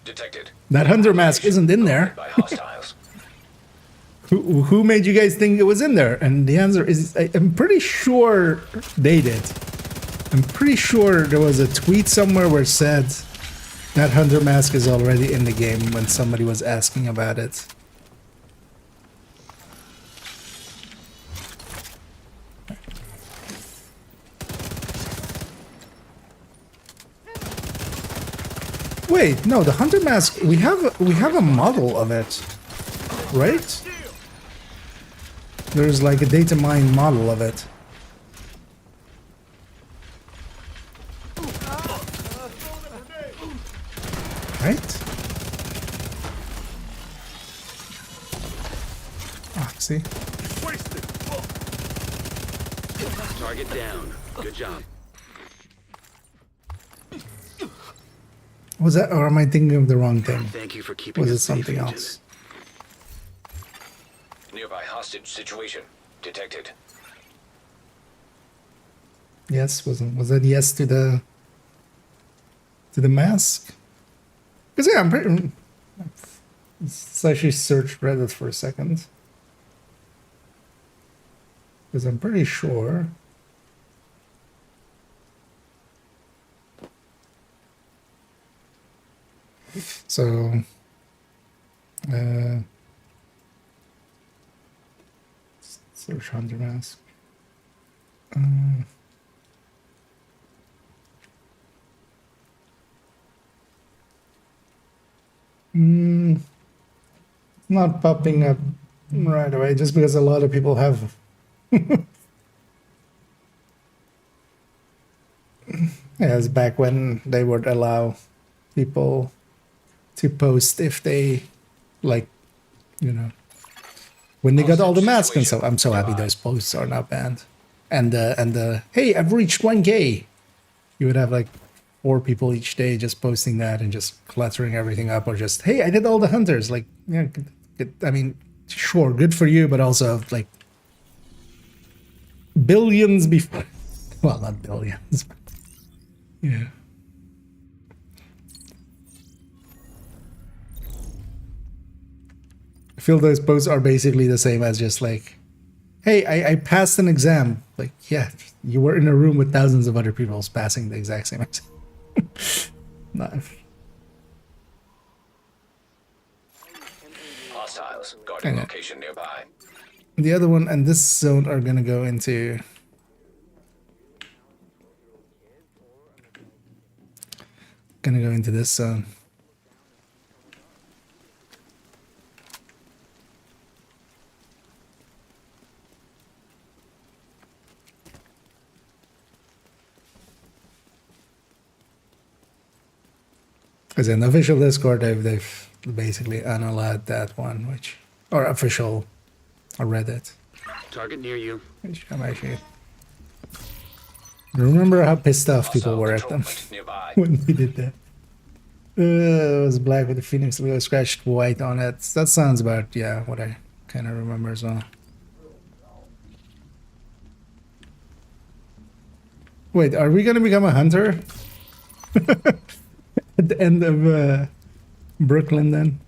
Detected. That hunter mask isn't in there. By hostiles. Who made you guys think it was in there?" And the answer is, I'm pretty sure they did. I'm pretty sure there was a tweet somewhere where it said that hunter mask is already in the game when somebody was asking about it. Wait, no, the hunter mask, we have a model of it, right? There's like a data mine model of it. Right? Ah, see? Target down. Good job. Was that, or am I thinking of the wrong thing? Thank you for keeping Was it us safe, something Agent. else? Nearby hostage situation. Detected. Yes, was that yes to the mask? Because yeah, I'm pretty. Let's actually search Reddit for a second. Because I'm pretty sure. So, search hunter mask. Not popping up right away, just because a lot of people have. Yeah, it's back when they would allow people to post if they, like, you know, when they got all the masks and so. I'm so happy those posts are now banned. And hey, I've reached 1K. You would have like 4 people each day just posting that and just cluttering everything up, or just, hey, I did all the hunters. Like, yeah, I mean, sure, good for you, but also like billions before. Well, not billions. But yeah. I feel those posts are basically the same as just like, hey, I passed an exam. Like, yeah, you were in a room with thousands of other people passing the exact same exam. No. Hostiles. Guarding location nearby. The other one and this zone are gonna go into. Gonna go into this zone. Because in the official Discord, they've basically unallowed that one, which, or official Reddit. Target near you. Which I'm actually. Remember how pissed off people were at them when we did that. It was black with the Phoenix logo scratched white on it. That sounds about, yeah, what I kind of remember as well. Wait, are we going to become a hunter? At the end of Brooklyn, then?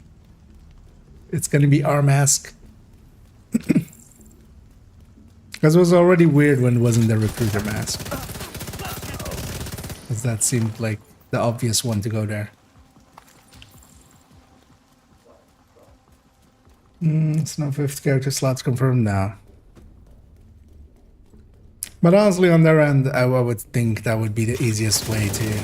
It's going to be our mask. Because it was already weird when it wasn't the recruiter mask. Because that seemed like the obvious one to go there. It's no 5th character slots confirmed now. But honestly, on their end, I would think that would be the easiest way to...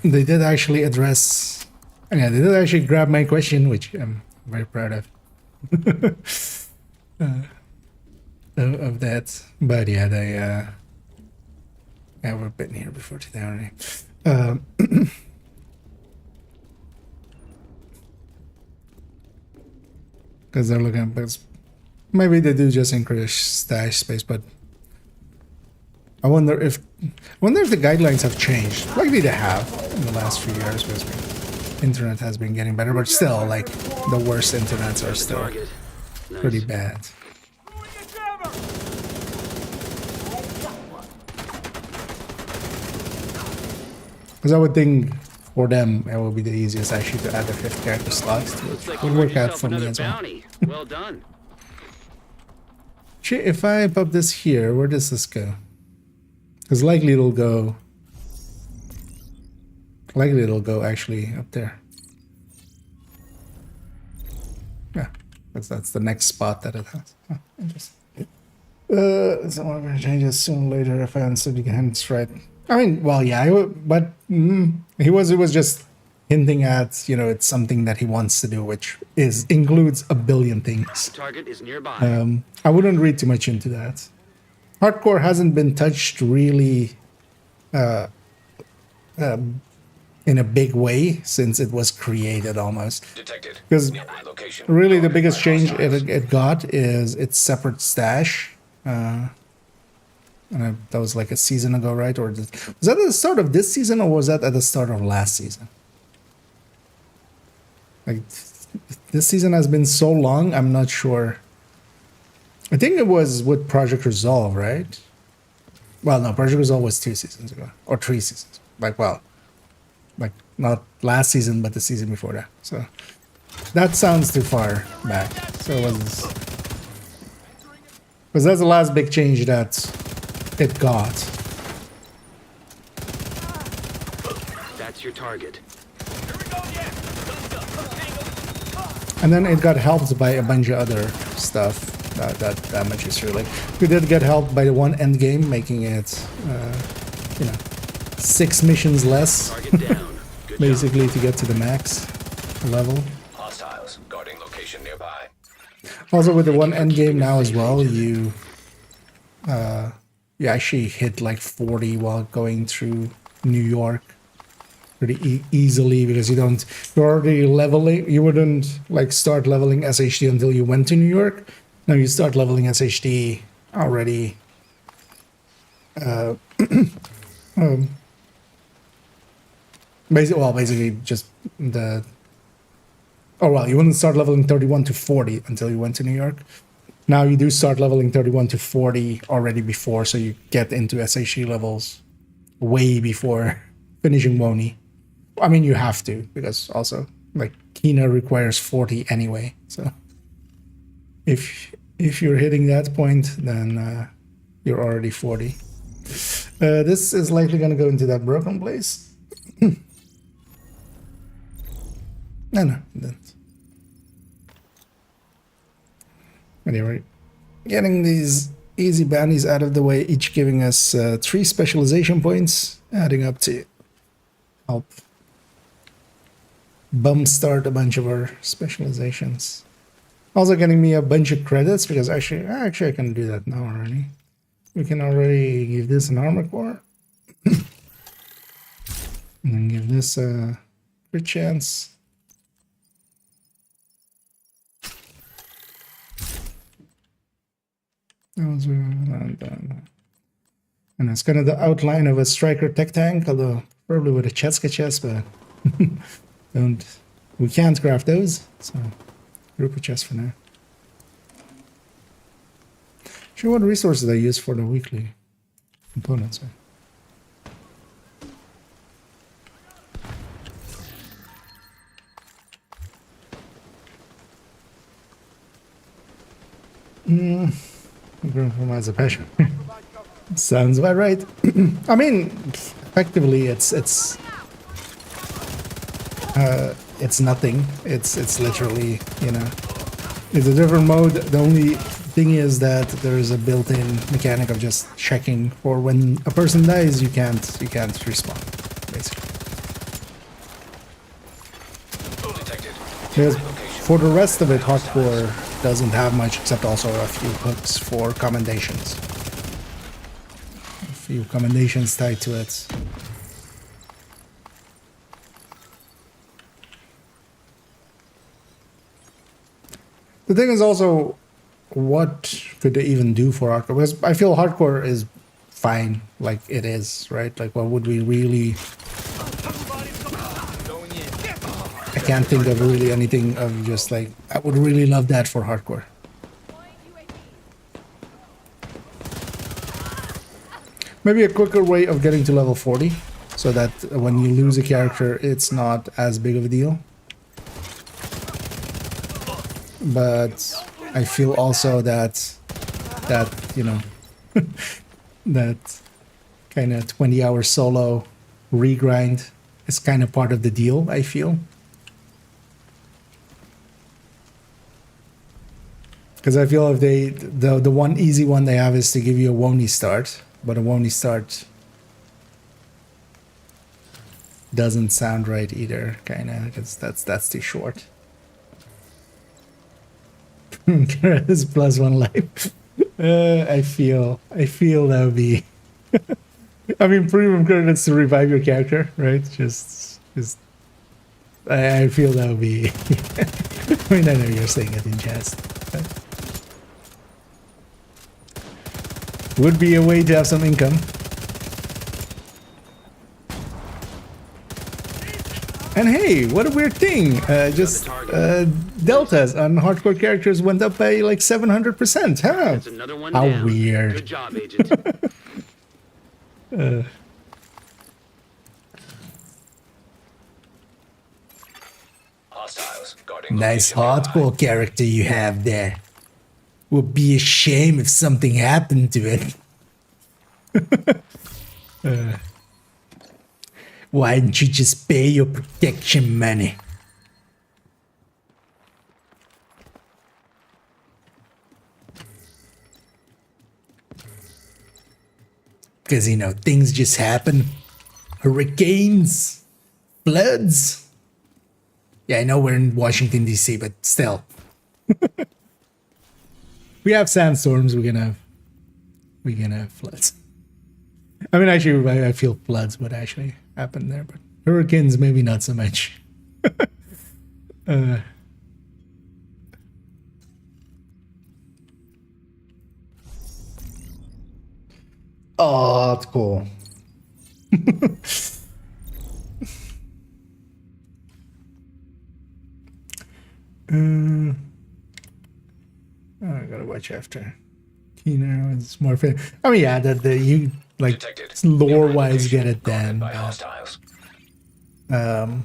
They did actually address... Yeah, they did actually grab my question, which I'm very proud of. Of that. But yeah, they... Yeah, we've been here before today already. Because they're looking at... Maybe they do just increase stash space, but... I wonder if the guidelines have changed. Likely they have. in the last few years because internet has been getting better, but still, like, the worst internets are still Target. pretty Nice. bad. Because I would think for them it would be the easiest actually to add a 5th character slot, Looks which like would you work earned out yourself for me another as well. bounty. Well done. Actually, if I pop this here, where does this go? Because likely it'll go... Likely it'll go actually up there. Yeah, that's the next spot that it has. Huh, interesting. Someone will change it soon later if I understood you can right. I mean, well, yeah, but he was just hinting at, you know, it's something that he wants to do, which includes a billion things. Target is nearby. I wouldn't read too much into that. Hardcore hasn't been touched really in a big way since it was created almost. Detected. Because Nearby location. really the biggest By change hostiles. it got is its separate stash. That was like a season ago, right? Or was that at the start of this season or was that at the start of last season? Like, this season has been so long, I'm not sure. I think it was with Project Resolve, right? Well, no, Project Resolve was 2 seasons ago. Or 3 seasons. Like, well, like, not last season, but the season before that. So, that sounds too far back. So, it was... Because that's the last big change that it got. That's your target. And then it got helped by a bunch of other stuff that damages you. Like, we did get helped by the one end game, making it, you know, 6 missions less, Target down. Good basically, to get to the max level. Hostiles guarding location nearby. Also, with the one end game now as well, you actually hit like 40 while going through New York pretty easily because you're already leveling. You wouldn't like start leveling SHD until you went to New York. Now you start leveling SHD already. Basically just the. Oh well, you wouldn't start leveling 31 to 40 until you went to New York. Now you do start leveling 31 to 40 already before, so you get into SHD levels way before finishing Woni. I mean, you have to, because also, like, Kina requires 40 anyway, so... If you're hitting that point, then you're already 40. This is likely gonna go into that broken place. No, it didn't. Anyway, getting these easy bounties out of the way, each giving us 3 specialization points, adding up to help bump start a bunch of our specializations. Also getting me a bunch of credits, because actually I can do that now already. We can already give this an armor core. And then give this a crit chance. Those are not done. And it's kind of the outline of a striker tech tank, although probably with a Chetska chest, but we can't craft those, so group of chests for now. Sure, what resources I use for the weekly components. Compromise a passion. Sounds about right. I mean, effectively, it's nothing. It's literally, you know, it's a different mode. The only thing is that there is a built-in mechanic of just checking for when a person dies. You can't respawn, basically. Detected. Because for the rest of it, Hardcore doesn't have much except also a few hooks for commendations. A few commendations tied to it. The thing is also, what could they even do for Hardcore? Because I feel Hardcore is fine like it is, right? Like, what would we really can't think of really anything of just like, I would really love that for hardcore. Maybe a quicker way of getting to level 40, so that when you lose a character, it's not as big of a deal. But I feel also that you know, that kind of 20-hour solo regrind is kind of part of the deal, I feel. Because I feel if the one easy one they have is to give you a Wony start, but a Wony start doesn't sound right either, kind of, because that's too short. Is +1 life. I feel that would be. I mean, premium credits to revive your character, right? Just I feel that would be. I mean, I know you're saying it in jest. Would be a way to have some income. And hey, what a weird thing! Deltas on hardcore characters went up by like 700%. Huh? How weird! Good job, Agent. Hostiles guarding. Nice location nearby. hardcore character you have there. Would be a shame if something happened to it. Why didn't you just pay your protection money? Because, you know, things just happen. Hurricanes, floods. Yeah, I know we're in Washington, D.C., but still. We have sandstorms, we can have floods. I mean, actually, I feel floods would actually happen there, but hurricanes maybe not so much. Oh, that's cool. I gotta watch after. Keener is more fair. I mean, yeah, the you like Detected. lore wise get it Guarded then. by hostiles. But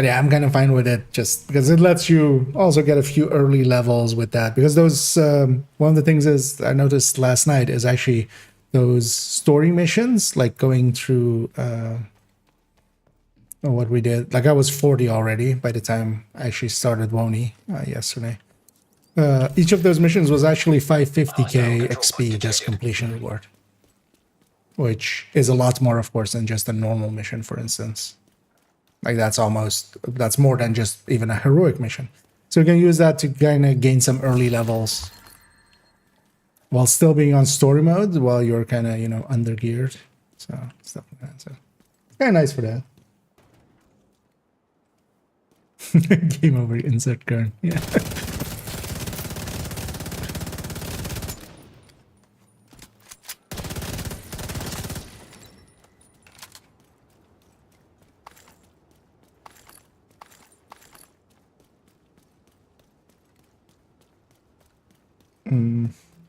yeah, I'm kind of fine with it just because it lets you also get a few early levels with that. Because those, one of the things is I noticed last night is actually those story missions, like going through what we did. Like I was 40 already by the time I actually started Wony yesterday. Each of those missions was actually 550k XP, just completion reward. Which is a lot more, of course, than just a normal mission, for instance. Like that's more than just even a heroic mission. So you can use that to kind of gain some early levels while still being on story mode while you're kind of, you know, under geared. So stuff like that. So kind of nice for that. Game over, insert Kern. Yeah.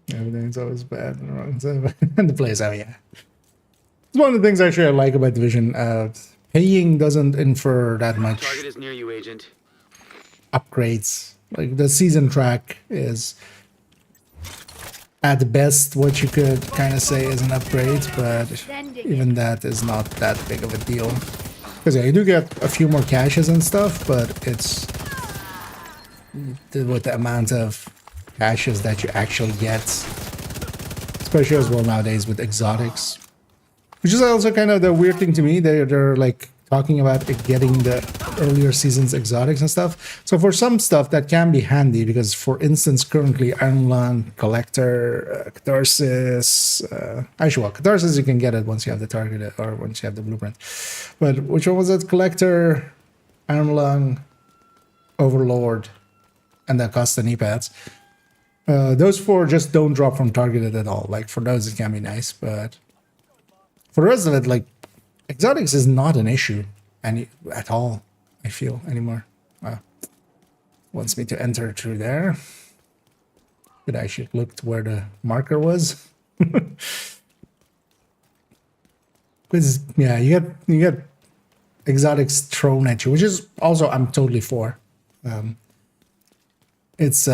Everything's always bad and wrong. So, and the place, oh yeah. It's one of the things actually I like about Division. Paying doesn't infer that much Target is near you, Agent. upgrades. Like the season track is at best what you could kind of say is an upgrade, but even that is not that big of a deal. Because yeah, you do get a few more caches and stuff, but it's with the amount of caches that you actually get, especially as well nowadays with exotics, which is also kind of the weird thing to me. They're like talking about getting the earlier seasons exotics and stuff. So for some stuff that can be handy, because for instance currently Iron Lung, Collector, Catharsis, actually well Catharsis you can get it once you have the target or once you have the blueprint, but which one was it? Collector, Iron Lung, Overlord, and then cost the knee pads. Those four just don't drop from targeted at all. Like for those it can be nice, but for the rest of it, like exotics is not an issue any at all, I feel, anymore. Wants me to enter through there. But I should look to where the marker was. Because yeah, you get exotics thrown at you, which is also I'm totally for. It's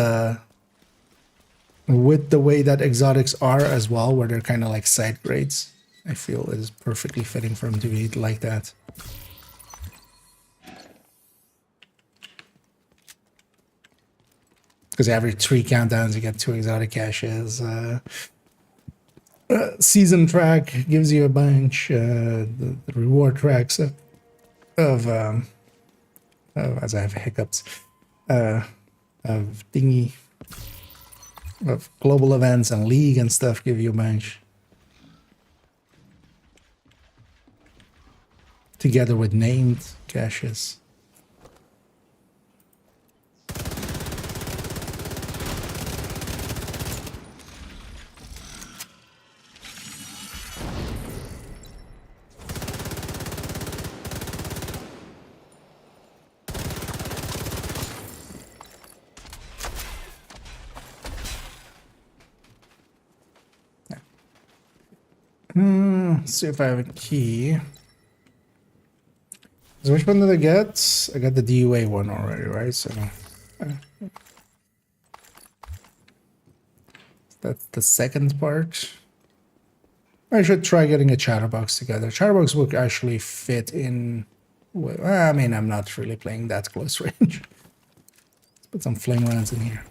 with the way that exotics are as well, where they're kind of like side grades, I feel it is perfectly fitting for them to be like that. Because every 3 countdowns you get 2 exotic caches. Season track gives you a bunch. The reward tracks of as I have hiccups of thingy of global events and league and stuff give you a bunch. Together with named caches. Let's see if I have a key. So which one did I get? I got the DUA one already, right? So that's the second part. I should try getting a chatterbox together. Chatterbox would actually fit in. Well, I mean, I'm not really playing that close range. Let's put some flame rounds in here.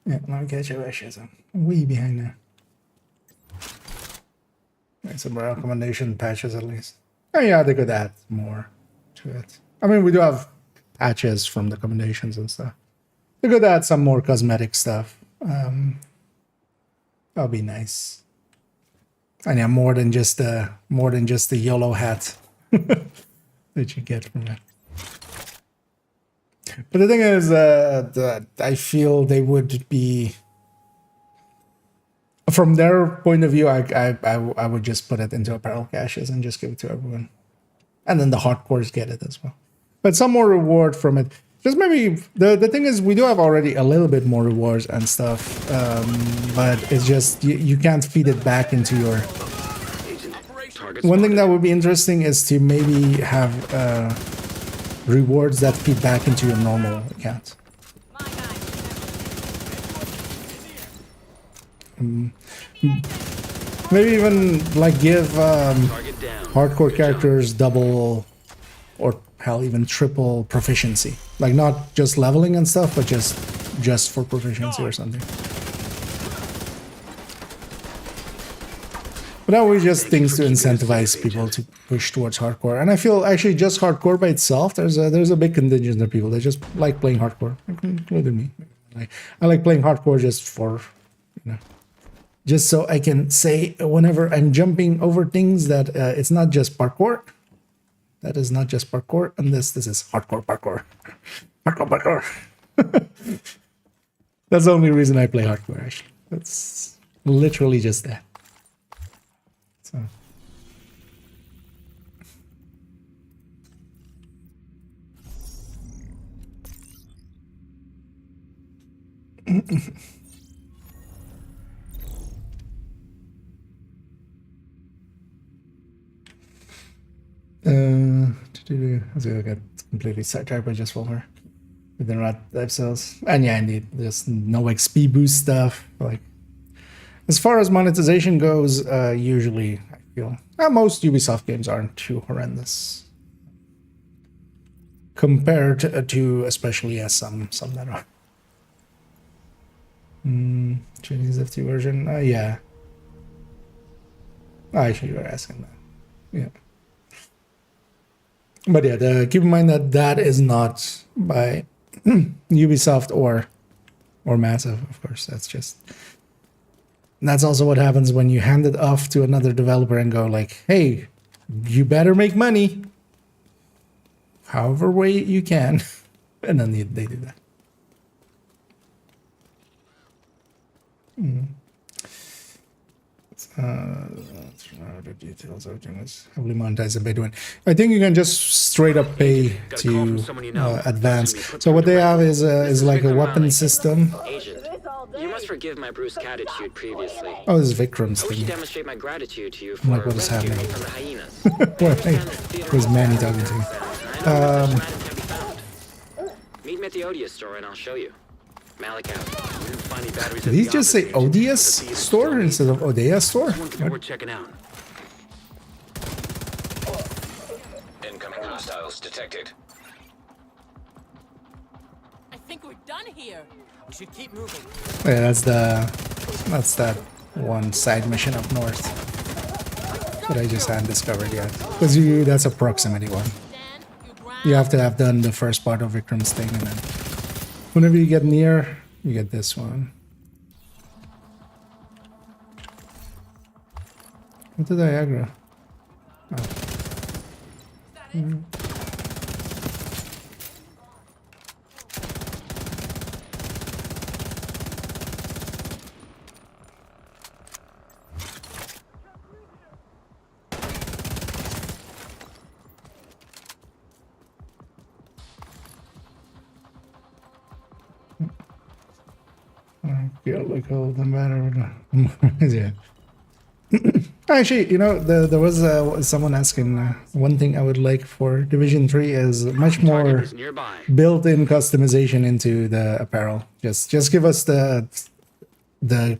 Yeah, let me catch your wishes. I'm way behind now. Some recommendation patches at least. Oh yeah, they could add more to it. I mean, we do have patches from the recommendations and stuff. They could add some more cosmetic stuff. That'll be nice. And yeah, more than just the yellow hat that you get from it. But the thing is, I feel they would be, from their point of view, I would just put it into apparel caches and just give it to everyone, and then the hardcores get it as well. But some more reward from it. Just maybe the thing is, we do have already a little bit more rewards and stuff, but it's just you can't feed it back into your. One thing that would be interesting is to maybe have. Rewards that feed back into your normal account. Maybe even like give hardcore characters double or hell even triple proficiency. Like not just leveling and stuff, but just for proficiency or something. But that was just things to incentivize people to push towards hardcore. And I feel actually just hardcore by itself, there's a big contingent of people that just like playing hardcore, including me. I like playing hardcore just for, just so I can say whenever I'm jumping over things that it's not just parkour. That is not just parkour, and this is hardcore parkour. Hardcore parkour. That's the only reason I play hardcore, actually. That's literally just that. So. So I got completely sidetracked by just Fulmer with the rat episodes. And yeah, indeed, there's no XP boost stuff. Like, as far as monetization goes, usually I feel most Ubisoft games aren't too horrendous compared to especially some that are. Chinese FT version, yeah. Actually, you were asking that, yeah. But yeah, keep in mind that is not by Ubisoft or Massive, of course. That's also what happens when you hand it off to another developer and go like, hey, you better make money however way you can. And then they do that. The details everything is heavily monetized a bit when I think you can just straight up pay to advance. So what they have is like a weapon system. Agent, you must forgive my brusque attitude previously. Oh, this is Vikram's I wish to thing. demonstrate my gratitude to you I'm for like, what is rescuing me happening? from the hyenas. Where's Manny talking to me? Meet me at the Odious store and I'll show you. Malik out. We didn't find any batteries Did at he the just say office, Agent, ODS but the thieves store still need instead of Odea store? This one could be worth checking out. Incoming hostiles detected. I think we're done here. We should keep moving. Yeah, that's that one side mission up north that I just hadn't discovered yet. Because that's a proximity one. You have to have done the first part of Vikram's thing, and then whenever you get near, you get this one. What did I aggro? Oh. I feel like all the matter. Yeah. Actually, you know, there was someone asking one thing I would like for Division 3 is much more Target is nearby. built-in customization into the apparel. Just give us the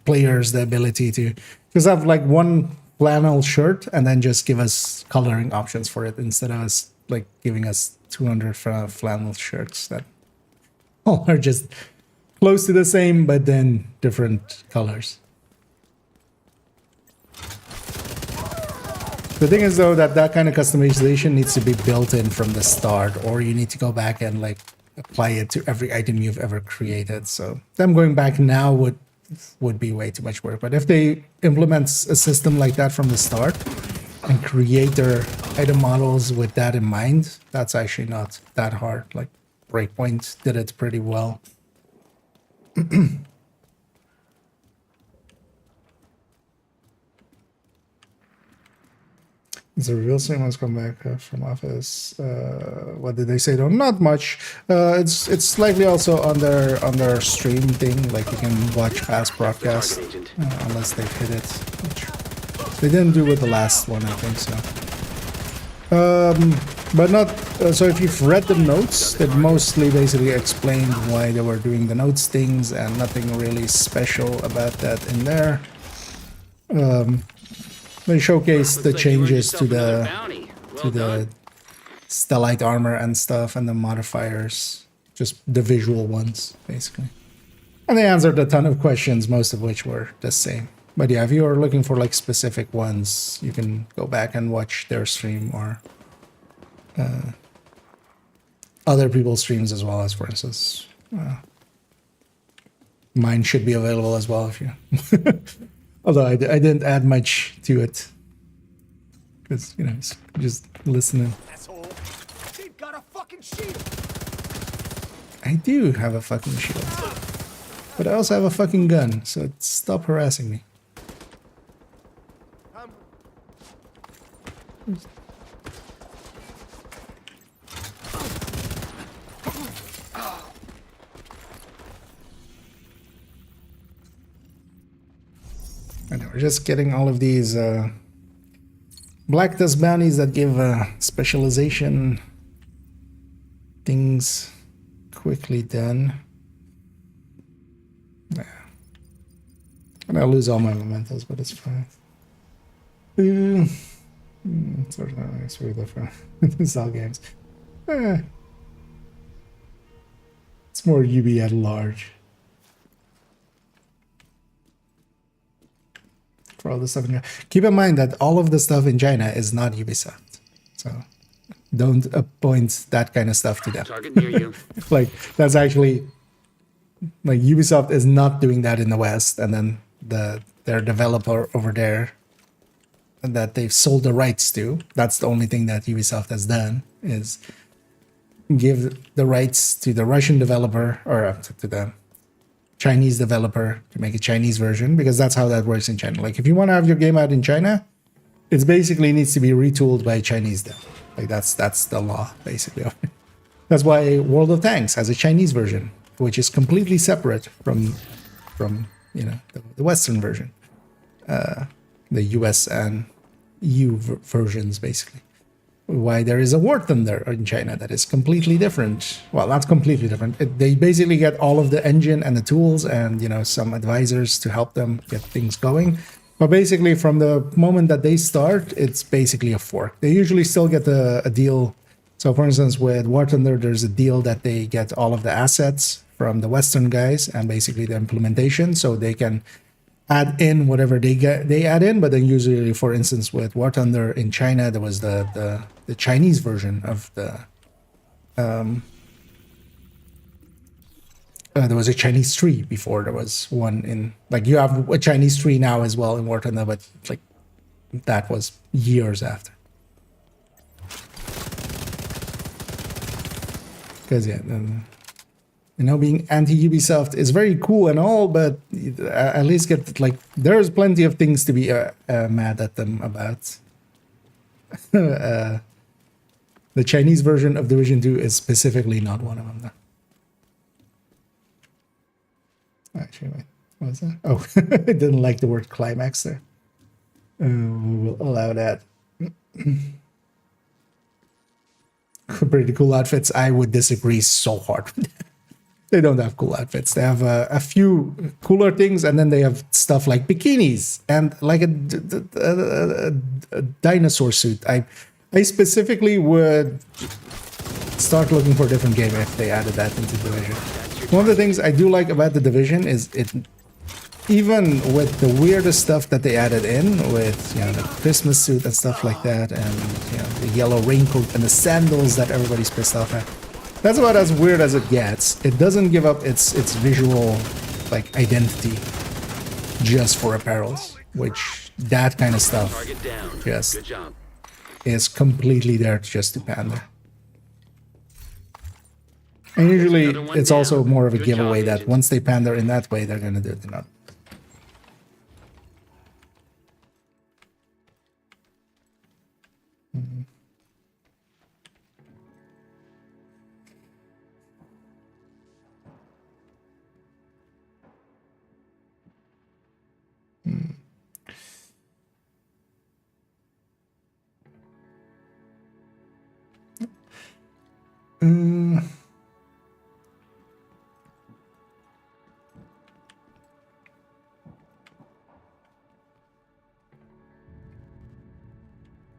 players the ability to just have like one flannel shirt and then just give us coloring options for it instead of us like giving us 200 flannel shirts that all are just close to the same but then different colors. The thing is though that kind of customization needs to be built in from the start, or you need to go back and like apply it to every item you've ever created. So them going back now would be way too much work. But if they implement a system like that from the start and create their item models with that in mind, that's actually not that hard. Like Breakpoint did it pretty well. The real stream has come back from office. What did they say though? Not much. It's likely also on their stream thing. Like you can watch past broadcasts unless they hit it. Which they didn't do with the last one, I think so. But not. So if you've read the notes, it mostly basically explained why they were doing the notes things, and nothing really special about that in there. They showcase the changes to the stellite armor and stuff, and the modifiers, just the visual ones, basically. And they answered a ton of questions, most of which were the same. But yeah, if you are looking for like specific ones, you can go back and watch their stream or other people's streams as well as, for instance, mine should be available as well if you. Although I didn't add much to it, because you know, it's just listening. Asshole. They've got a fucking shield. I do have a fucking shield, but I also have a fucking gun. So stop harassing me. And we're just getting all of these black dust bounties that give specialization things quickly done. Yeah. And I'll lose all my mementos, but it's fine. Sort of nice way different. It's all games. It's more UB at large. For all the stuff in China. Keep in mind that all of the stuff in China is not Ubisoft, so don't appoint that kind of stuff to them. Target near you. Like that's actually like Ubisoft is not doing that in the West, and then their developer over there that they've sold the rights to. That's the only thing that Ubisoft has done is give the rights to the Russian developer or to the Chinese developer to make a Chinese version, because that's how that works in China. Like if you want to have your game out in China, it basically needs to be retooled by a Chinese dev. Like that's the law basically. That's why World of Tanks has a Chinese version, which is completely separate from you know the Western version, the US and EU versions basically. Why there is a War Thunder in China that is completely different. Well, not completely different. They basically get all of the engine and the tools and, you know, some advisors to help them get things going. But basically, from the moment that they start, it's basically a fork. They usually still get a deal. So, for instance, with War Thunder, there's a deal that they get all of the assets from the Western guys and basically the implementation, so they can add in whatever they add in. But then usually, for instance, with War Thunder in China, there was the Chinese version of the there was a Chinese tree before there was one in, like, you have a Chinese tree now as well in War Thunder, but like that was years after. Because yeah, you know, being anti-Ubisoft is very cool and all, but at least get, like, there's plenty of things to be mad at them about. The Chinese version of Division 2 is specifically not one of them, though. Actually, wait, what was that? Oh, I didn't like the word climax there. We will allow that. Pretty cool outfits. I would disagree so hard with that. They don't have cool outfits. They have a few cooler things, and then they have stuff like bikinis and like a dinosaur suit. I specifically would start looking for a different game if they added that into Division. One of the things I do like about the Division is it, even with the weirdest stuff that they added in, with, you know, the Christmas suit and stuff like that, and, you know, the yellow raincoat and the sandals that everybody's pissed off at. That's about as weird as it gets. It doesn't give up its visual, like, identity just for apparels, which that kind of stuff just is completely there just to pander. And usually it's also more of a giveaway that once they pander in that way, they're gonna do it. Not.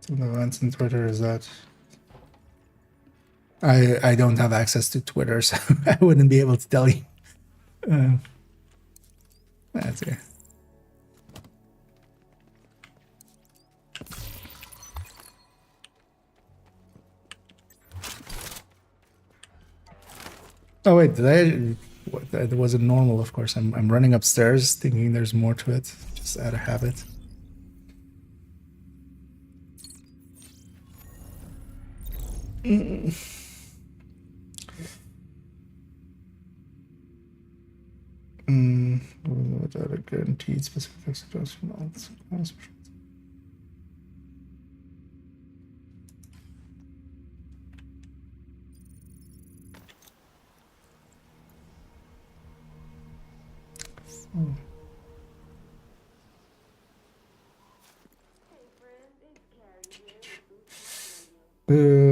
Some events on Twitter is that I don't have access to Twitter, so I wouldn't be able to tell you. That's it. Oh wait, did I? It wasn't normal, of course. I'm running upstairs thinking there's more to it, just out of habit. Without a guaranteed specific suggestion.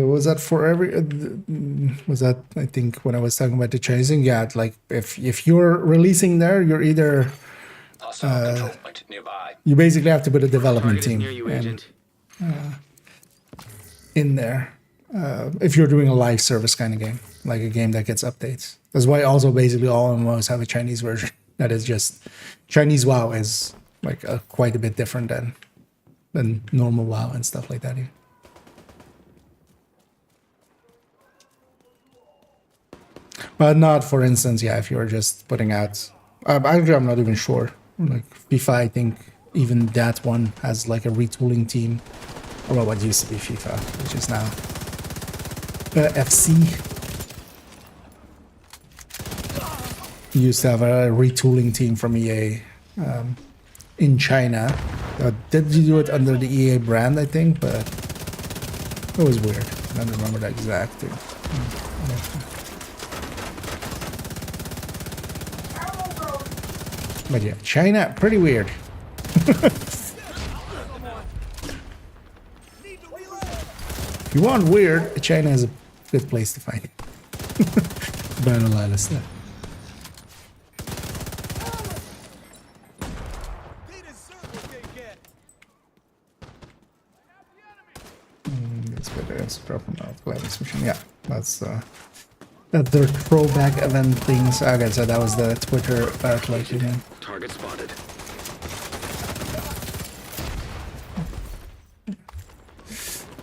Was that for every? Was that, I think, when I was talking about the chasing? Yeah, like if you're releasing there, you're either Control point nearby. you basically have to put a development Target is team near you, Agent. in there. If you're doing a live service kind of game, like a game that gets updates. That's why also basically all MMOs have a Chinese version. That is just Chinese WoW is like quite a bit different than normal WoW and stuff like that. Even. But not, for instance, yeah, if you're just putting out... actually, I'm not even sure. Like, FIFA, I think even that one has like a retooling team. Or what used to be FIFA, which is now FC. used to have a retooling team from EA in China. Did you do it under the EA brand, I think, but it was weird. I don't remember the exact thing. But yeah, China, pretty weird. If you want weird, China is a good place to find it. But a lot of stuff. That's better. It's dropping out. Gladys mission. Yeah, that's their throwback event things. Okay, so that was the Twitter like again. Target spotted.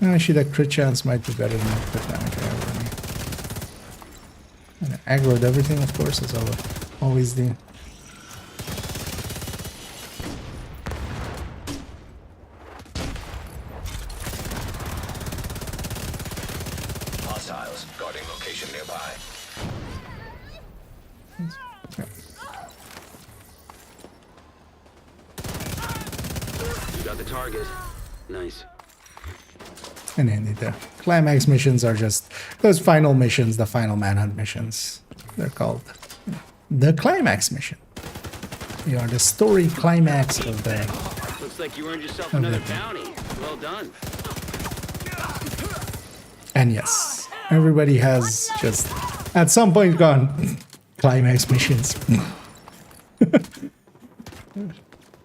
Actually, that crit chance might be better than the crit damage. And aggroed everything, of course, as I always do. Hostiles guarding location nearby. You got the target. Nice. And then the climax missions are just those final missions, the final manhunt missions. They're called the climax mission. They are the story climax of the. Looks like you earned yourself another bounty. Well done. And yes, everybody has just at some point gone climax missions. That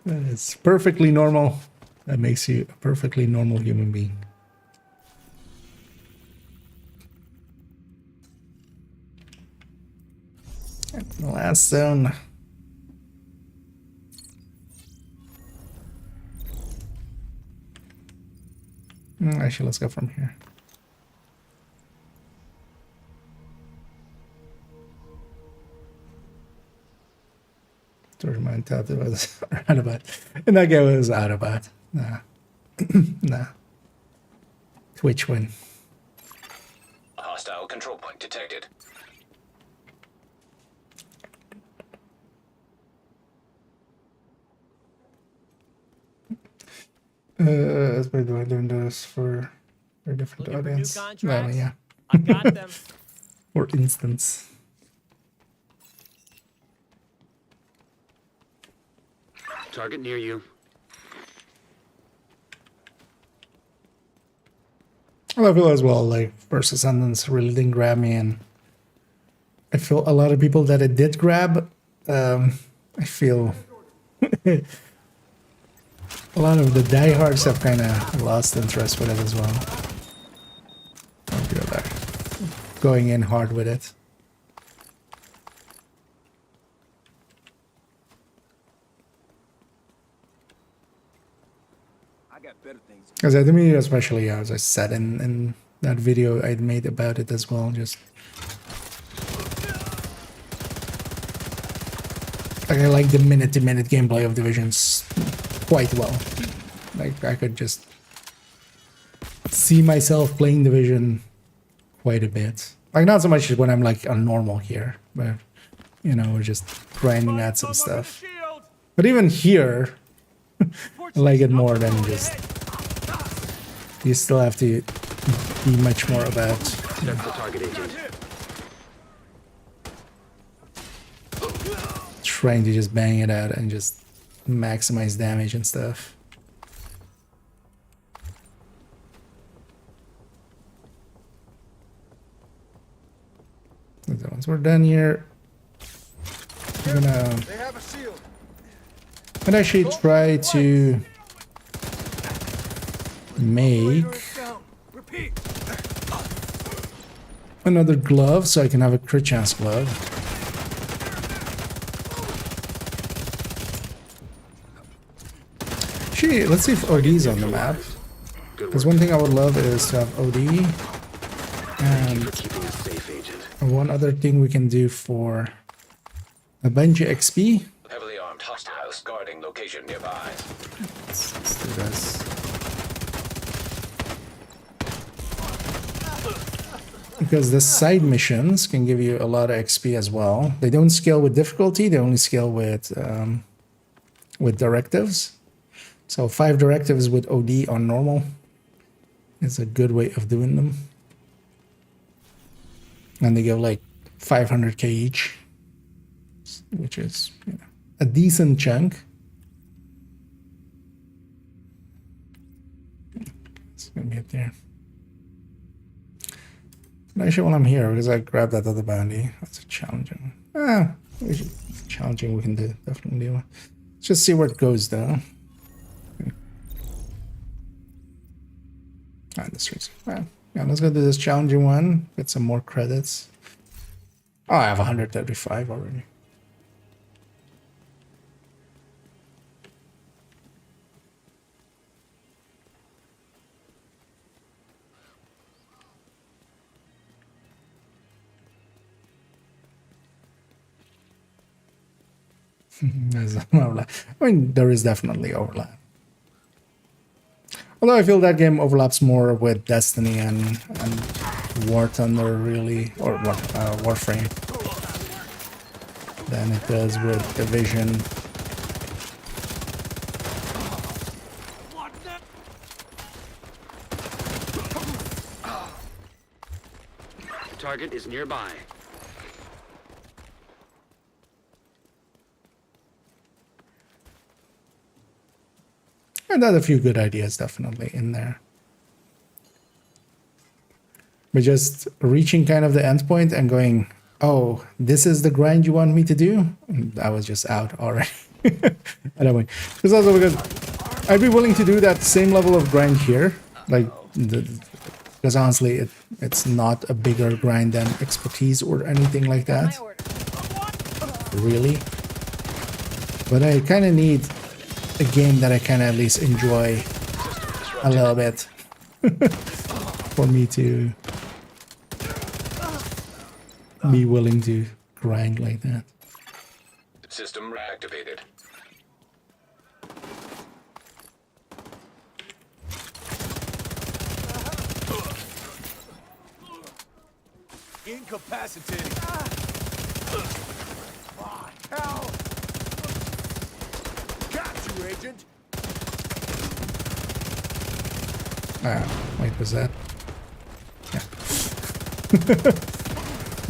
is perfectly normal. That makes you a perfectly normal human being. The last zone. Actually, let's go from here. Torment thought it was out about. And that guy was out about. Nah. Nah. Twitch win. Hostile control point detected. By the way, doing this for a different Looking for new audience. contracts? Yeah. I got them. For instance. Target near you. I feel as well, like, First Ascendants really didn't grab me, and I feel a lot of people that it did grab, I feel a lot of the diehards have kind of lost interest with it as well. I feel that. Going in hard with it. I got better things. Because to me, especially, as I said in that video I made about it as well, just like I like the minute-to-minute gameplay of Divisions quite well. Like I could just see myself playing Division quite a bit. Like not so much when I'm like on normal here, but you know, we're just grinding out some stuff. But even here, I like it more than just. You still have to be much more about. That's the target agent. Trying to just bang it out and just maximize damage and stuff. Once we're done here, I'm gonna. I'd actually try to make another glove so I can have a crit chance glove. Actually, let's see if OD is on the map. Because one thing I would love is to have OD. And one other thing we can do for a bunch of XP. Heavily armed hostiles guarding location nearby. Let's do this. because the side missions can give you a lot of XP as well. They don't scale with difficulty; they only scale with directives. So 5 directives with OD on normal is a good way of doing them, and they give like 500k each, which is, you know, a decent chunk. It's gonna be up there. Actually, while I'm here, because I grabbed that other bounty, that's a challenging. It's challenging. We can do definitely do. Let's just see where it goes, though. This streets. Yeah, let's go do this challenging one. Get some more credits. Oh, I have 135 already. There's an overlap. I mean, there is definitely overlap. Although I feel that game overlaps more with Destiny and War Thunder, really, or Warframe, than it does with Division. Target is nearby. And there's a few good ideas definitely in there. But just reaching kind of the end point and going, oh, this is the grind you want me to do? I was just out already. Anyway, it's also because I'd be willing to do that same level of grind here. Like, because honestly, it's not a bigger grind than expertise or anything like that. Really. But I kind of need a game that I can at least enjoy a little bit for me to be willing to grind like that. System reactivated. Incapacitated. Ah, hell! Got you, Agent. Wait, was that? Yeah.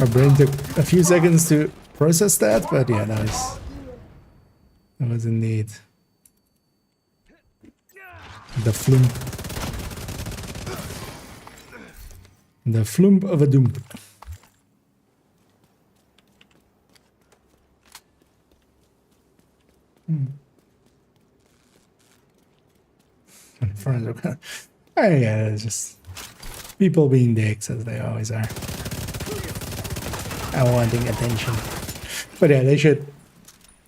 My brain took a few seconds to process that, but yeah, that was indeed the flump. The flump of a doom. Oh yeah, it's just people being dicks as they always are. And wanting attention. But yeah, they should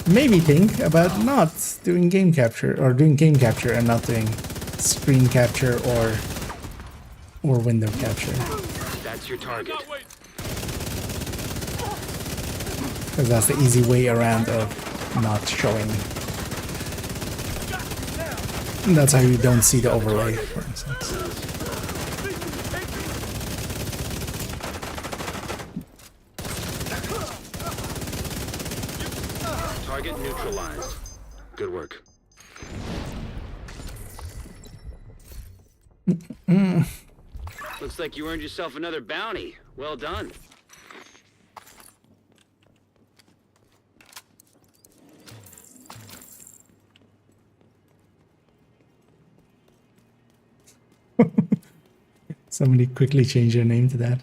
maybe think about not doing game capture, or doing game capture and not doing screen capture or window capture. That's your target. Because that's the easy way around of not showing. And that's how you don't see the overlay, for instance. Target neutralized. Good work. Looks like you earned yourself another bounty. Well done. Somebody quickly change their name to that.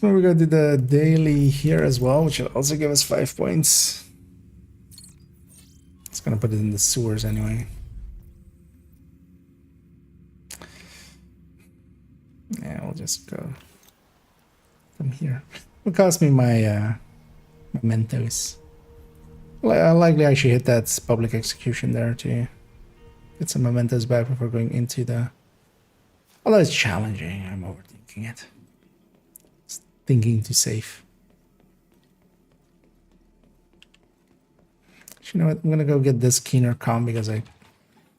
We're gonna do the daily here as well, which will also give us 5 points. It's gonna put it in the sewers anyway. Yeah, we'll just go from here. It'll cost me my mementos. I'll likely actually hit that public execution there to get some mementos back before going into the... Although it's challenging, I'm overthinking it. Thinking too safe. You know what? I'm gonna go get this keener comm because I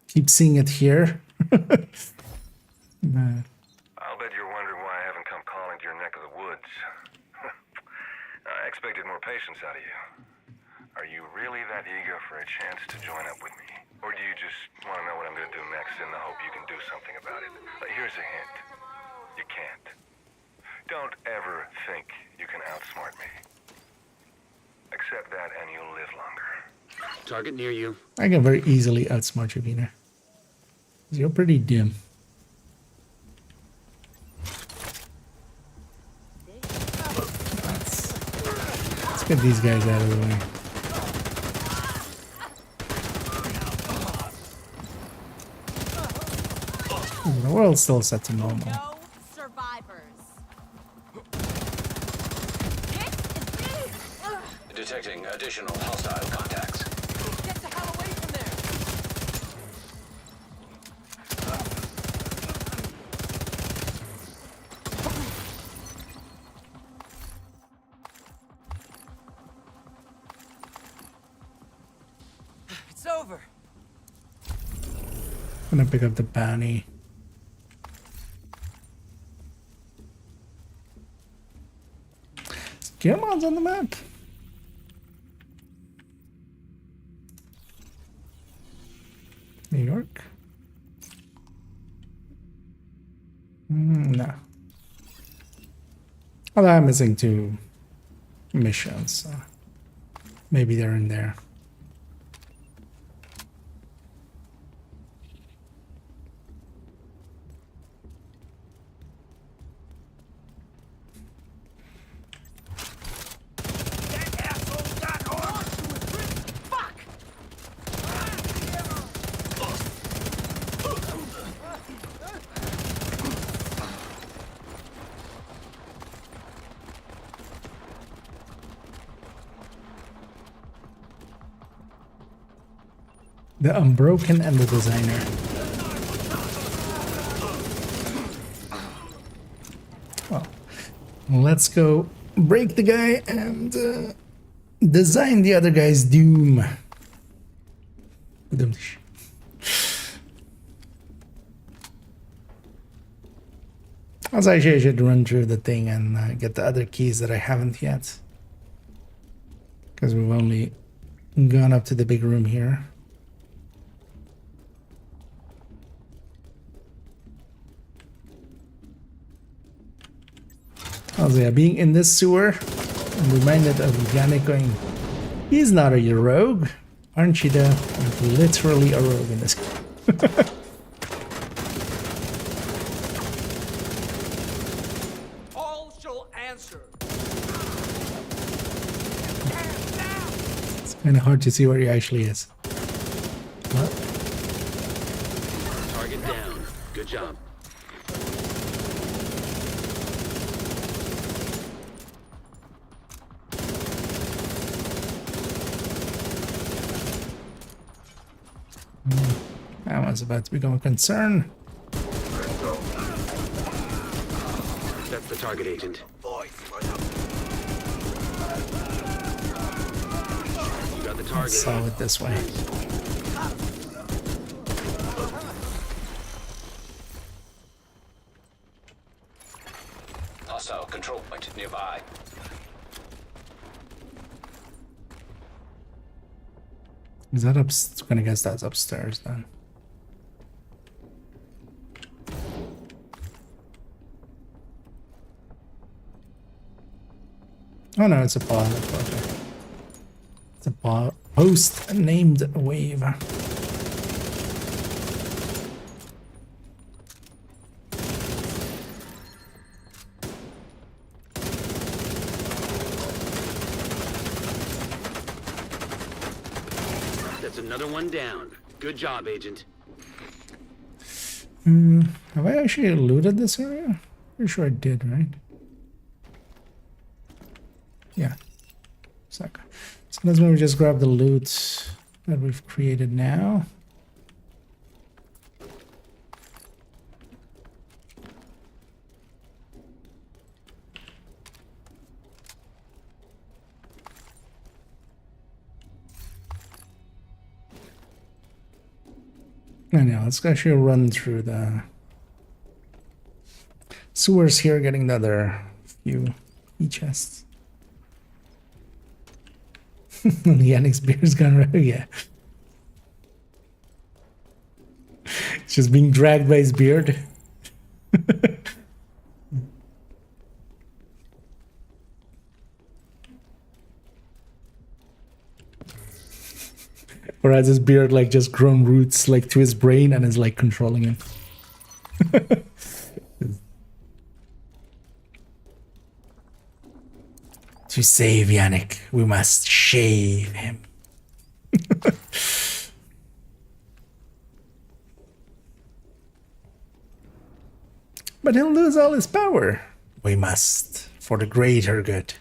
keep seeing it here. Nah. I'll bet you're wondering why I haven't come calling to your neck of the woods. I expected more patience out of you. Are you really that eager for a chance to join up with me? Or do you just want to know what I'm going to do next in the hope you can do something about it? Here's a hint. You can't. Don't ever think you can outsmart me. Accept that and you'll live longer. Target near you. I can very easily outsmart you, Wiener. You're pretty dim. Let's get these guys out of the way. The world's still set to normal. No survivors. Detecting additional hostile contacts. Get the hell away from there. It's over. I'm gonna pick up the bounty. Gearmon's on the map. New York? No. Although I'm missing 2 missions, so maybe they're in there. That asshole got on. Fuck! The Unbroken and the Designer. Well, let's go break the guy and design the other guy's doom. Also, actually, I should run through the thing and get the other keys that I haven't yet. Because we've only gone up to the big room here. Also, yeah, being in this sewer, I'm reminded of Yannick going, he's not a rogue, aren't you though? I'm literally a rogue in this game. All shall answer. It's kind of hard to see where he actually is. What? Target down. Good job. That was about to become a concern. That's the target, Agent. You got the target. Solid this way. Hostile control point nearby. Is that up? I'm gonna guess that's upstairs then. Oh no, it's a pod. Okay. It's a post named wave. That's another one down. Good job, Agent. Have I actually looted this area? Pretty sure I did, right? Yeah. So let's maybe just grab the loot that we've created now. Anyhow, let's actually run through the sewers here, getting the other few chests. Yannick's beard's gone red. Yeah. It's just being dragged by his beard. Or has his beard like just grown roots like to his brain and is like controlling him. To save Yannick, we must shave him. But he'll lose all his power. We must, for the greater good.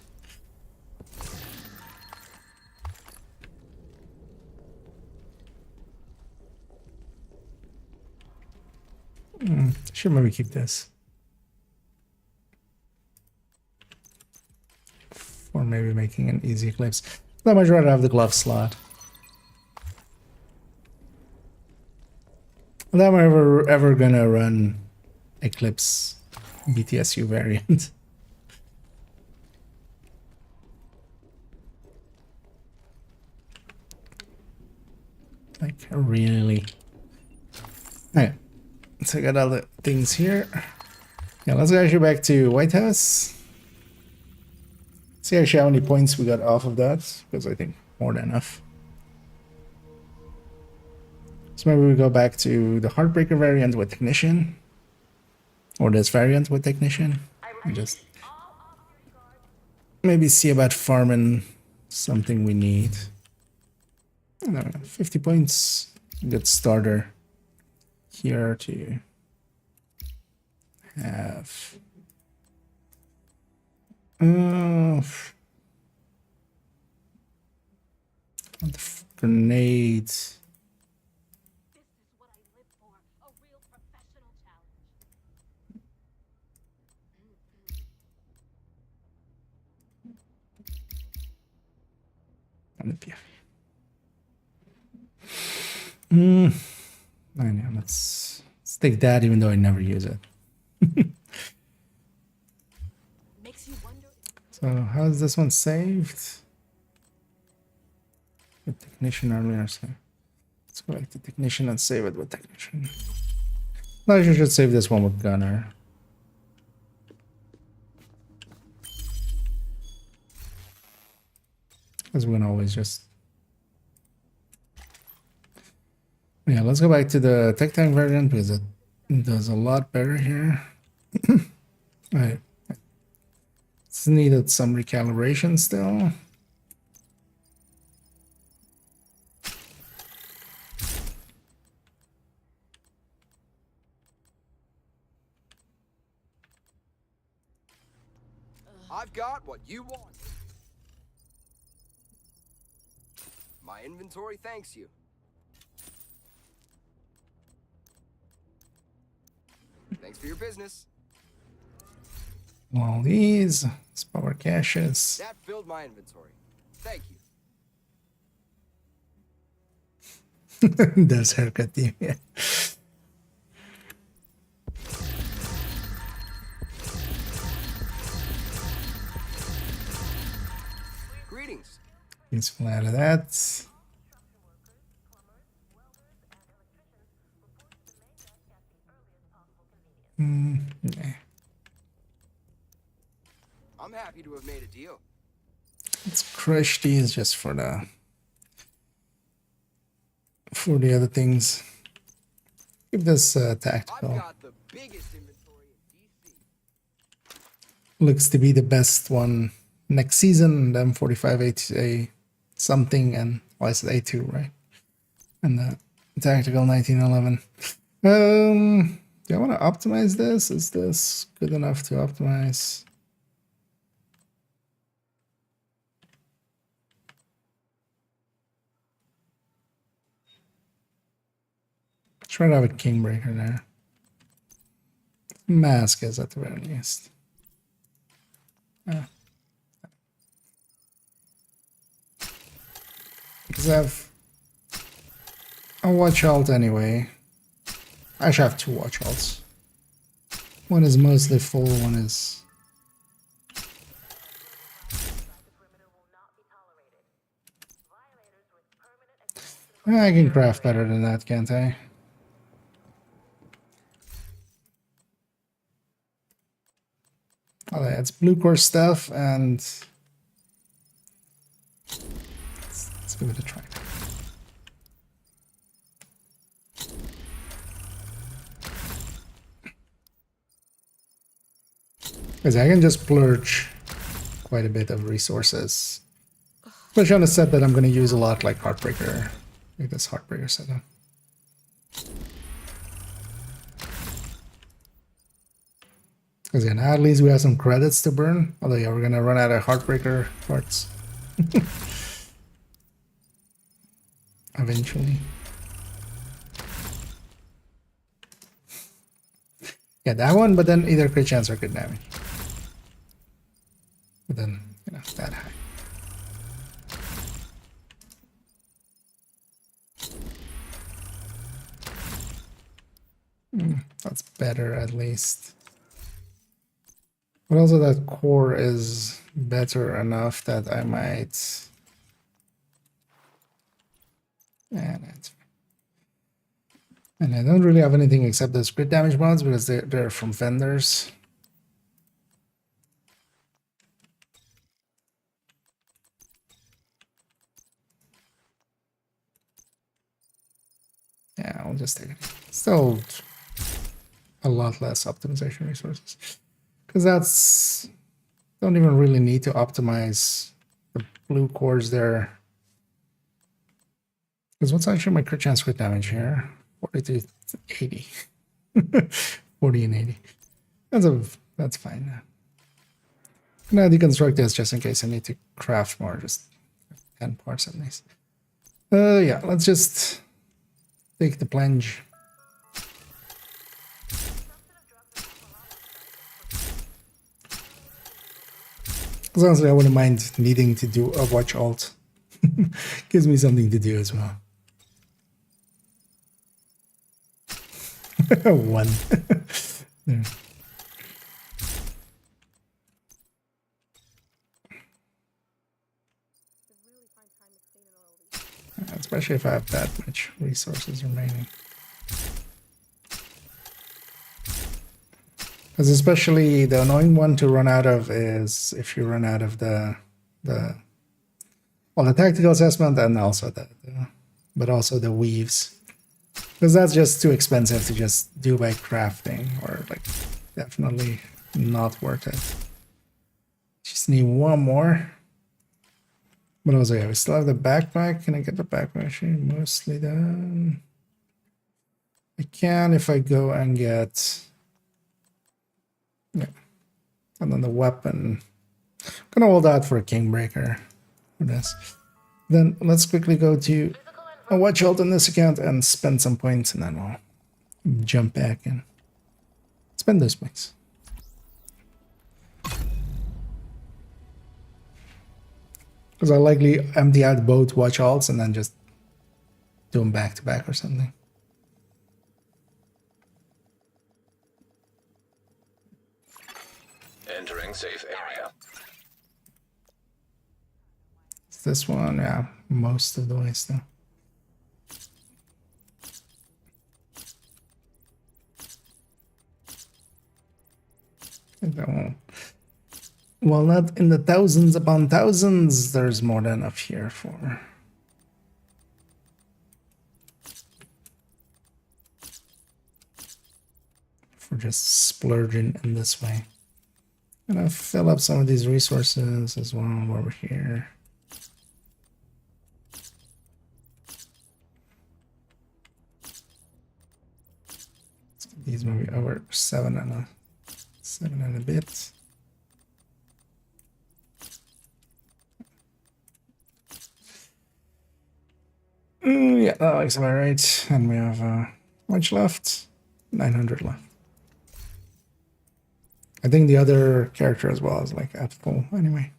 Should maybe keep this. Or maybe making an easy eclipse. I'd much rather have the glove slot. I'm ever gonna run Eclipse BTSU variant. Like really. Alright. So I got all the things here. Yeah, let's go actually back to White House. See actually how many points we got off of that, because I think more than enough. So maybe we go back to the Heartbreaker variant with Technician. Or this variant with Technician. And just maybe see about farming something we need. I don't know, 50 points. Good starter here to have. Grenades. I know, let's take that even though I never use it. So how's this one saved? With Technician earlier, so let's go back to Technician and save it with Technician. No, I should save this one with Gunner. Because we can always just... Yeah, let's go back to the Tech Tank variant because it does a lot better here. Alright. It's needed some recalibration still. I've got what you want. My inventory thanks you. Thanks for your business. All these power caches. That filled my inventory. Thank you. Does haircut team, yeah. Greetings. Useful out of that. Yeah. I'm happy to have made a deal. Let's crush these just for the other things. Give this tactical. I've got the biggest inventory in DC. Looks to be the best one next season. Then 45 A something, and why is it A2, right? And the tactical 1911. Do I want to optimize this? Is this good enough to optimize? Try to have a king breaker there. Mask is at the very least. Because I have a watch alt anyway. I should have 2 watch alts. One is mostly full, one is... I can craft better than that, can't I? Oh, it's blue core stuff, and let's give it a try. Because I can just splurge quite a bit of resources, especially on a set that I'm going to use a lot, like Heartbreaker, like this Heartbreaker setup. Because yeah, now at least we have some credits to burn. Although yeah, we're gonna run out of Heartbreaker parts eventually. Yeah, that one, but then either crit chance or crit damage. But then, you know, that high. That's better at least. But also that core is better enough that I might... Yeah, that's fine. And I don't really have anything except the crit damage mods because they're from vendors. Yeah, I'll just take it. Still a lot less optimization resources. Because that's... Don't even really need to optimize the blue cores there. Because what's actually my crit chance crit damage here? 40 to 80. 40 and 80. That's fine. Now deconstruct this just in case I need to craft more, just 10 parts at least. Yeah, let's just take the plunge. Because honestly, I wouldn't mind needing to do a watch alt. Gives me something to do as well. 1. There. Especially if I have that much resources remaining. Because especially the annoying one to run out of is if you run out of the tactical assessment and also but also the weaves. Because that's just too expensive to just do by crafting, or like definitely not worth it. Just need 1 more. But also, yeah, we still have the backpack. Can I get the backpack? Actually, mostly done. I can if I go and get... Yeah. And then the weapon. I'm gonna hold out for a Kingbreaker for this. Then let's quickly go to a watch alt on this account and spend some points, and then we'll jump back and spend those points. Because I'll likely empty out both watch alts and then just do them back to back or something. Entering safe area. It's this one, yeah, most of the way still. Well, not in the thousands upon thousands, there's more than enough here for just splurging in this way. I'm gonna fill up some of these resources as well while we're here. These maybe over 7 and a bit. Yeah, that looks about right. And we have how much left? 900 left. I think the other character as well is like at full anyway.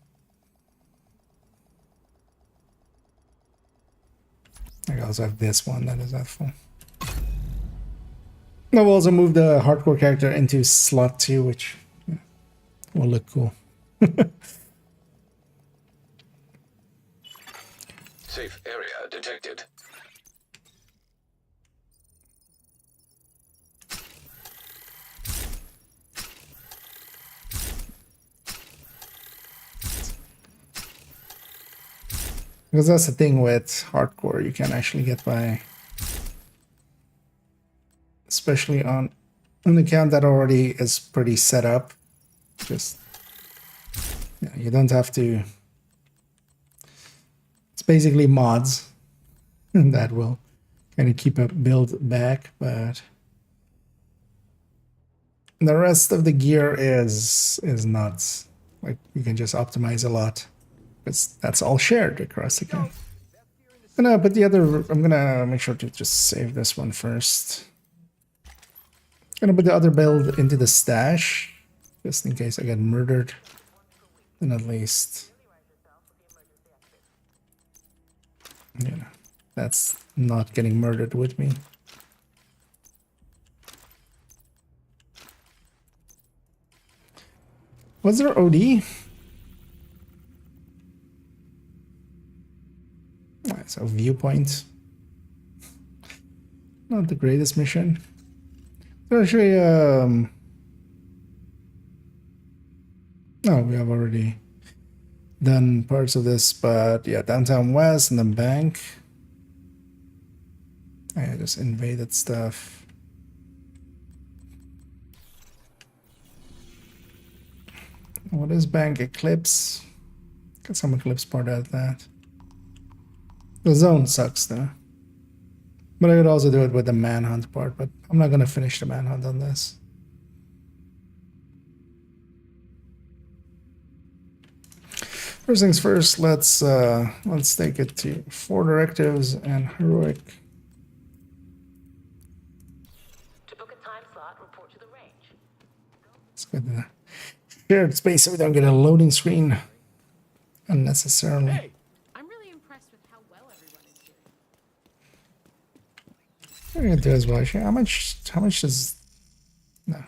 I also have this one that is at full. I'll also move the hardcore character into slot 2, which will look cool. Safe area detected. Because that's the thing with hardcore, you can actually get by, especially on an account that already is pretty set up. Just, yeah, you don't have to. It's basically mods that will kind of keep a build back, but the rest of the gear is not. Like, you can just optimize a lot. That's all shared across the game. But the other, I'm gonna make sure to just save this one first. Gonna put the other build into the stash, just in case I get murdered. Then at least, that's not getting murdered with me. Was there OD? So viewpoint, not the greatest mission. Actually, no, we have already done parts of this, but yeah, downtown west and then bank. I just invaded stuff. What is bank? Eclipse. Get some eclipse part out of that. The zone sucks though. But I could also do it with the manhunt part, but I'm not gonna finish the manhunt on this. First things first, let's take it to 4 directives and heroic. To book a time slot, report to the range. Let's get the shared space so we don't get a loading screen unnecessarily. Hey, I'm gonna do as well. Actually, how much does no?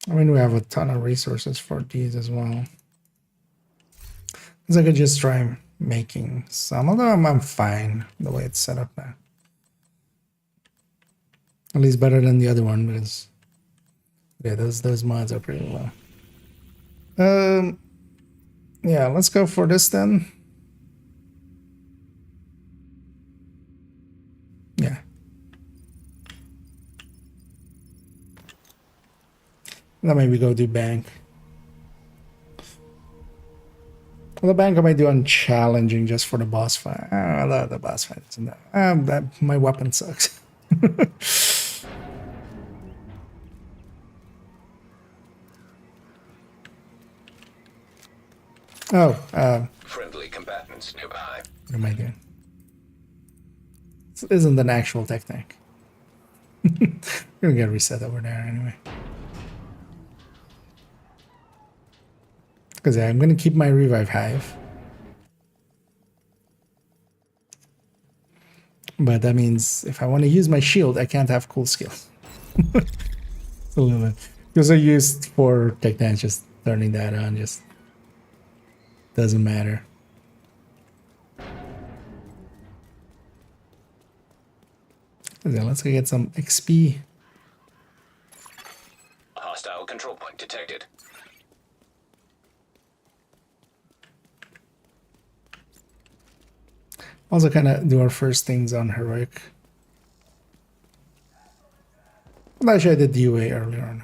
I mean, we have a ton of resources for these as well. Because I could just try making some, although I'm fine the way it's set up now. At least better than the other one, because yeah, those mods are pretty low. Yeah, let's go for this then. Yeah. Then maybe go do bank. Well, the bank I might do on challenging just for the boss fight. I love the boss fight. My weapon sucks. Friendly combatants nearby. What am I doing? This isn't an actual tech tank. We're gonna get reset over there anyway. Because yeah, I'm gonna keep my revive hive. But that means if I want to use my shield, I can't have cool skills. It's a little bit. Because I used for tech tanks, just turning that on just doesn't matter. Let's go get some XP. Hostile control point detected. Also kind of do our first things on heroic. Well, actually I did UA earlier on.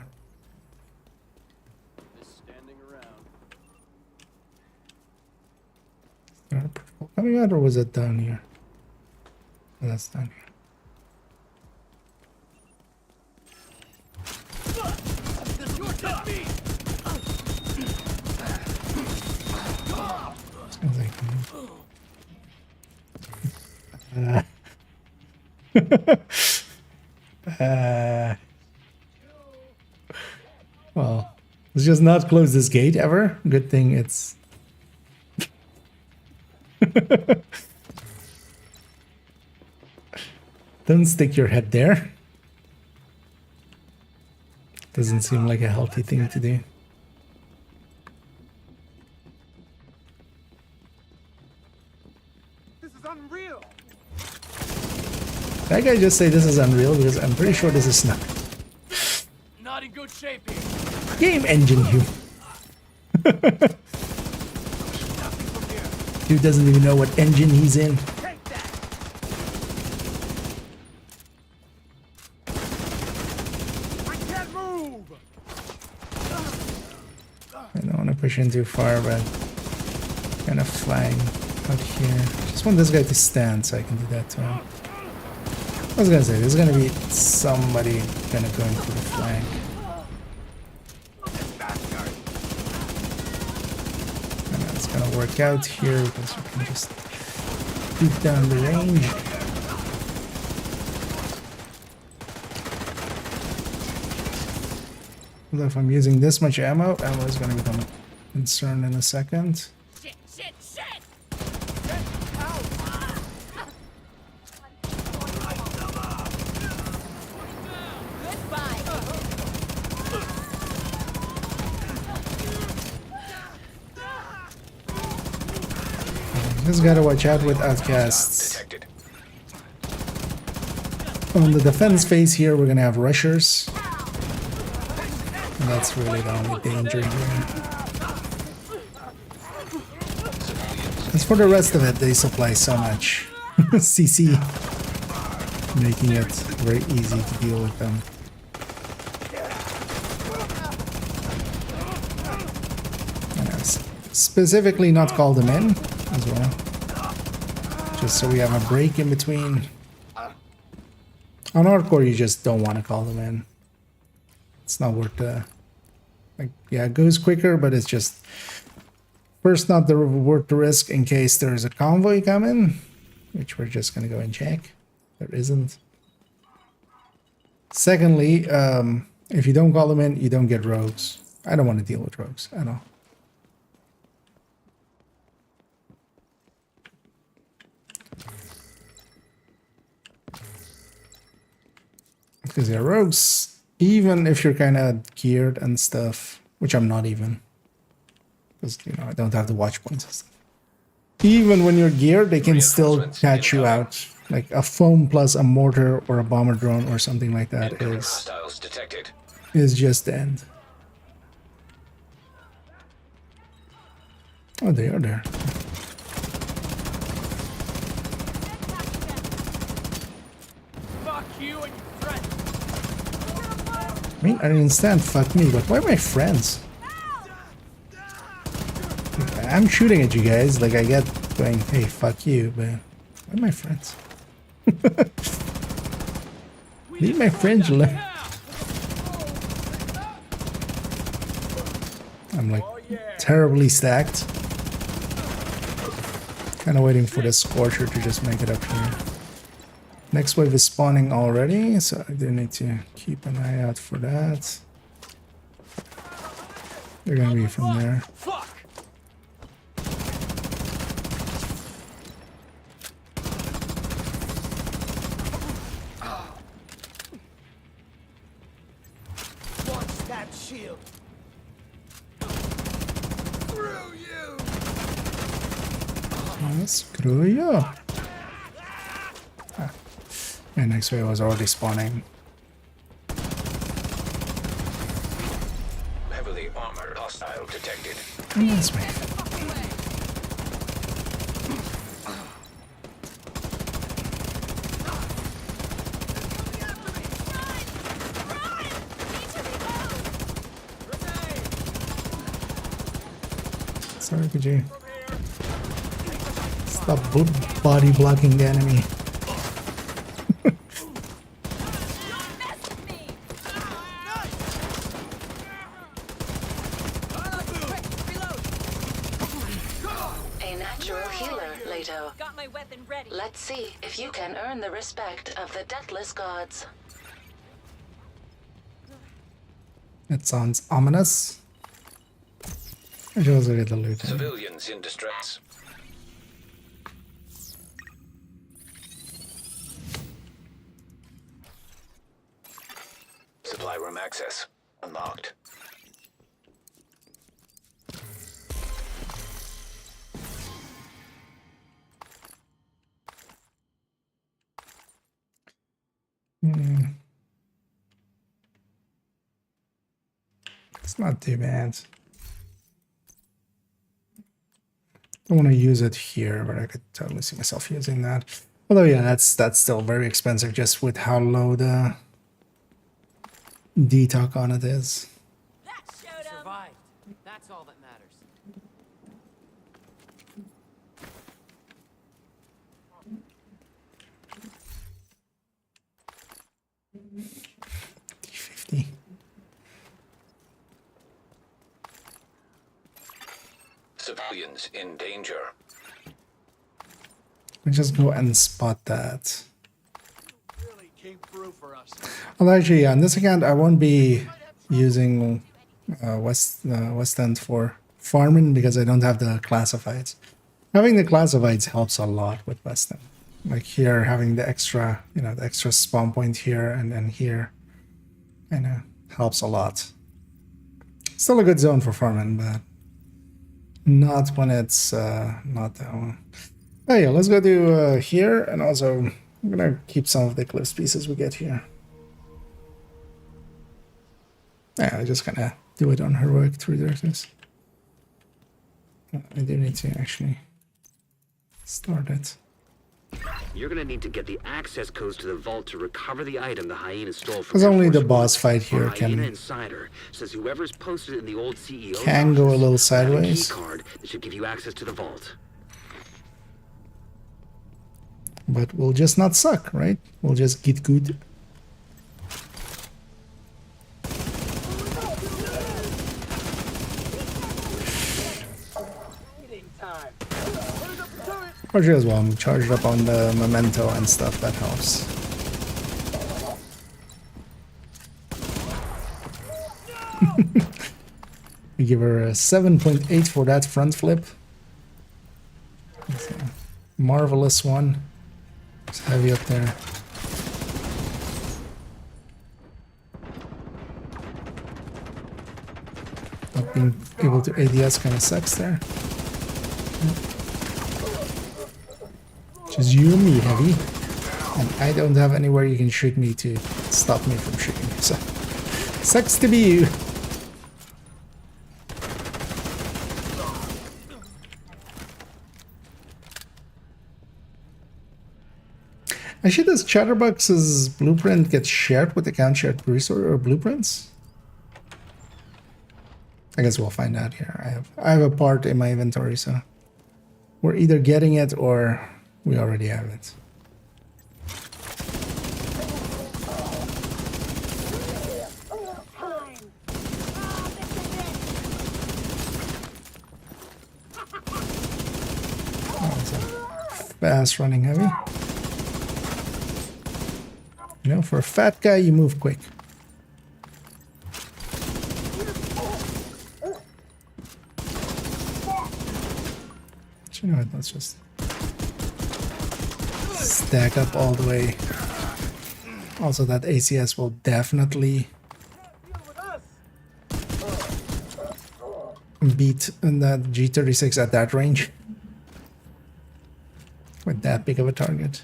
Is there a purple coming out, or was it down here? Oh, that's down here. Well, let's just not close this gate ever. Good thing it's Don't stick your head there. Doesn't seem like a healthy thing to do. This is unreal. That guy just say this is unreal because I'm pretty sure this is not. Not in good shape here. Game engine, you. Nothing from here. Dude doesn't even know what engine he's in. Take that. I can't move. I don't want to push in too far, but kind of flying out here. Just want this guy to stand so I can do that to him. I was gonna say, there's gonna be somebody kind of going for the flank. And that's gonna work out here because you can just beat down the range. Although if I'm using this much ammo is gonna become a concern in a second. Shit, shit, shit! Just gotta watch out with outcasts. Detected. On the defense phase here, we're gonna have rushers. And that's really the only danger here. As for the rest of it, they supply so much CC, making it very easy to deal with them. And I've specifically not call them in as well, just so we have a break in between. On hardcore, you just don't want to call them in. It's not worth the, like, yeah, it goes quicker, but it's just first not worth the risk in case there's a convoy coming, which we're just gonna go and check. There isn't. Secondly, if you don't call them in, you don't get rogues. I don't want to deal with rogues at all. Because yeah, rogues, even if you're kind of geared and stuff, which I'm not even, because you know I don't have the watch points and stuff. Even when you're geared, they can still catch you out. Like a foam plus a mortar or a bomber drone or something like that Incoming hostiles detected. is just the end. Oh, they are there. Fuck you and your friends. I mean, I understand, fuck me, but why my friends? I'm shooting at you guys, like I get going, hey, fuck you, but why my friends? Leave my friends alone. I'm like terribly stacked. Kind of waiting for the Scorcher to just make it up here. Next wave is spawning already, so I do need to keep an eye out for that. They're gonna be from there. Fuck. Launch that shield. Screw you. Screw you. Ah. My next wave was already spawning. Heavily armored hostile detected. Nice wave. Sorry, could you stop body blocking the enemy? A natural healer, Leto. Got my weapon ready. Let's see if you can earn the respect of the deathless gods. That sounds ominous. I should also get the loot. Civilians in distress. Supply room access unlocked. It's not too bad. I want to use it here, but I could totally see myself using that. Although, yeah, that's still very expensive just with how low the detox on it is. Survived. That's all that matters. D50. Civilians in danger. We just go and spot that. Really came through for us. Well, actually, on this account, I won't be using West End for farming because I don't have the classifieds. Having the classifieds helps a lot with West End. Like here, having the extra, the extra spawn point here and then here, helps a lot. Still a good zone for farming, but not when it's not that one. Oh yeah, let's go to here, and also I'm gonna keep some of the eclipse pieces we get here. Yeah, I just gonna do it on heroic 3 directors. I do need to actually start it. You're gonna need to get the access codes to the vault to recover the item the hyena stole from. Because only the boss fight here Our hyena can insider says whoever's posted it in the old CEO's go a office little will have sideways. a key card that should give you access to the vault. But we'll just not suck, right? We'll just get good. Or just while I'm charged up on the memento and stuff, that helps. We give her a 7.8 for that front flip. That's a marvelous one. It's heavy up there. Not being able to ADS kind of sucks there. Just you and me, heavy. And I don't have anywhere you can shoot me to stop me from shooting. So, sucks to be you. Actually, does Chatterbox's blueprint get shared with account shared resource or blueprints? I guess we'll find out here. I have a part in my inventory, so we're either getting it or we already have it. Oh, it's a fast running heavy. For a fat guy, you move quick. But you know what, let's just stack up all the way. Also, that ACS will definitely beat that G36 at that range. With that big of a target.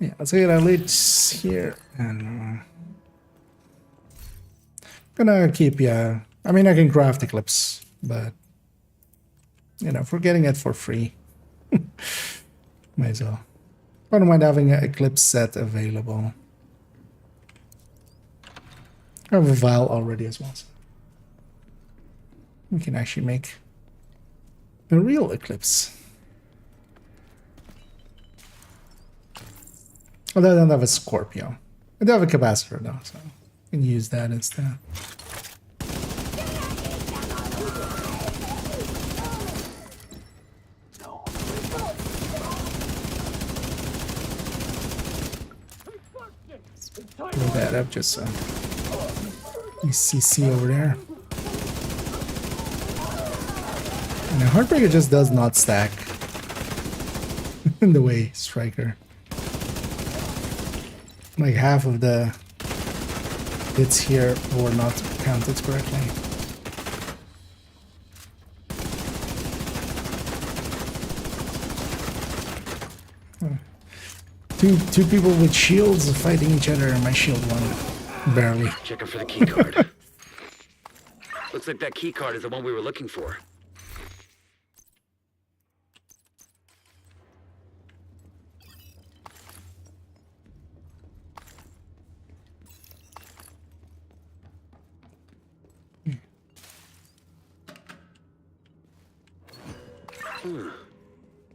Yeah, let's get our leads here, and I'm gonna keep, I mean, I can craft Eclipse, but, if we're getting it for free, might as well. I don't mind having an Eclipse set available. I have a vial already as well, so we can actually make a real Eclipse. Although I don't have a Scorpio. I do have a capacitor though, so I can use that instead. Pull that up just so you see C over there. And the Heartbreaker just does not stack in the way Striker. Like half of the hits here were not counted correctly. Two people with shields fighting each other, and my shield won barely. Checking for the key card. Looks like that key card is the one we were looking for.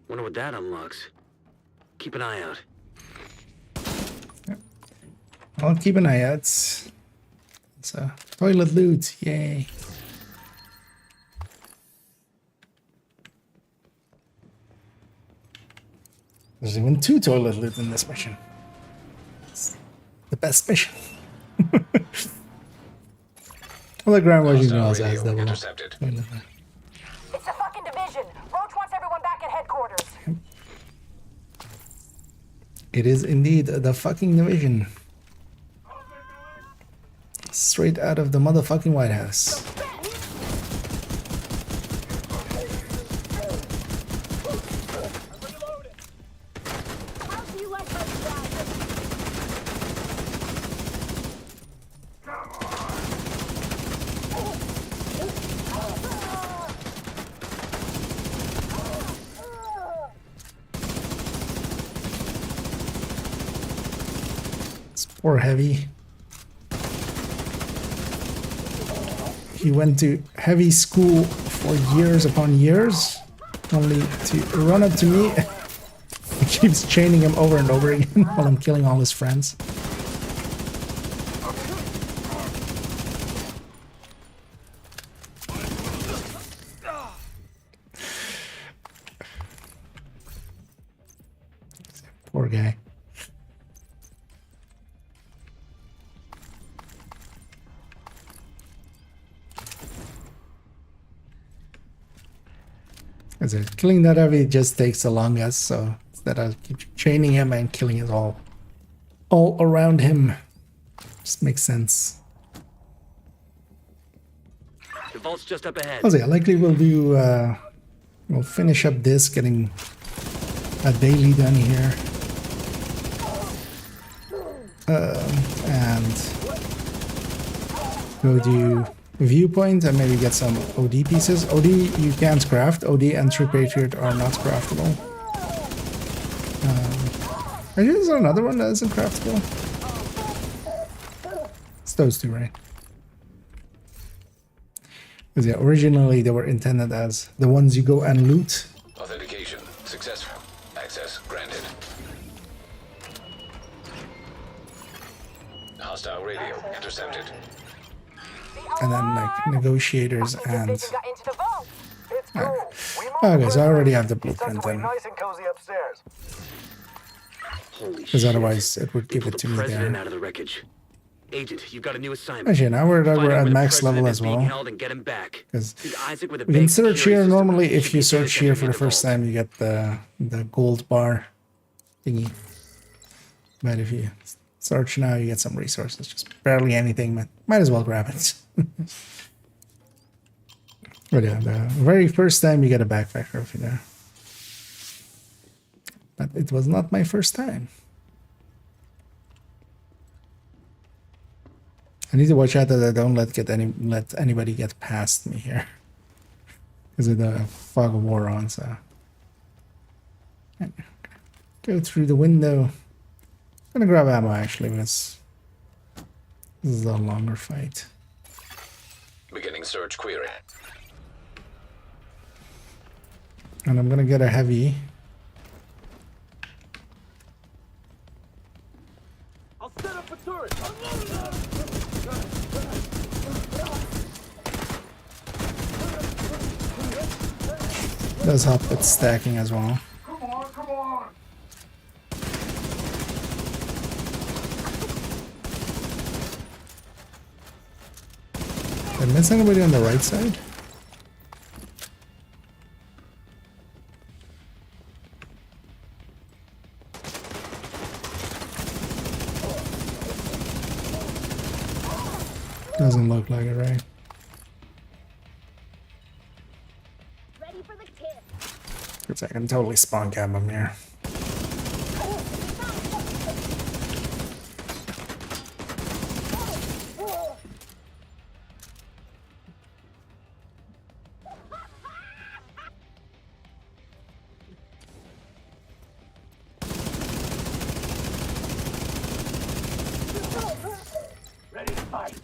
Wonder what that unlocks. Keep an eye out. I'll keep an eye out. It's toilet loot, yay. There's even 2 toilet loot in this mission. It's the best mission. Well, the ground version also has double. Intercepted. It's a fucking division. Roach wants everyone back at headquarters. It is indeed the fucking division. Straight out of the motherfucking White House. Poor Heavy. He went to Heavy school for years upon years, only to run up to me. He keeps chaining him over and over again while I'm killing all his friends. Poor guy. Killing that Heavy just takes the longest, so that I keep chaining him and killing it all around him. Just makes sense. The vault's just up ahead. Also, yeah, likely we'll do we'll finish up this, getting a daily done here. And go do viewpoint and maybe get some OD pieces. OD you can't craft. OD and True Patriot are not craftable. Actually, is there another one that isn't craftable? It's those two, right? Because yeah, originally they were intended as the ones you go and loot. Authentication successful. Access granted. Hostile radio intercepted. And then like negotiators and okay, so I already have the blueprint then, because otherwise it would give it to me there. Out of the wreckage. Agent, you've got a new assignment. Actually, now we're at max level as well, because we can search here. Normally if you search here for the first time you get the gold bar thingy, but if you search now you get some resources, just barely anything, but might as well grab it. But yeah, the very first time you get a backpack trophy there. But it was not my first time. I need to watch out that I don't let anybody get past me here, because of the fog of war on. So go through the window. I'm gonna grab ammo actually, because this is a longer fight. Beginning search query. And I'm gonna get a heavy. I'll set up a turret. Does help with stacking as well. Come on, come on. Did I miss anybody on the right side? Doesn't look like it, right? Ready for the tip. Looks like I can totally spawn cap him here. Ready to fight.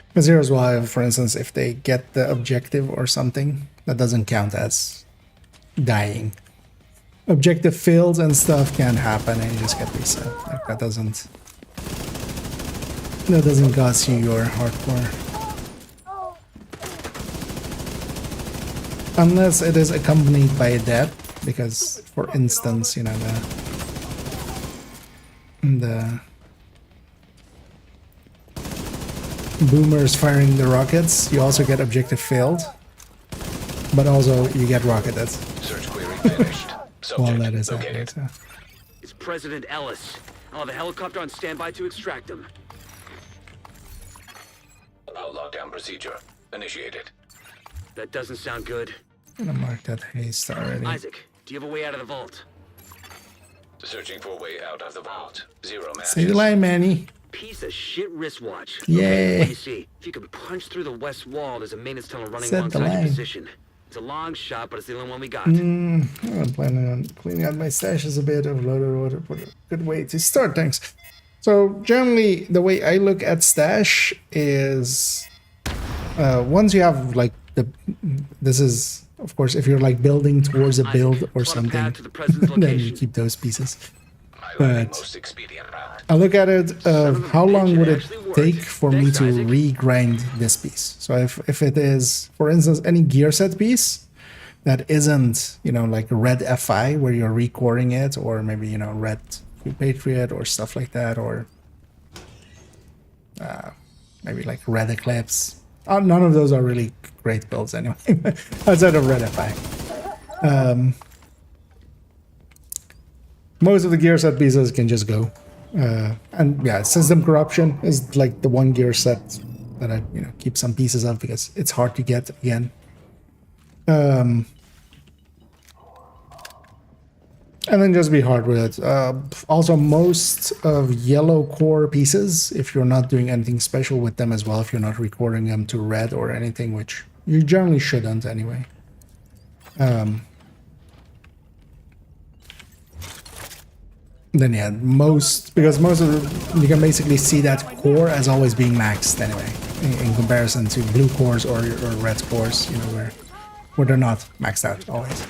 Because here's why, for instance, if they get the objective or something, that doesn't count as dying. Objective fails and stuff can happen and you just get reset. Like that doesn't cost you your hardcore. Unless it is accompanied by a death, because for instance, you know, the boomers firing the rockets, you also get objective failed, but also you get rocketed. Search query finished. Well, Subject that is located. accurate. It's President Ellis. I'll have a helicopter on standby to extract him. About lockdown procedure initiated. That doesn't sound good. I'm gonna mark that haste already. Isaac, do you have a way out of the vault? Searching for a way out of the vault. 0 matches. Say the line, Manny. Piece of shit wristwatch. Yay. Okay, what do you see? If you can punch through the west wall, there's a maintenance tunnel running Set the alongside your line. position. It's a long shot, but it's the only one we got. I'm planning on cleaning out my stashes a bit of loader. Good way to start things. So generally, the way I look at stash is once you have like this is of course if you're like building towards a build or something, then you keep those pieces. But Most expedient route. I look at it of how long would it take for me to re-grind this piece. So if it is, for instance, any gear set piece that isn't, you know, like red FI where you're recoring it, or maybe, you know, red Patriot or stuff like that, or maybe like red Eclipse. None of those are really great builds anyway, outside of red FI. Most of the gear set pieces can just go. And yeah, System Corruption is like the one gear set that I, you know, keep some pieces of because it's hard to get again. And then just be hard with it. Also, most of yellow core pieces, if you're not doing anything special with them as well, if you're not recording them to red or anything, which you generally shouldn't anyway. Then yeah, because most of you can basically see that core as always being maxed anyway, in comparison to blue cores or red cores, you know, where they're not maxed out always.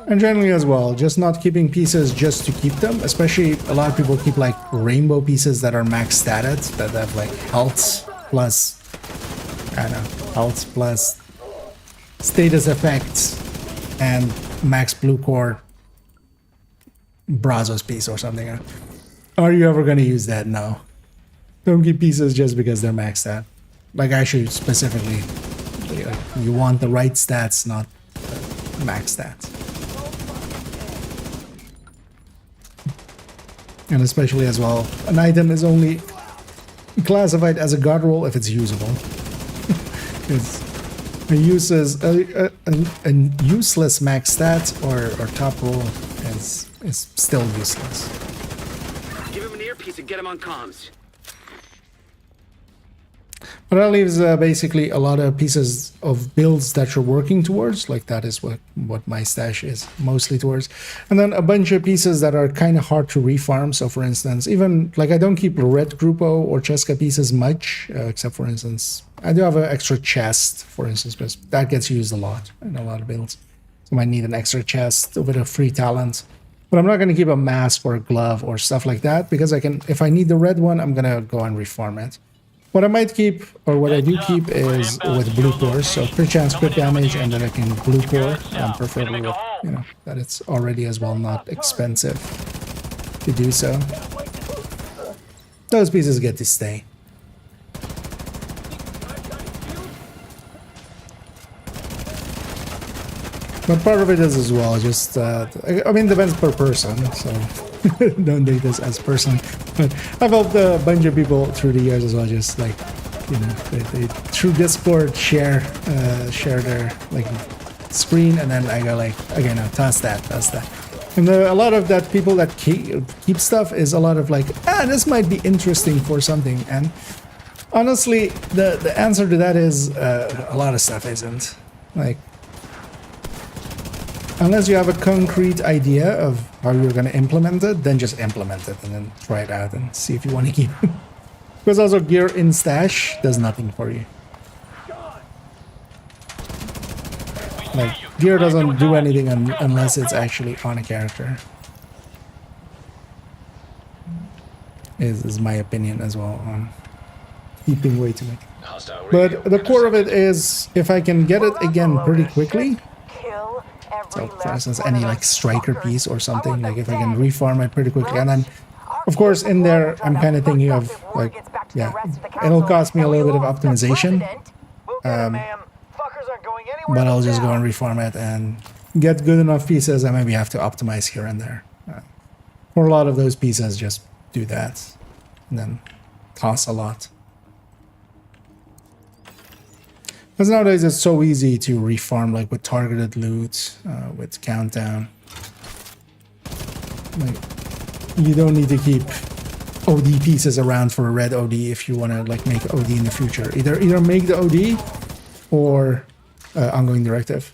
And generally as well, just not keeping pieces just to keep them, especially a lot of people keep like rainbow pieces that are max statted, that have like health plus, I don't know, health plus status effects and max blue core Brazos piece or something. Are you ever going to use that? No. Don't keep pieces just because they're maxed out. Like actually specifically, you want the right stats, not max stats. And especially as well, an item is only classified as a god roll if it's usable. It's a useless max stat or top roll is still useless. Give him an earpiece and get him on comms. But that leaves basically a lot of pieces of builds that you're working towards, like that is what my stash is mostly towards. And then a bunch of pieces that are kind of hard to refarm. So for instance, even like I don't keep red Grupo or Cheska pieces much, except for instance, I do have an extra chest, for instance, but that gets used a lot in a lot of builds. So I might need an extra chest with a free talent. But I'm not going to keep a mask or a glove or stuff like that, because I can, if I need the red one, I'm going to go and reform it. What I might keep, or what I do keep, is with blue cores, so crit chance, crit damage, and then I can blue core, preferably with, you know, that it's already as well not expensive to do so. those pieces get to stay. But part of it is as well just, I mean, depends per person, so don't take this as personally. But I've helped a bunch of people through the years as well, just like, you know, they through Discord share their like screen, and then I go like, okay, no, toss that. And a lot of that people that keep stuff is a lot of like, this might be interesting for something. And honestly, the answer to that is a lot of stuff isn't. Like, unless you have a concrete idea of how you're going to implement it, then just implement it and then try it out and see if you want to keep it. Because also gear in stash does nothing for you. Like, gear doesn't do anything unless it's actually on a character. Is my opinion as well on keeping way too much. But the core of it is, if I can get it again pretty quickly, so for instance any like striker piece or something, like if I can reform it pretty quickly, and then of course in there I'm kind of thinking of like, yeah, it'll cost me a little bit of optimization, but I'll just go and reform it and get good enough pieces. I maybe have to optimize here and there. For a lot of those pieces, just do that and then toss a lot. Because nowadays it's so easy to refarm, like with targeted loot, with countdown. Like, you don't need to keep OD pieces around for a red OD if you want to like make OD in the future. Either make the OD or ongoing directive.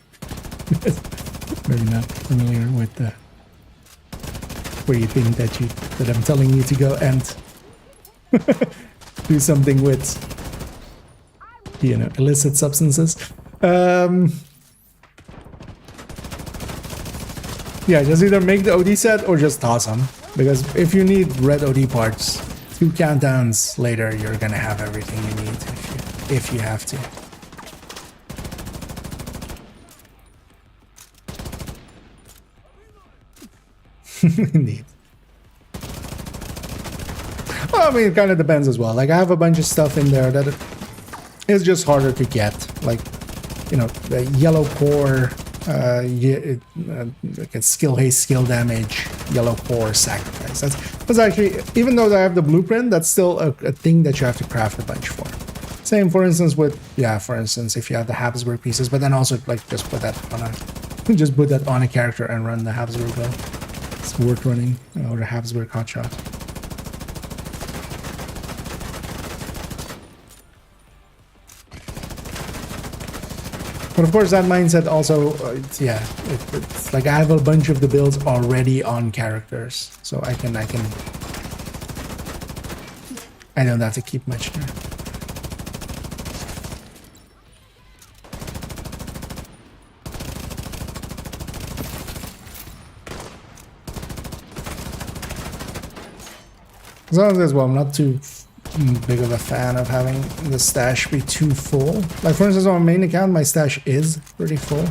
Maybe not familiar with the where you think that I'm telling you to go and do something with, you know, illicit substances. Yeah, just either make the OD set or just toss them. Because if you need red OD parts, 2 countdowns later, you're gonna have everything you need if you have to. Indeed. Well, I mean, it kind of depends as well. Like, I have a bunch of stuff in there that it's just harder to get, like, you know, the yellow core, like a skill haste, skill damage, yellow core sacrifice. That's actually, even though I have the blueprint, that's still a thing that you have to craft a bunch for. Same, for instance, with, yeah, for instance, if you have the Habsburg pieces, but then also like just put that on a character and run the Habsburg build. It's worth running, or the Habsburg hotshot. But of course, that mindset also, it's like I have a bunch of the builds already on characters, so I don't have to keep much there. As long as, well, I'm not too big of a fan of having the stash be too full. Like, for instance, on my main account, my stash is pretty full.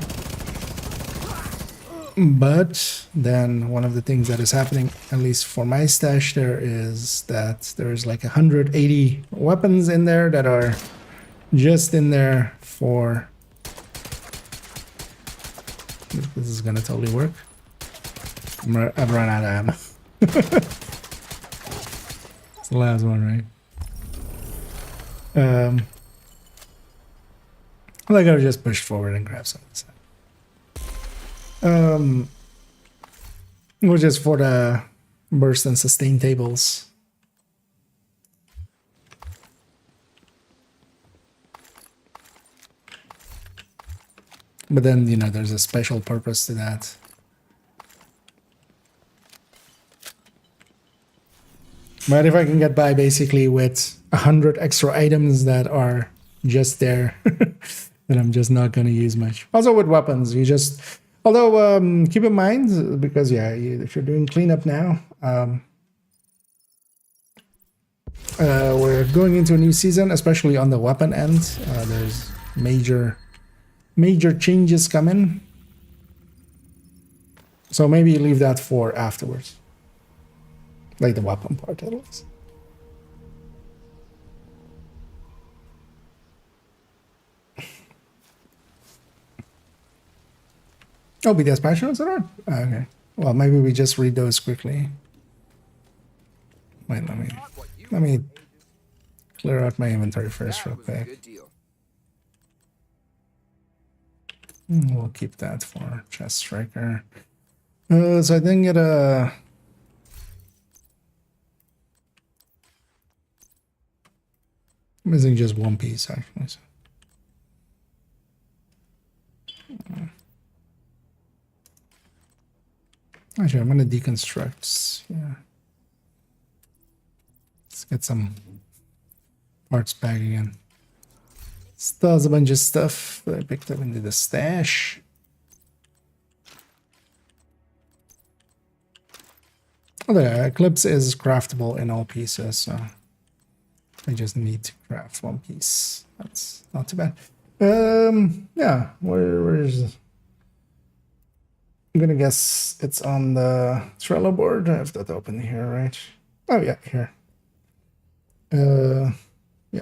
But then one of the things that is happening, at least for my stash there, is that there's like 180 weapons in there that are just in there for... This is gonna totally work. I've run out of ammo. It's the last one, right? I could have just pushed forward and grabbed some of this. Which is for the burst and sustain tables. But then, you know, there's a special purpose to that. But if I can get by basically with 100 extra items that are just there, then I'm just not going to use much. Also with weapons, you just... Although, keep in mind, because, yeah, if you're doing cleanup now, we're going into a new season, especially on the weapon end. There's major changes coming. So maybe leave that for afterwards. Like the weapon part, at least. Oh, BDS passions are on? Okay. Well, maybe we just read those quickly. Wait, let me clear out my inventory first real quick. We'll keep that for chest striker. So I didn't get a... missing just one piece, actually. So. Actually, I'm going to deconstruct. Yeah. Let's get some parts back again. Still has a bunch of stuff that I picked up into the stash. Oh, the Eclipse is craftable in all pieces, so I just need to craft one piece. That's not too bad. Yeah, where's... I'm gonna guess it's on the Trello board. I have that open here, right? Oh yeah, here. Yeah.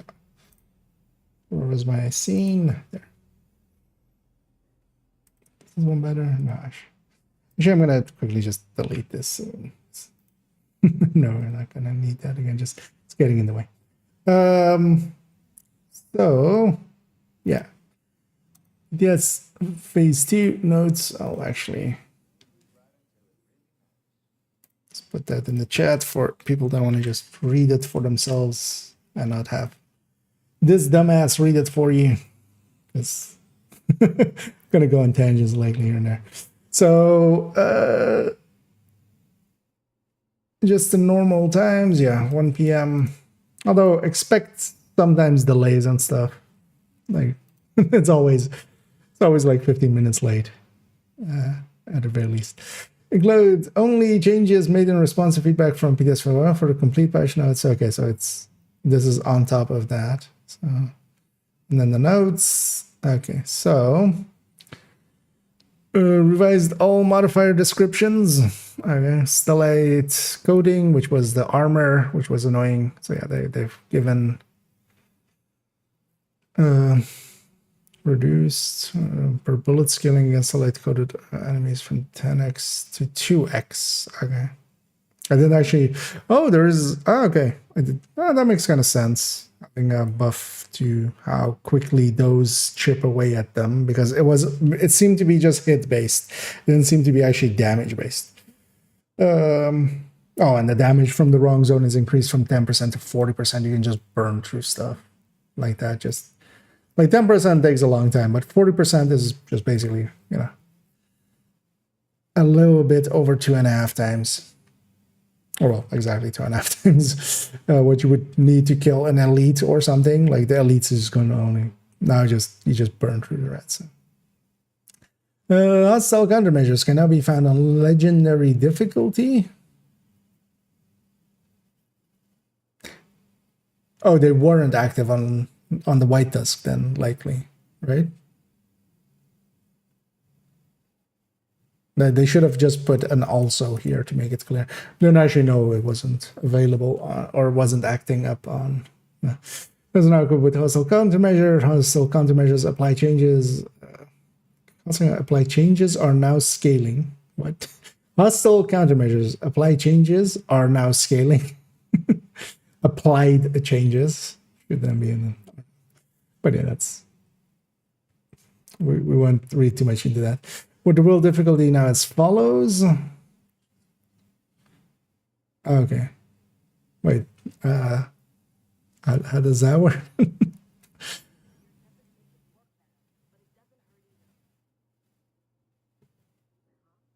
Where was my scene? There. This is one better. No, actually, I'm gonna quickly just delete this. No, we're not gonna need that again. Just it's getting in the way. So yeah. Yes, phase 2 notes. I'll actually let's put that in the chat for people that want to just read it for themselves and not have this dumbass read it for you. It's gonna go on tangents lately here and there. So just the normal times, yeah, 1 p.m. Although expect sometimes delays and stuff. Like it's always like 15 minutes late, at the very least. Include only changes made in response to feedback from PDS for the complete patch notes. Okay, so this is on top of that. So, and then the notes. Okay, so revised all modifier descriptions. Okay, stellite coating, which was the armor, which was annoying. So yeah, they've given. Reduced per bullet scaling against the light coated enemies from 10x to 2x. Okay. I didn't actually. Oh, there is. Oh, okay. I did. Oh, that makes kind of sense. Having a buff to how quickly those chip away at them, because it seemed to be just hit based. It didn't seem to be actually damage based. Oh, and the damage from the wrong zone is increased from 10% to 40%. You can just burn through stuff like that. Just. Like 10% takes a long time, but 40% is just basically, a little bit over 2.5 times. Or well, exactly 2.5 times what you would need to kill an elite or something. Like the elites is going to only now you just burn through the rats. Hostile countermeasures can now be found on legendary difficulty. Oh, they weren't active on the White Tusk then, likely, right? They should have just put an also here to make it clear. Don't actually know it wasn't available or wasn't acting up on. Doesn't now go with hostile countermeasure. Hostile countermeasures apply changes. Apply changes are now scaling. What? Hostile countermeasures apply changes are now scaling. Applied changes should then be in. But yeah, we won't read too much into that. With the world difficulty now as follows. Okay. Wait, how does that work?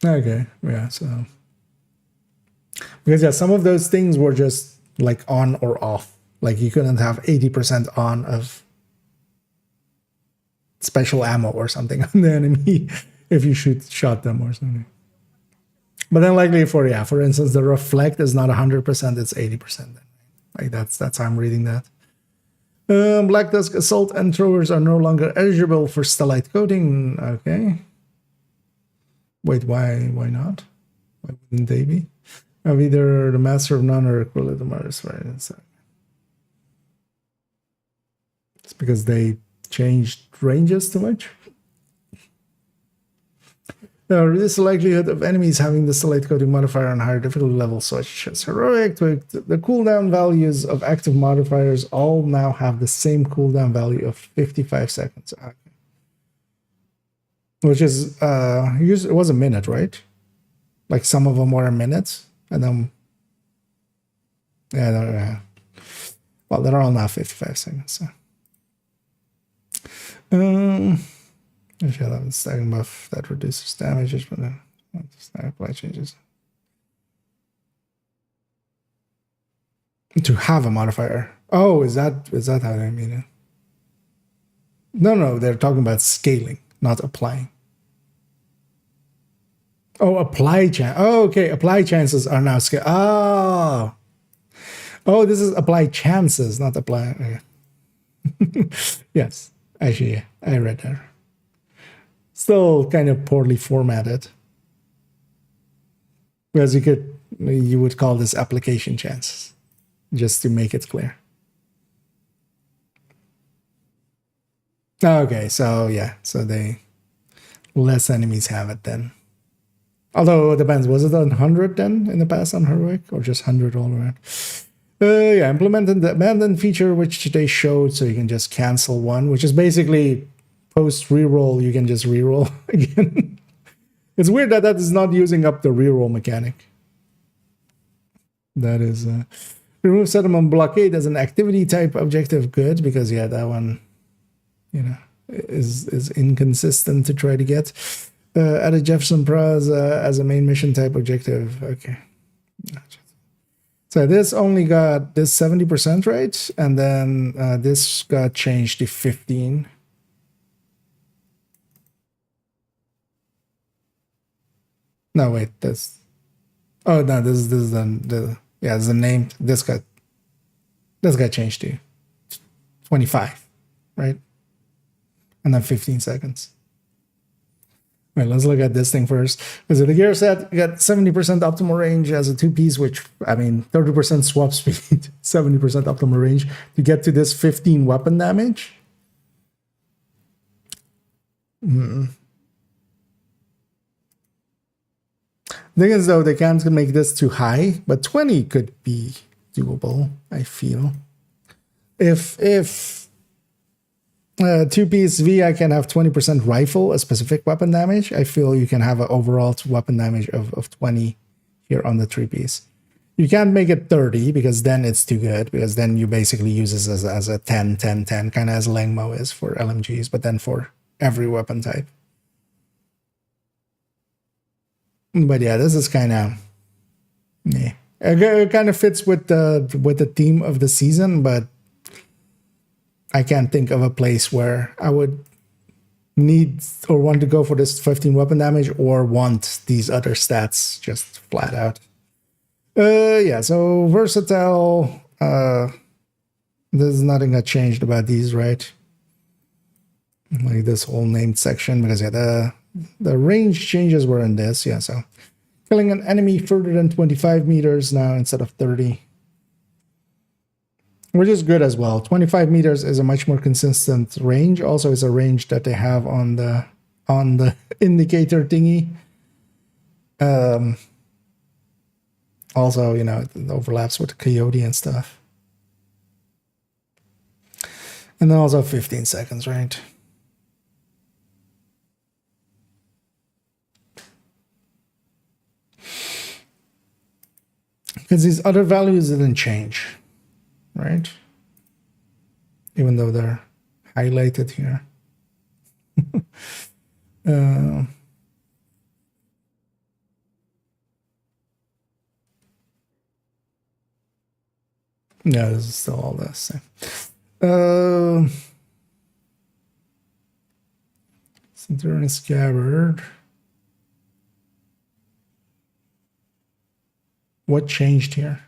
Okay, yeah, so. Because yeah, some of those things were just like on or off. Like you couldn't have 80% on of special ammo or something on the enemy if you shot them or something. But then likely for instance, the reflect is not 100%, it's 80%. Like that's how I'm reading that. Black Tusk assault and throwers are no longer eligible for stellite coating. Okay. Wait, why not? Why wouldn't they be? Have either the master of none or equivalent to Mars, right? It's because they changed ranges too much. Reduce the likelihood of enemies having the select coating modifier on higher difficulty levels, such as heroic. The cooldown values of active modifiers all now have the same cooldown value of 55 seconds. Okay. Which is, it was a minute, right? Like some of them were a minute, and then, yeah, well, they're all now 55 seconds. So. I shall have a stacking buff that reduces damages, but then apply changes. To have a modifier. Oh, is that how they mean it? No, they're talking about scaling, not applying. Oh, apply chance. Oh, okay. Apply chances are now scale. Oh, this is apply chances, not apply. Okay. Yes, actually, yeah, I read that. Still kind of poorly formatted. Because you would call this application chances, just to make it clear. Okay, so yeah, so less enemies have it then. Although it depends, was it 100 then in the past on heroic, or just 100 all around? Yeah, implemented the abandoned feature which they showed, so you can just cancel one, which is basically post reroll, you can just reroll again. It's weird that is not using up the reroll mechanic. That is remove settlement blockade as an activity type objective. Good, because yeah, that one, is inconsistent to try to get. Added Jefferson Plaza as a main mission type objective. Okay. So this only got this 70% right, and then this got changed to 15. No, wait, this. Oh no, this is the name. This got changed to 25, right? And then 15 seconds. Wait, let's look at this thing first. So the gear set got 70% optimal range as a 2-piece, which, I mean, 30% swap speed, 70% optimal range to get to this 15 weapon damage. The thing is, though, they can't make this too high, but 20 could be doable, I feel. If 2-piece V, I can have 20% rifle, a specific weapon damage. I feel you can have an overall weapon damage of 20 here on the 3-piece. You can't make it 30 because then it's too good, because then you basically use this as a 10, 10, 10, kind of as Langmo is for LMGs, but then for every weapon type. But yeah, this is kind of, yeah, it kind of fits with the theme of the season, but I can't think of a place where I would need or want to go for this 15 weapon damage or want these other stats just flat out. Yeah, so versatile. There's nothing that changed about these, right? Like this whole named section, because yeah, the range changes were in this. Yeah, so killing an enemy further than 25 meters now instead of 30. Which is good as well. 25 meters is a much more consistent range. Also, it's a range that they have on the indicator thingy. Also, it overlaps with the coyote and stuff. And then also 15 seconds, right? Because these other values didn't change. Right? Even though they're highlighted here. Yeah, this is still all the same. Centurion Scabbard. What changed here?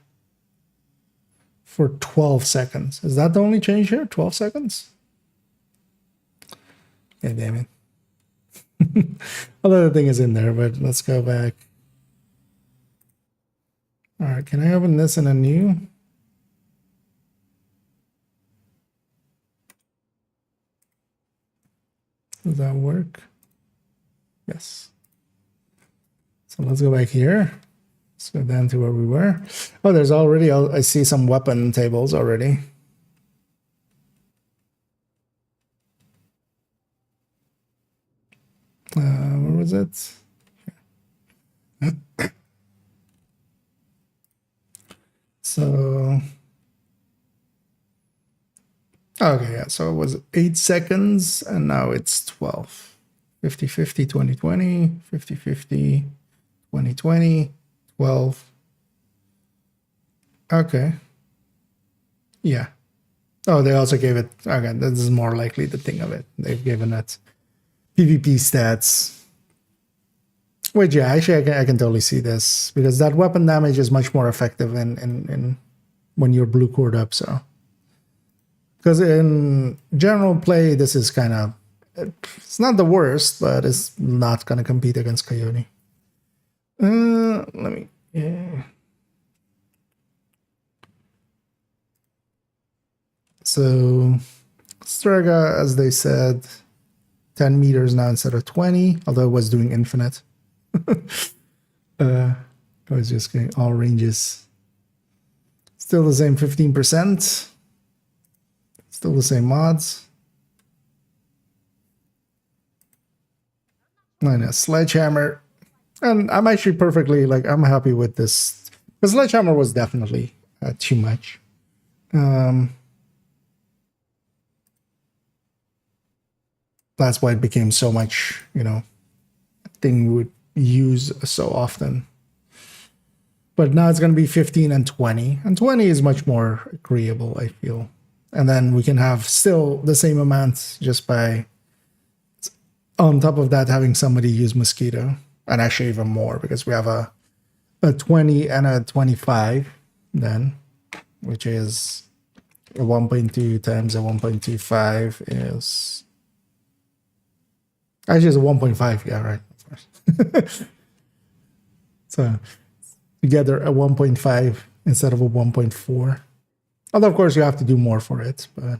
For 12 seconds. Is that the only change here? 12 seconds? Yeah, damn it. Other thing is in there, but let's go back. All right, can I open this in a new? Does that work? Yes. So let's go back here. Let's go down to where we were. Oh, there's already, I see some weapon tables already. Where was it? So, okay, yeah, so it was 8 seconds and now it's 12. 50-50, 20-20, 50-50, 20-20, 12. Okay. Yeah. Oh, they also gave it, okay, this is more likely the thing of it. They've given it PvP stats. Which, yeah, actually I can totally see this, because that weapon damage is much more effective in when you're blue cored up, so. Because in general play, this is kind of, it's not the worst, but it's not going to compete against Coyote. Let me, yeah. So, Strega, as they said, 10 meters now instead of 20, although it was doing infinite. I was just getting all ranges. Still the same 15%. Still the same mods. And a sledgehammer. And I'm actually perfectly, like, I'm happy with this. The sledgehammer was definitely too much. That's why it became so much, you know, thing we would use so often. But now it's going to be 15 and 20. And 20 is much more agreeable, I feel. And then we can have still the same amount just by, on top of that, having somebody use mosquito. And actually even more, because we have a 20 and a 25 then, which is a 1.2 times a 1.25 is... Actually, it's a 1.5. Yeah, right. Of course. So together a 1.5 instead of a 1.4. Although, of course, you have to do more for it. But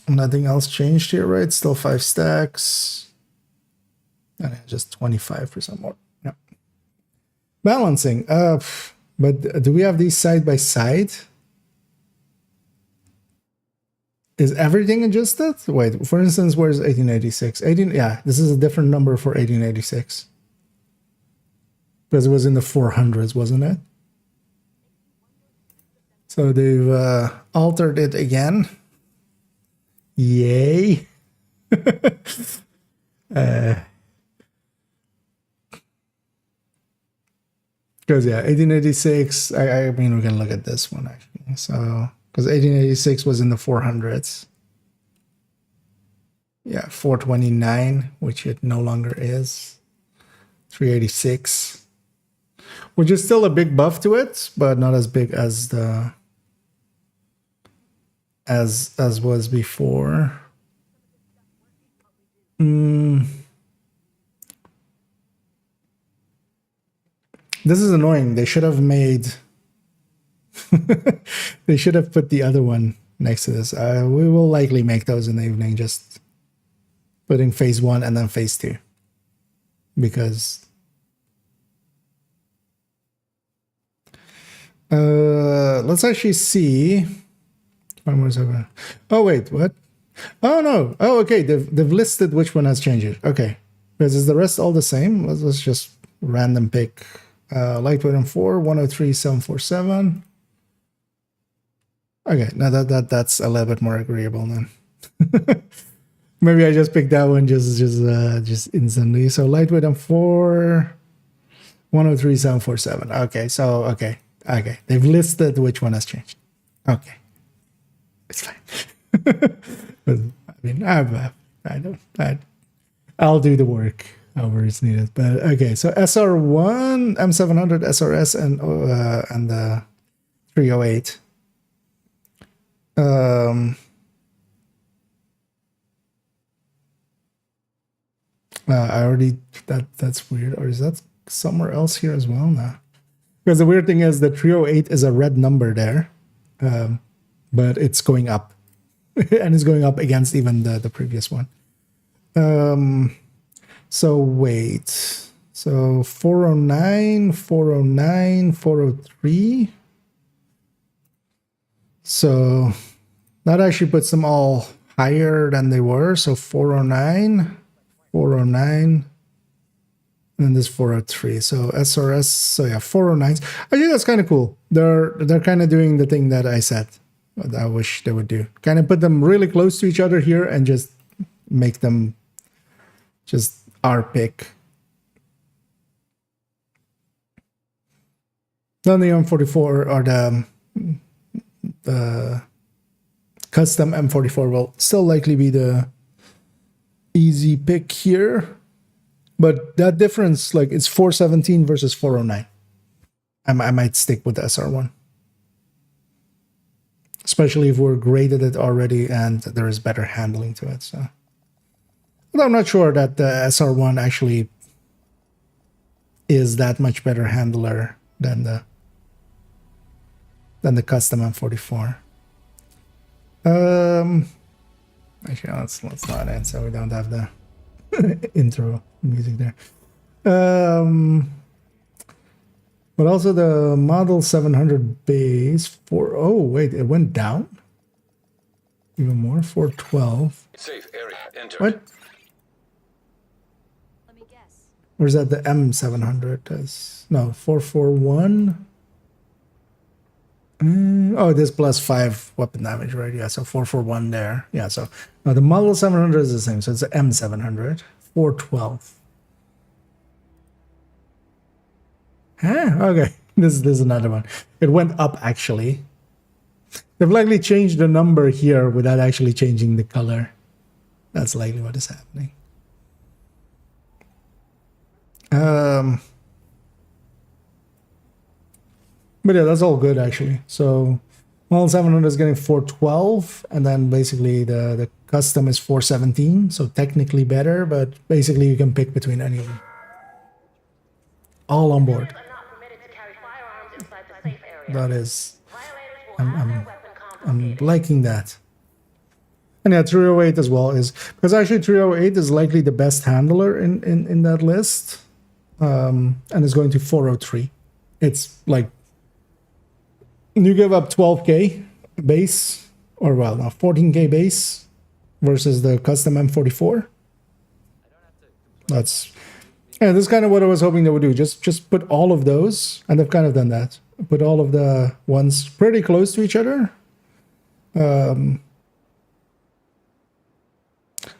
nothing else changed here, right? Still 5 stacks. And just 25% more. Yeah. Balancing. But do we have these side by side? Is everything adjusted? Wait, for instance, where's 1886? Yeah, this is a different number for 1886. Because it was in the 400s, wasn't it? So they've altered it again. Yay. Because, yeah, 1886, I mean, we can look at this one, actually. So... Because 1886 was in the 400s. Yeah, 429, which it no longer is. 386. Which is still a big buff to it, but not as big as the... As was before. This is annoying. They should have made... They should have put the other one next to this. We will likely make those in the evening, just putting phase 1 and then phase 2. Because let's actually see. Oh wait, what? Oh no. Oh okay, they've listed which one has changed. Okay. Because is the rest all the same? Let's just random pick lightweight M4, 103, 747. Okay, now that's a little bit more agreeable then. Maybe I just picked that one just instantly. So lightweight M4, 103, 747. Okay, so okay. They've listed which one has changed. Okay, it's fine. But, I mean, I'll do the work however it's needed. But okay, so SR1, M700, SRS, and the 308. I already that's weird. Or is that somewhere else here as well now? Because the weird thing is the 308 is a red number there, but it's going up. and it's going up against even the previous one. So wait. So 409, 409, 403. So that actually puts them all higher than they were. So 409, 409, and this 403. So SRS, so yeah, 409s. I think that's kind of cool. They're kind of doing the thing that I said that I wish they would do. Kind of put them really close to each other here and just make them just our pick. Then the M44 or the custom M44 will still likely be the easy pick here. But that difference, like it's 417 versus 409. I might stick with the SR1. Especially if we're graded it already and there is better handling to it. So, but I'm not sure that the SR1 actually is that much better handler than the custom M44. Actually, let's not end so we don't have the intro music there. But also the Model 700 base for, oh wait, it went down even more, 412. Safe area entered. What? Let me guess. Or is that the M700? No, 441. Oh, this plus 5 weapon damage, right? Yeah, so 441 there. Yeah, so now the Model 700 is the same, so it's the M700, 412. Huh? Okay, this is another one. It went up actually. They've likely changed the number here without actually changing the color. That's likely what is happening. But yeah, that's all good actually. So Model 700 is getting 412, and then basically the custom is 417. So technically better, but basically you can pick between any of them. All on board. That is, I'm liking that. And yeah, 308 as well is, because actually 308 is likely the best handler in that list. And it's going to 403. It's like, you give up 12k base, or well, now 14k base versus the custom M44. That's, yeah, this is kind of what I was hoping they would do. Just put all of those, and they've kind of done that. Put all of the ones pretty close to each other.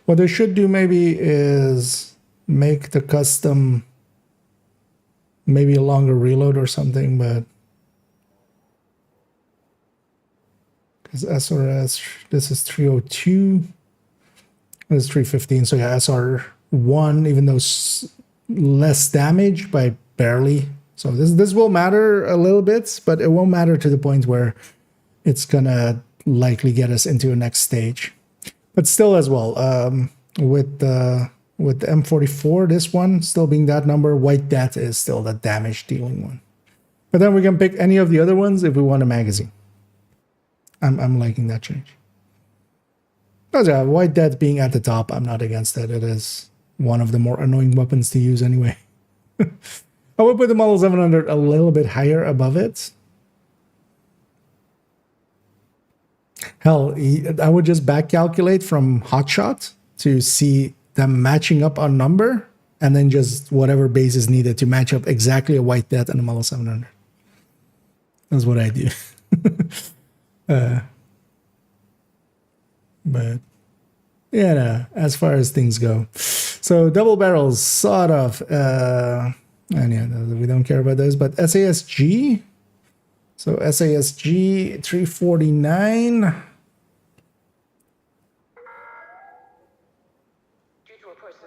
What they should do maybe is make the custom maybe a longer reload or something, but because SRS, this is 302, this is 315, so yeah, SR1, even though less damage by barely. So this will matter a little bit, but it won't matter to the point where it's gonna likely get us into a next stage. But still as well, with the M44, this one still being that number, White Death is still the damage dealing one. But then we can pick any of the other ones if we want a magazine. I'm liking that change. But yeah, White Death being at the top, I'm not against that. It is one of the more annoying weapons to use anyway. I would put the Model 700 a little bit higher above it. Hell, I would just back calculate from Hotshot to see them matching up on number, and then just whatever base is needed to match up exactly a White Death and a Model 700. That's what I do. But yeah, no, as far as things go, so double barrels, sort of, and yeah, we don't care about those. But SASG, so SASG 349.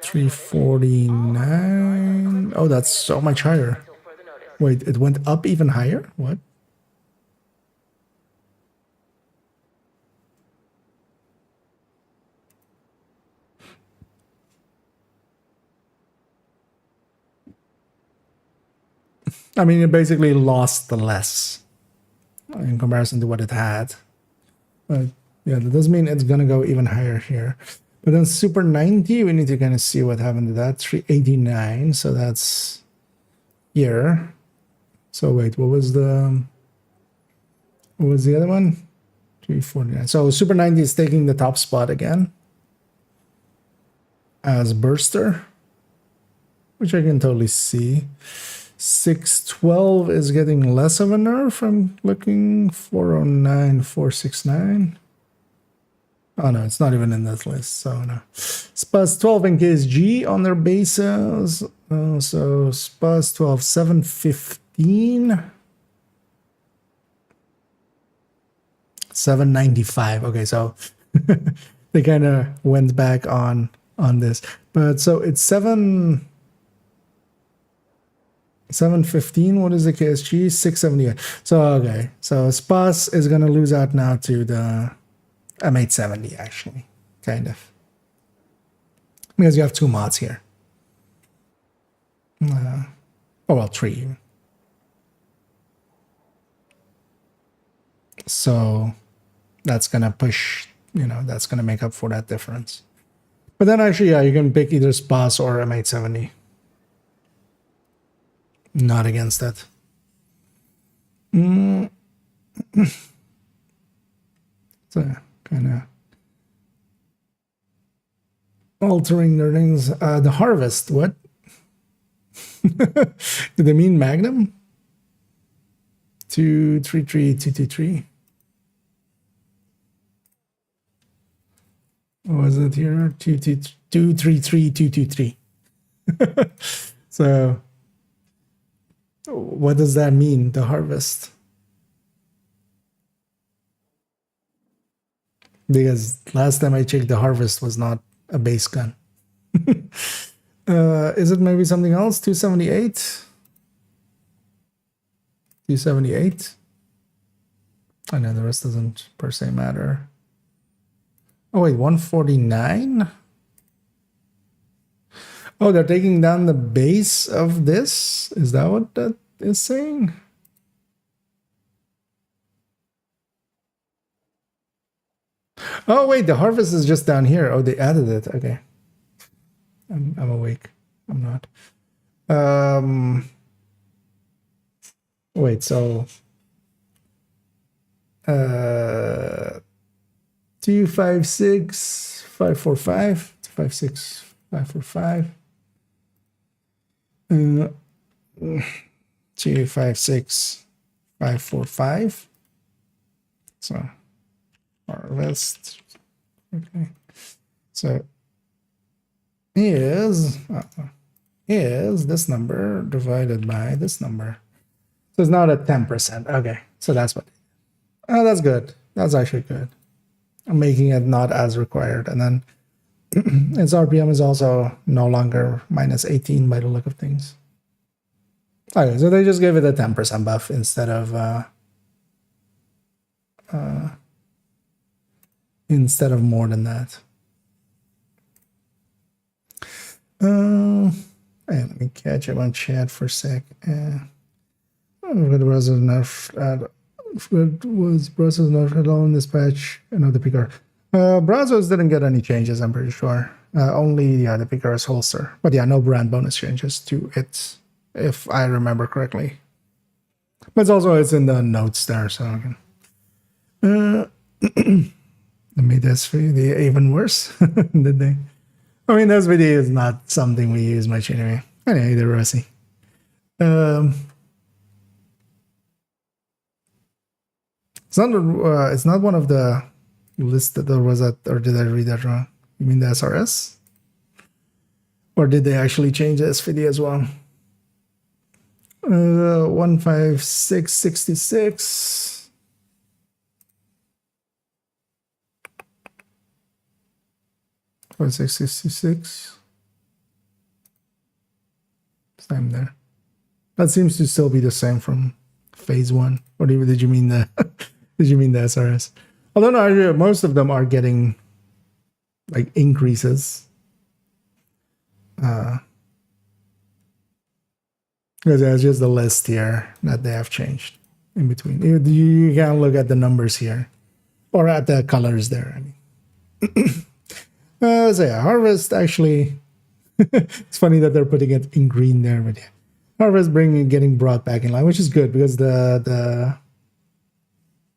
$349. Oh, that's so much higher. Wait, it went up even higher? What? I mean, it basically lost the less in comparison to what it had. But Yeah, that does mean it's gonna go even higher here. But then Super 90, we need to kind of see what happened to that. 389, so that's here. So wait, what was the other one? 349. So Super 90 is taking the top spot again as Burster, which I can totally see. 612 is getting less of a nerf. I'm looking 409, 469. Oh no, it's not even in this list, so no. Spaz 12 and KSG on their bases. So Spaz 12, 715. 795. Okay, so they kind of went back on this. But so it's 715. What is the KSG? 678. So okay, so Spaz is gonna lose out now to the M870 actually, kind of, because you have two mods here. Oh well, three even. So that's gonna push, that's gonna make up for that difference. But then actually, yeah, you can pick either Spaz or M870. Not against that. So kind of altering their things. The harvest, what? Do they mean Magnum? 233223. What was it here? 233223. So what does that mean, the harvest? Because last time I checked, the harvest was not a base gun. Is it maybe something else? 278? 278? I know the rest doesn't per se matter. Oh wait, 149? Oh, they're taking down the base of this? Is that what that is saying? Oh wait, the harvest is just down here. Oh, they added it. Okay. I'm awake. I'm not. Wait, so 256 545 256 545 256 545. So harvest. Okay. So is this number divided by this number. So it's not at 10%. Okay. So that's what. Oh, that's good. That's actually good. I'm making it not as required. And then its RPM is also no longer minus 18 by the look of things. Okay, so they just gave it a 10% buff instead of more than that. Hey, let me catch up on chat for a sec. Was Brazos nerfed at all in this patch? No, the Picard. Brazos didn't get any changes, I'm pretty sure. Only the Picard's holster. But yeah, no brand bonus changes to it, if I remember correctly. But it's in the notes there, so I can. They made this video even worse, did they? I mean, this video is not something we use much anyway. Anyway, they're Rossi. It's not one of the lists that there was at, or did I read that wrong? You mean the SRS? Or did they actually change the SVD as well? 15666. For 666. Same there. That seems to still be the same from phase 1. Or did you mean the did you mean the SRS? Although no, most of them are getting like increases. Because there's just the list here that they have changed in between. You can look at the numbers here. or at the colors there. I mean, so yeah, harvest actually. It's funny that they're putting it in green there, but yeah, harvest getting brought back in line, which is good because the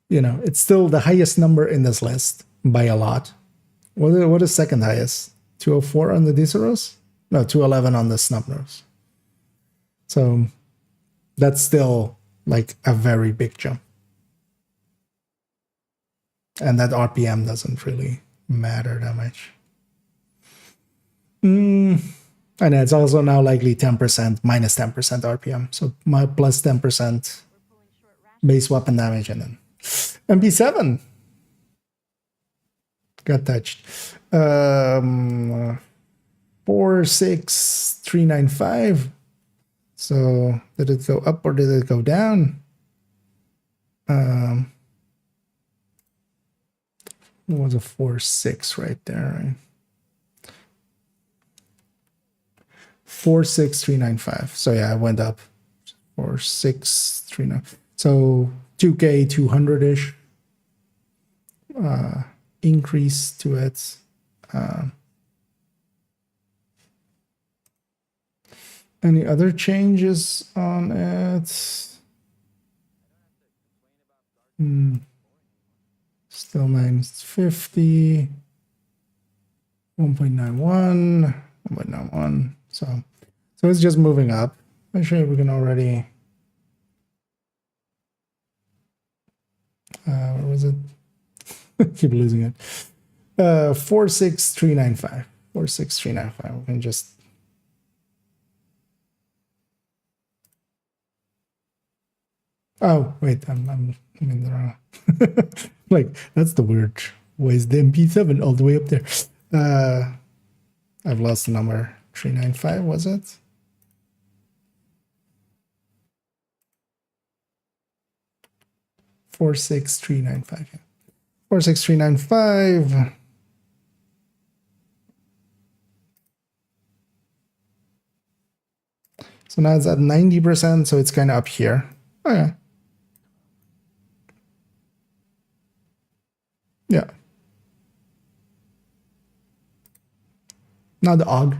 you know, it's still the highest number in this list by a lot. What is second highest? 204 on the Diceros? No, 211 on the Snubnose. So that's still like a very big jump. And that RPM doesn't really matter that much. And it's also now likely 10%, minus 10% RPM. So my plus 10% base weapon damage, and then MP7 got touched. 46395. So did it go up or did it go down? It was a 4.6 right there, right? 46395. So yeah, it went up. 46395. So 2K 200-ish increase to it. Any other changes on it? Still 950, 1.91, 1.91. So it's just moving up. I'm sure we can already. Where was it? Keep losing it. 46395. 46395. We can just. Oh wait, I'm in the wrong. Like that's the weird. Why is the MP7 all the way up there? I've lost the number. 395 was it? Four 46395. 46395. So now it's at 90%, so it's kind of up here. Okay. Yeah. Now the AUG.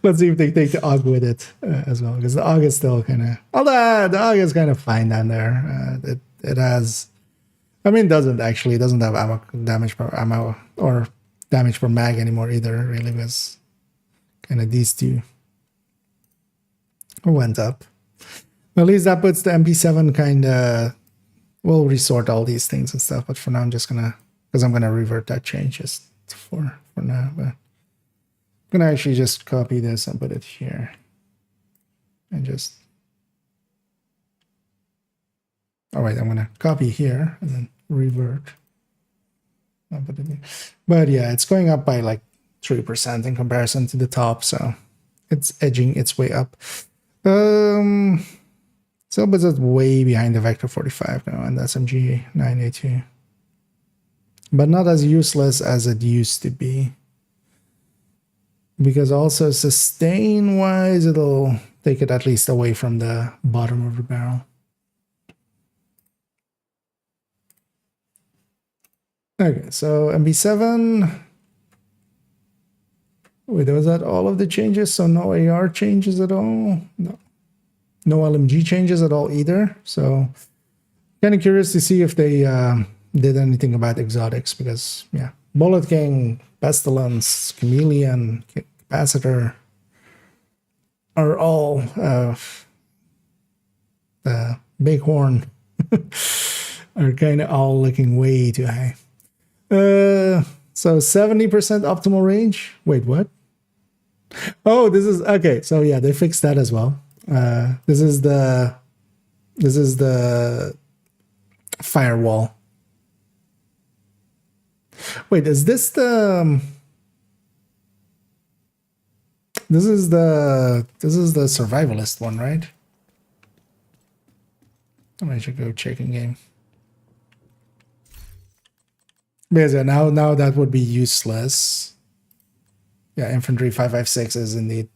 Let's see if they take the AUG with it as well, because the AUG is still kind of. Although the AUG is kind of fine down there. It has. I mean, it doesn't have ammo damage per ammo or damage per mag anymore either. Really, because kind of these two went up. At least that puts the MP7 kind of. We'll resort all these things and stuff, but for now I'm just gonna, because I'm gonna revert that change just for now. But I'm gonna actually just copy this and put it here, and just. All right, I'm gonna copy here and then revert. I'll put it here. But yeah, it's going up by like 3% in comparison to the top, so it's edging its way up. So, but it's way behind the Vector 45 now and the SMG 9A2. But not as useless as it used to be. Because also sustain-wise, it'll take it at least away from the bottom of the barrel. Okay, so MB7. Wait, was that all of the changes? So no AR changes at all? No. No LMG changes at all either. So kind of curious to see if they did anything about exotics, because yeah, Bullet King, Pestilence, Chameleon, Capacitor are all the Bighorn are kind of all looking way too high. So 70% optimal range. Wait, what? Oh, this is okay. So yeah, they fixed that as well. This is the firewall. Wait, is this the this is the survivalist one, right? I should go check in game. Because now that would be useless. Yeah, infantry 556 is indeed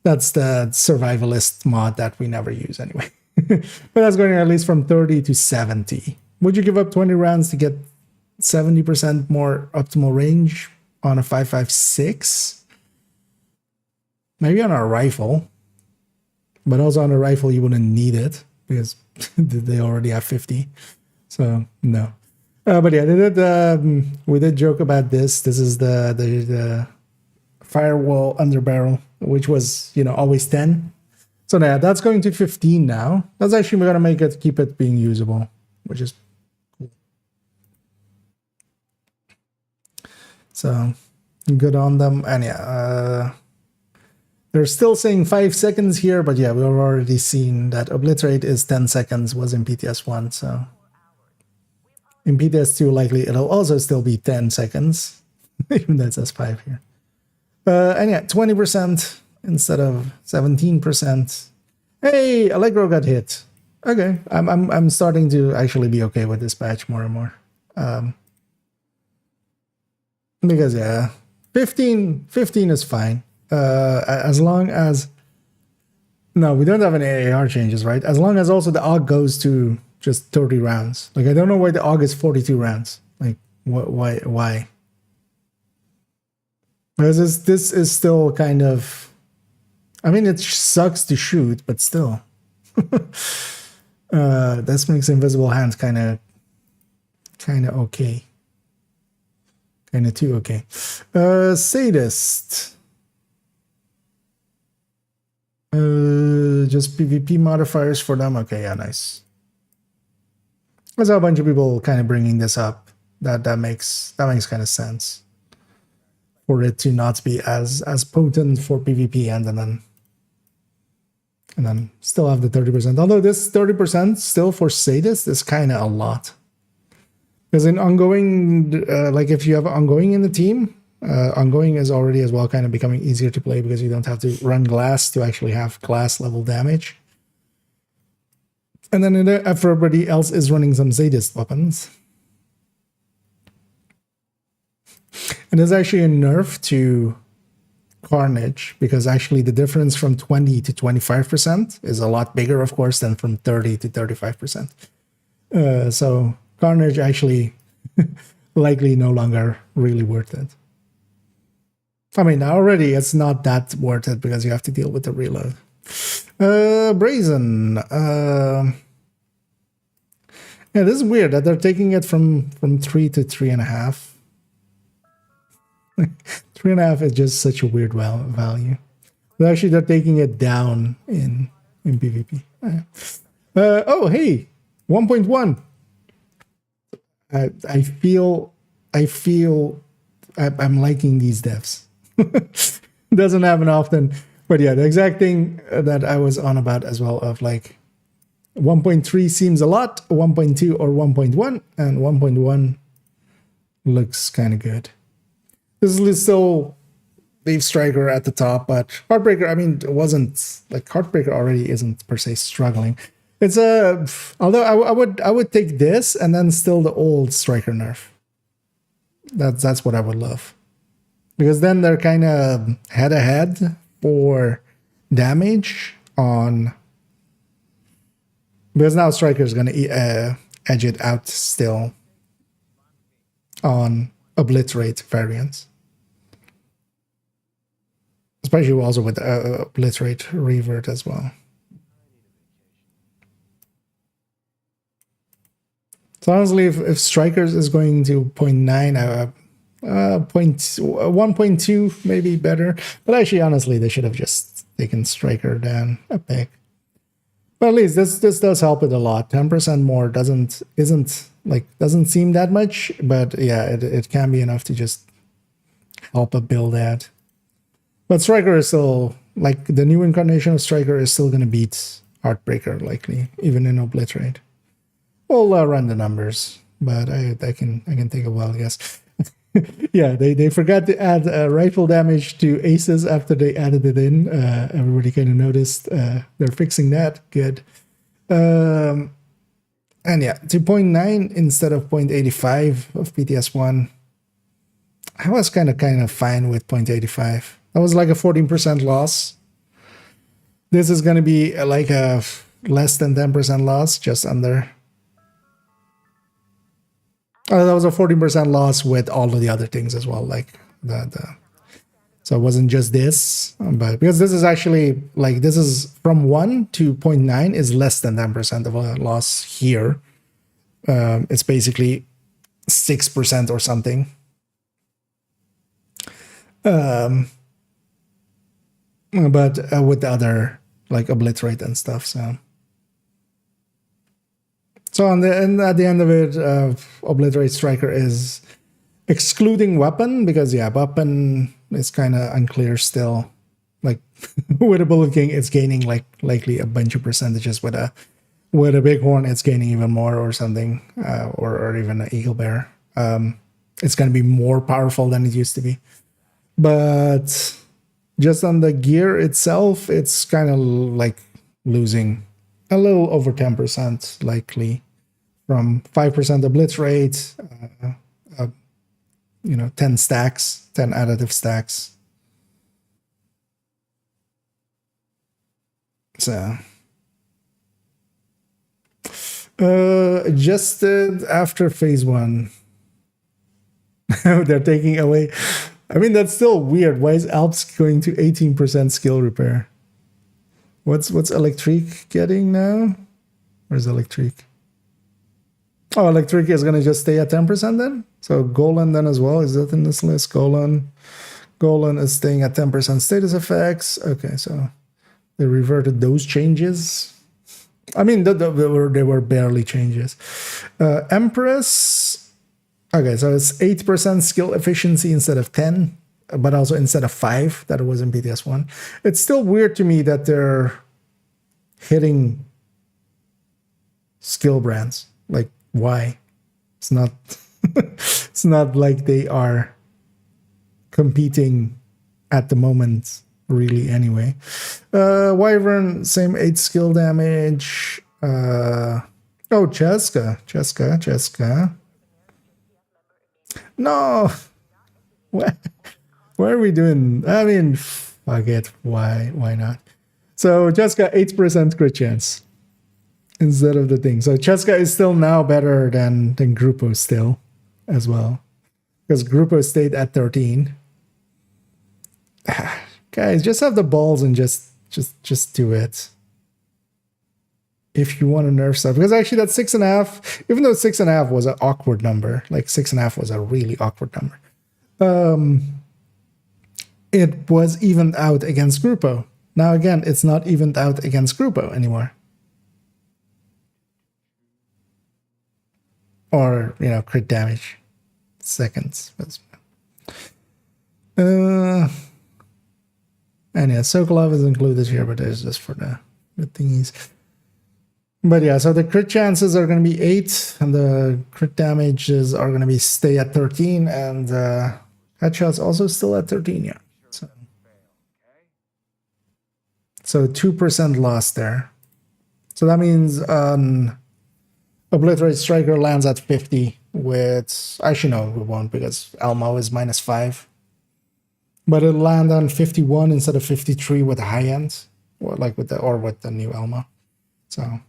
that's the survivalist mod that we never use anyway. But that's going at least from 30 to 70. would you give up 20 rounds to get 70% more optimal range on a 5.56? Maybe on a rifle, but also on a rifle you wouldn't need it because they already have 50. So no. But yeah, we did joke about this. This is the firewall underbarrel, which was, you know, always 10. So yeah, that's going to 15 now. That's actually going to make it, keep it being usable, which is cool. So good on them. And yeah, they're still saying 5 seconds here, but yeah, we've already seen that obliterate is 10 seconds, was in PTS 1, so in PTS 2 likely it'll also still be 10 seconds, even though it says 5 here. And yeah, 20% instead of 17%. Hey, Allegro got hit. Okay, I'm starting to actually be okay with this patch more and more. Because yeah, 15 is fine. As long as no, we don't have any AR changes, right? As long as also the AUG goes to just 30 rounds. Like I don't know why the AUG is 42 rounds. Like why? Because this is still kind of, I mean, it sucks to shoot, but still. This makes invisible hands kind of okay. Kind of too okay. Sadist. Just PvP modifiers for them. Okay, yeah, nice. There's a bunch of people kind of bringing this up. That makes kind of sense. For it to not be as potent for PvP and then still have the 30%. Although this 30% still for Sadist is kind of a lot. Because in ongoing, like if you have ongoing in the team, ongoing is already as well kind of becoming easier to play because you don't have to run glass to actually have glass level damage. And then everybody else is running some Sadist weapons. And there's actually a nerf to Carnage because actually the difference from 20 to 25% is a lot bigger, of course, than from 30 to 35%. So Carnage actually likely no longer really worth it. I mean, already it's not that worth it because you have to deal with the reload. Brazen. Yeah, this is weird that they're taking it from 3 to 3.5. 3.5 is just such a weird value. But actually, they're taking it down in PvP. Oh, hey, 1.1. I feel I'm liking these devs. Doesn't happen often, but yeah, the exact thing that I was on about as well of like 1.3 seems a lot, 1.2 or 1.1, and 1.1 looks kind of good. This is still Leaf Striker at the top, but Heartbreaker, I mean, it wasn't like Heartbreaker already isn't per se struggling. It's although I would take this and then still the old Striker nerf. That's what I would love. Because then they're kind of head-to-head for damage on... Because now Striker is going to edge it out still on Obliterate variants. Especially also with Obliterate Revert as well. So honestly, if Strikers is going to 0.9, 1.2 maybe better. But actually, honestly, they should have just taken Striker than a pick. But at least this does help it a lot. 10% more doesn't seem that much, but yeah, it can be enough to just help a build out. But Striker is still, like, the new incarnation of Striker is still going to beat Heartbreaker, likely, even in Obliterate. We'll run the numbers, but I can take a while, yes. Yeah, they forgot to add rifle damage to aces after they added it in. Everybody kind of noticed. They're fixing that. Good. And yeah, to 0.9 instead of 0.85 of PTS1. I was kind of fine with 0.85. That was like a 14% loss. This is going to be like a less than 10% loss, just under. That was a 14% loss with all of the other things as well, like the so it wasn't just this, but because this is actually like this is from 1 to 0.9 is less than 10% of a loss here. It's basically 6% or something. But with the other like obliterate and stuff, so on the and at the end of it, obliterate striker is excluding weapon, because yeah, weapon is kind of unclear still. Like with a bullet king, it's gaining like likely a bunch of percentages. With a bighorn, it's gaining even more or something, or even an eagle bear. It's going to be more powerful than it used to be. But just on the gear itself, it's kind of like losing a little over 10% likely from 5% obliterate, 10 stacks, 10 additive stacks. So adjusted after phase 1. They're taking away. I mean, that's still weird. Why is Alps going to 18% skill repair? What's Electric getting now? Where's Electric? Oh, Electric is going to just stay at 10% then? So Golan then as well. Is that in this list? Golan is staying at 10% status effects. Okay, so they reverted those changes. I mean, they were barely changes. Empress. Okay, so it's 8% skill efficiency instead of 10, but also instead of 5 that it was in PTS1. It's still weird to me that they're hitting skill brands. Like, why? It's not it's not like they are competing at the moment, really, anyway. Wyvern, same 8 skill damage. Cheska. No. What are we doing? I mean, fuck it. Why not? So Cheska 8% crit chance instead of the thing. So Cheska is still now better than Grupo still as well, because Grupo stayed at 13. Guys, just have the balls and just do it. If you want to nerf stuff, because actually that 6.5, even though 6.5 was an awkward number, like 6.5 was a really awkward number, it was evened out against Grupo. Now again, it's not evened out against Grupo anymore. Or, crit damage seconds. And yeah, Sokolov is included here, but it's just for the thingies. But yeah, so the crit chances are going to be 8, and the crit damages are going to stay at 13, and headshots also still at 13. Yeah, so 2% loss there. So that means Obliterate Striker lands at 50 with, actually no, we won't, because Elmo is -5. But it'll land on 51 instead of 53 with the high end, or like with the new Elmo. So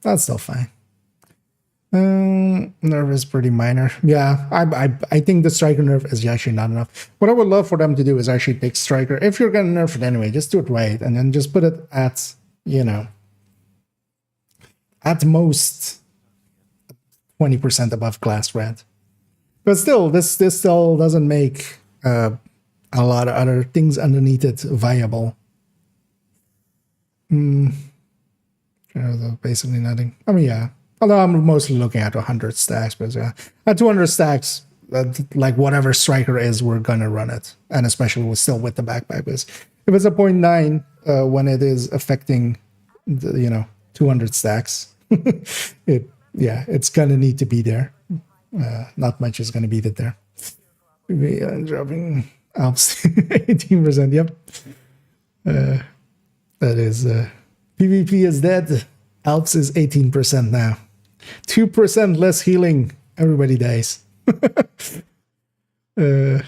that's still fine. Nerf is pretty minor. Yeah, I think the Striker nerf is actually not enough. What I would love for them to do is actually pick Striker. If you're gonna nerf it anyway, just do it right, and then just put it at, at most 20% above Glass Red. But still, this still doesn't make a lot of other things underneath it viable. Basically nothing. I mean, yeah. Although I'm mostly looking at 100 stacks, but yeah, at 200 stacks, like whatever Striker is, we're gonna run it, and especially with the backpack. Because if it's a 0.9, when it is affecting, 200 stacks, it's gonna need to be there. Not much is gonna beat it there. Dropping Alps 18%. Yep, that is PvP is dead. Alps is 18% now. 2% less healing. Everybody dies. No,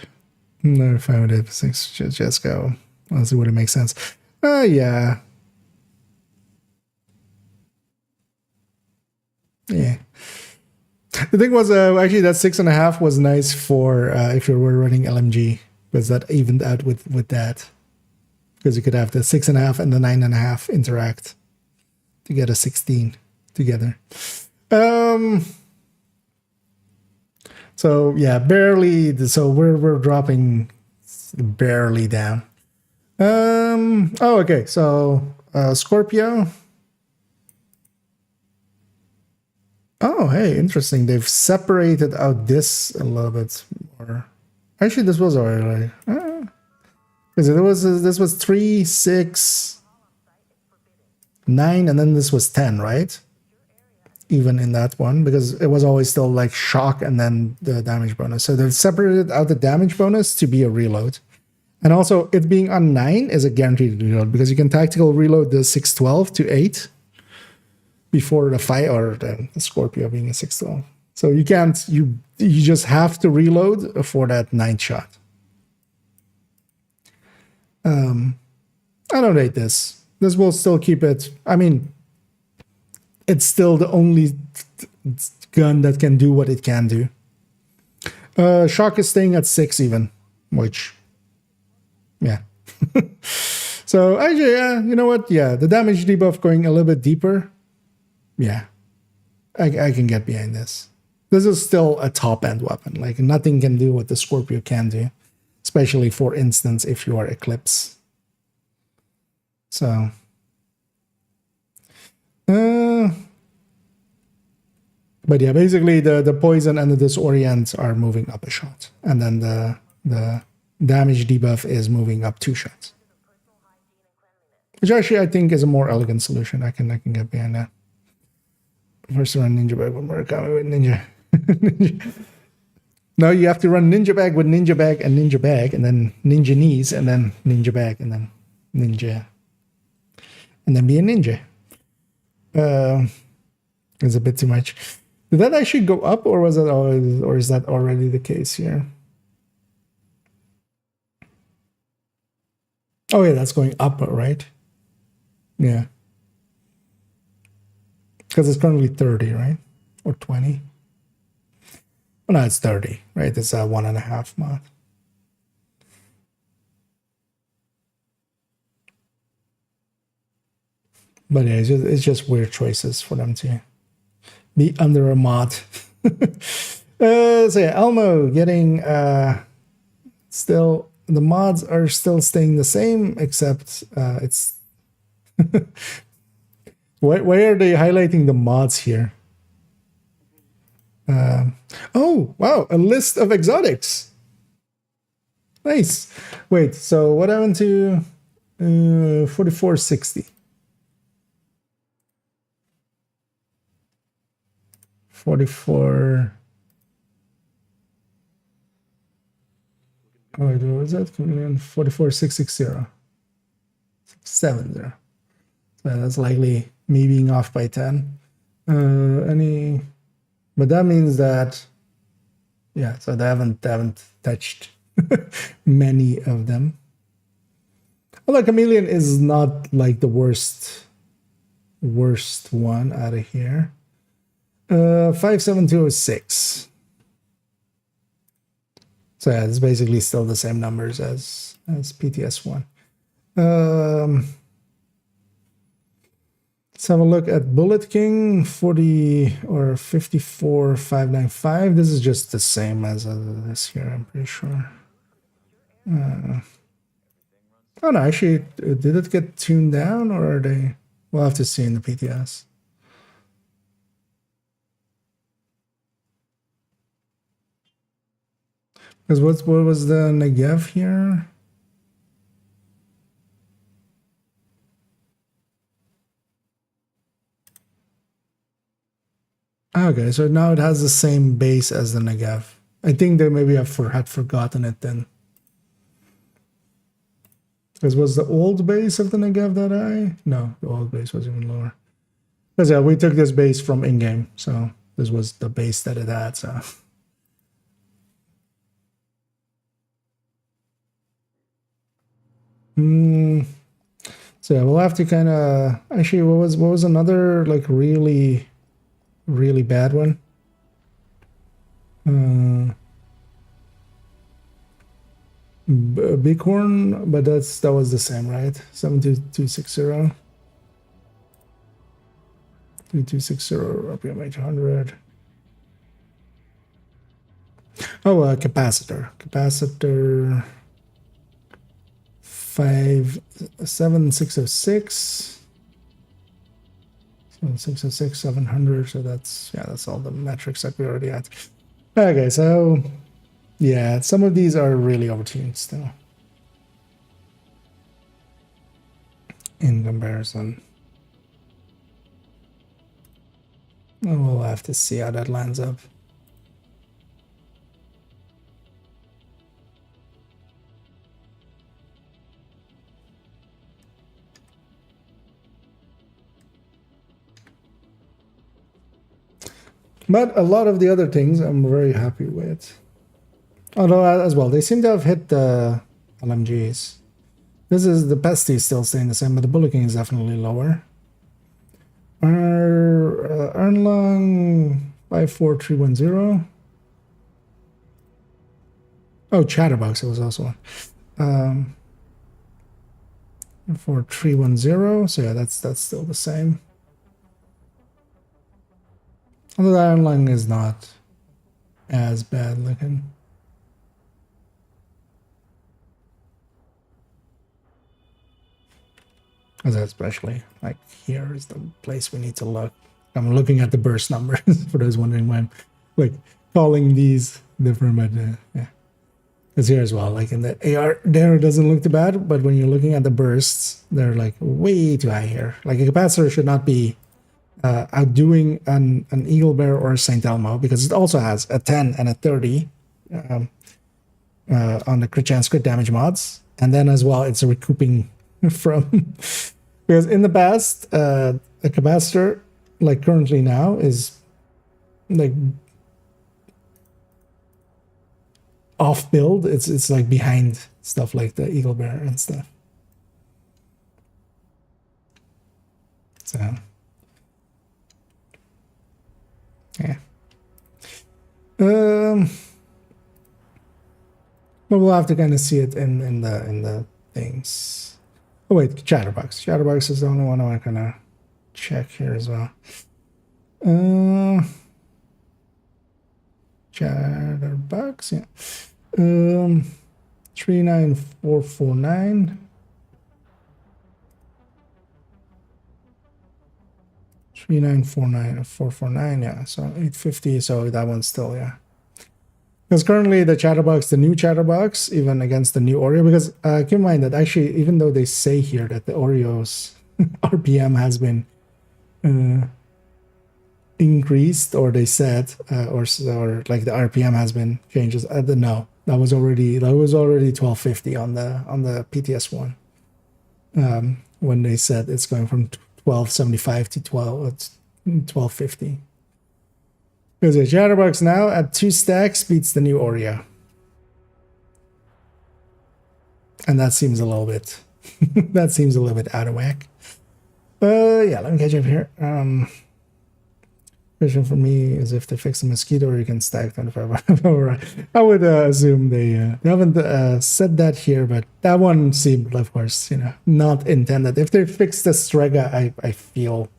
506. Just go. Let's see what it makes sense. Yeah. Yeah. The thing was, actually, that 6.5 was nice for if you were running LMG, because that evened out with that. Because you could have the 6.5 and the 9.5 interact to get a 16 together. So yeah, barely. So we're dropping barely down. Oh, okay. So Scorpio. Oh, hey, interesting. They've separated out this a little bit more. Actually, this was already. Because this was 3, 6, 9, and then this was 10, right? Even in that one, because it was always still like shock and then the damage bonus. So they've separated out the damage bonus to be a reload. And also, it being on 9 is a guaranteed reload, because you can tactical reload the 612 to 8 before the fight, or the Scorpio being a 612. So you can't, you just have to reload for that 9 shot. I don't hate this. This will still keep it. I mean, it's still the only gun that can do what it can do. Shock is staying at 6 even, which, yeah. So actually, yeah, you know what? Yeah, the damage debuff going a little bit deeper. Yeah, I can get behind this. This is still a top-end weapon. Like, nothing can do what the Scorpio can do, especially for instance if you are Eclipse. So, but yeah, basically the poison and the disorient are moving up a shot, and then the damage debuff is moving up 2 shots, which actually I think is a more elegant solution. I can get behind that. First run Ninja Bag with Murakami with Ninja. No, you have to run Ninja Bag with Ninja Bag and Ninja Bag, and then Ninja Knees, and then Ninja Bag, and then Ninja, and then be a ninja. It's a bit too much. Did that actually go up, or was that always, or is that already the case here? Oh yeah, that's going up, right? Yeah. Because it's currently 30, right? Or 20? Well, no, it's 30, right? It's a 1.5 mod. But yeah, it's just weird choices for them to be under a mod. So yeah, Elmo getting still, the mods are still staying the same, except it's why are they highlighting the mods here? Oh wow, a list of exotics. Nice. Wait, so what happened to 4460? 44. Oh, wait, what was that? 44660. 70. So that's likely me being off by 10. But that means that, yeah, so they haven't touched many of them. Although Chameleon is not like the worst one out of here. 57206. So yeah, it's basically still the same numbers as PTS1. Let's have a look at Bullet King 40 or 54595. This is just the same as this here, I'm pretty sure. Oh no, actually, did it get tuned down, or are they? We'll have to see in the PTS. Because what was the Negev here? Okay, so now it has the same base as the Negev. I think they maybe had forgotten it then. Because was the old base of the Negev that No, the old base was even lower. Because yeah, we took this base from in-game, so this was the base that it had, so... So yeah, we'll have to kind of... Actually, what was another, like, really bad one? Bighorn, but that was the same, right? 72260. 3260 RPM 800. Oh, capacitor. Capacitor 7606. 606, 700. So that's all the metrics that we already had. Okay, so yeah, some of these are really overtuned still in comparison. We'll have to see how that lands up. But a lot of the other things I'm very happy with. Although as well, they seem to have hit the LMGs. This is the pesty is still staying the same, but the bullet king is definitely lower. Our Ernlong 54310. Oh, Chatterbox, it was also one. 4310. So yeah, that's still the same. Although the Ernlong is not as bad looking. Especially like here is the place we need to look. I'm looking at the burst numbers for those wondering why I'm like calling these different, but yeah. Because here as well, like in the AR, there it doesn't look too bad, but when you're looking at the bursts, they're like way too high here. Like a capacitor should not be outdoing an Eagle Bear or a St. Elmo, because it also has a 10 and a 30 on the crit chance crit damage mods, and then as well it's recouping from because in the past a capacitor like currently now is like off build. It's like behind stuff like the Eagle Bear and stuff. So yeah. But we'll have to kind of see it in the things. Oh wait, Chatterbox. Chatterbox is the only one I want to kind of check here as well. Chatterbox, yeah. 39449. 3949449, yeah. So 850. So that one's still, yeah. Because currently the Chatterbox, the new Chatterbox, even against the new Oreo, because keep in mind that actually, even though they say here that the Oreo's RPM has been increased, or they said, or like the RPM has been changed, no, that was already 1250 on the PTS one. When they said it's going from 1275 to 1250. Because the Chatterbox now at 2 stacks beats the new Oreo. And that seems a little bit out of whack. Yeah, let me catch up here. Question for me is if they fix the mosquito, or you can stack 25. I would assume they haven't said that here, but that one seemed, of course, not intended. If they fix the Strega, I feel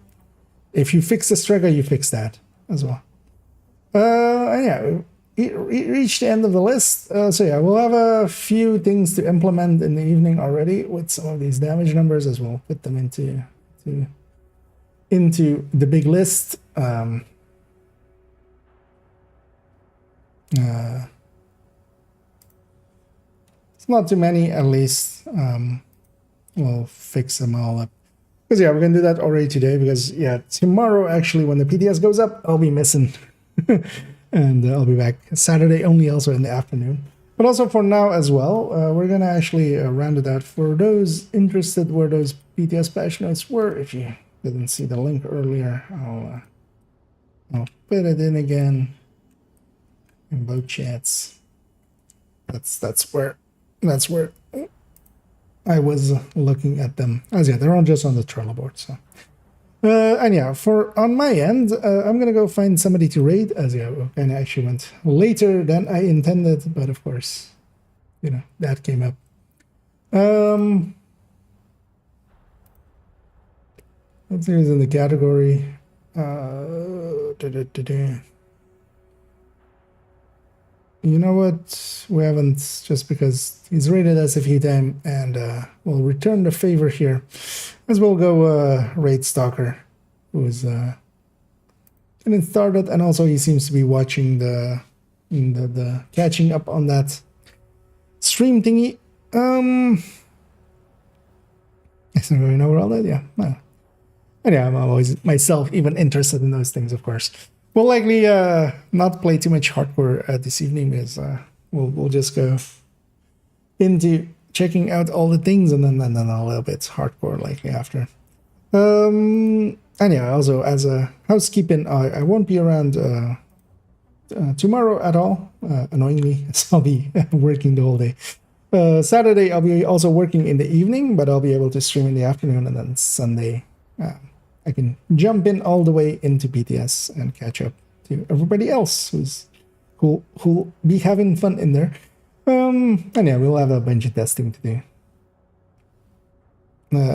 if you fix the Strega, you fix that as well. Yeah, we reached the end of the list. So yeah, we'll have a few things to implement in the evening already with some of these damage numbers as well. Put them into the big list. It's not too many, at least. We'll fix them all up. Because yeah, we're gonna do that already today. Because yeah, tomorrow actually, when the PTS goes up, I'll be missing. And I'll be back Saturday only, also in the afternoon. But also for now as well, we're gonna actually round it out. For those interested where those PTS patch notes were, if you didn't see the link earlier, I'll put it in again in both chats. That's where I was looking at them. As yeah, they're all just on the Trello board. So And yeah, for on my end, I'm gonna go find somebody to raid, as yeah, kind of actually went later than I intended, but of course, you know, that came up. Let's see who's in the category. You know what? We haven't, just because he's raided us a few times, and we'll return the favor here, as we'll go raid Stalker, who's getting started, and also he seems to be watching the catching up on that stream thingy. I don't really know where all that. Yeah, well, and yeah, I'm always myself even interested in those things, of course. We'll likely not play too much hardcore this evening, because we'll just go into checking out all the things, and then a little bit hardcore likely after. And yeah, also as a housekeeping, I won't be around tomorrow at all, annoyingly, so I'll be working the whole day. Saturday I'll be also working in the evening, but I'll be able to stream in the afternoon, and then Sunday I can jump in all the way into BTS and catch up to everybody else who'll be having fun in there. And yeah, we'll have a bunch of testing to do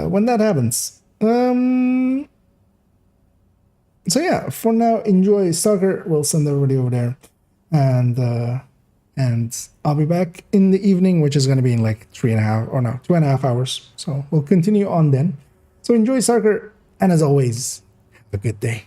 when that happens. So yeah, for now, enjoy Stalker. We'll send everybody over there, and I'll be back in the evening, which is going to be in like 2.5 hours. So we'll continue on then. So enjoy Stalker. And as always, have a good day.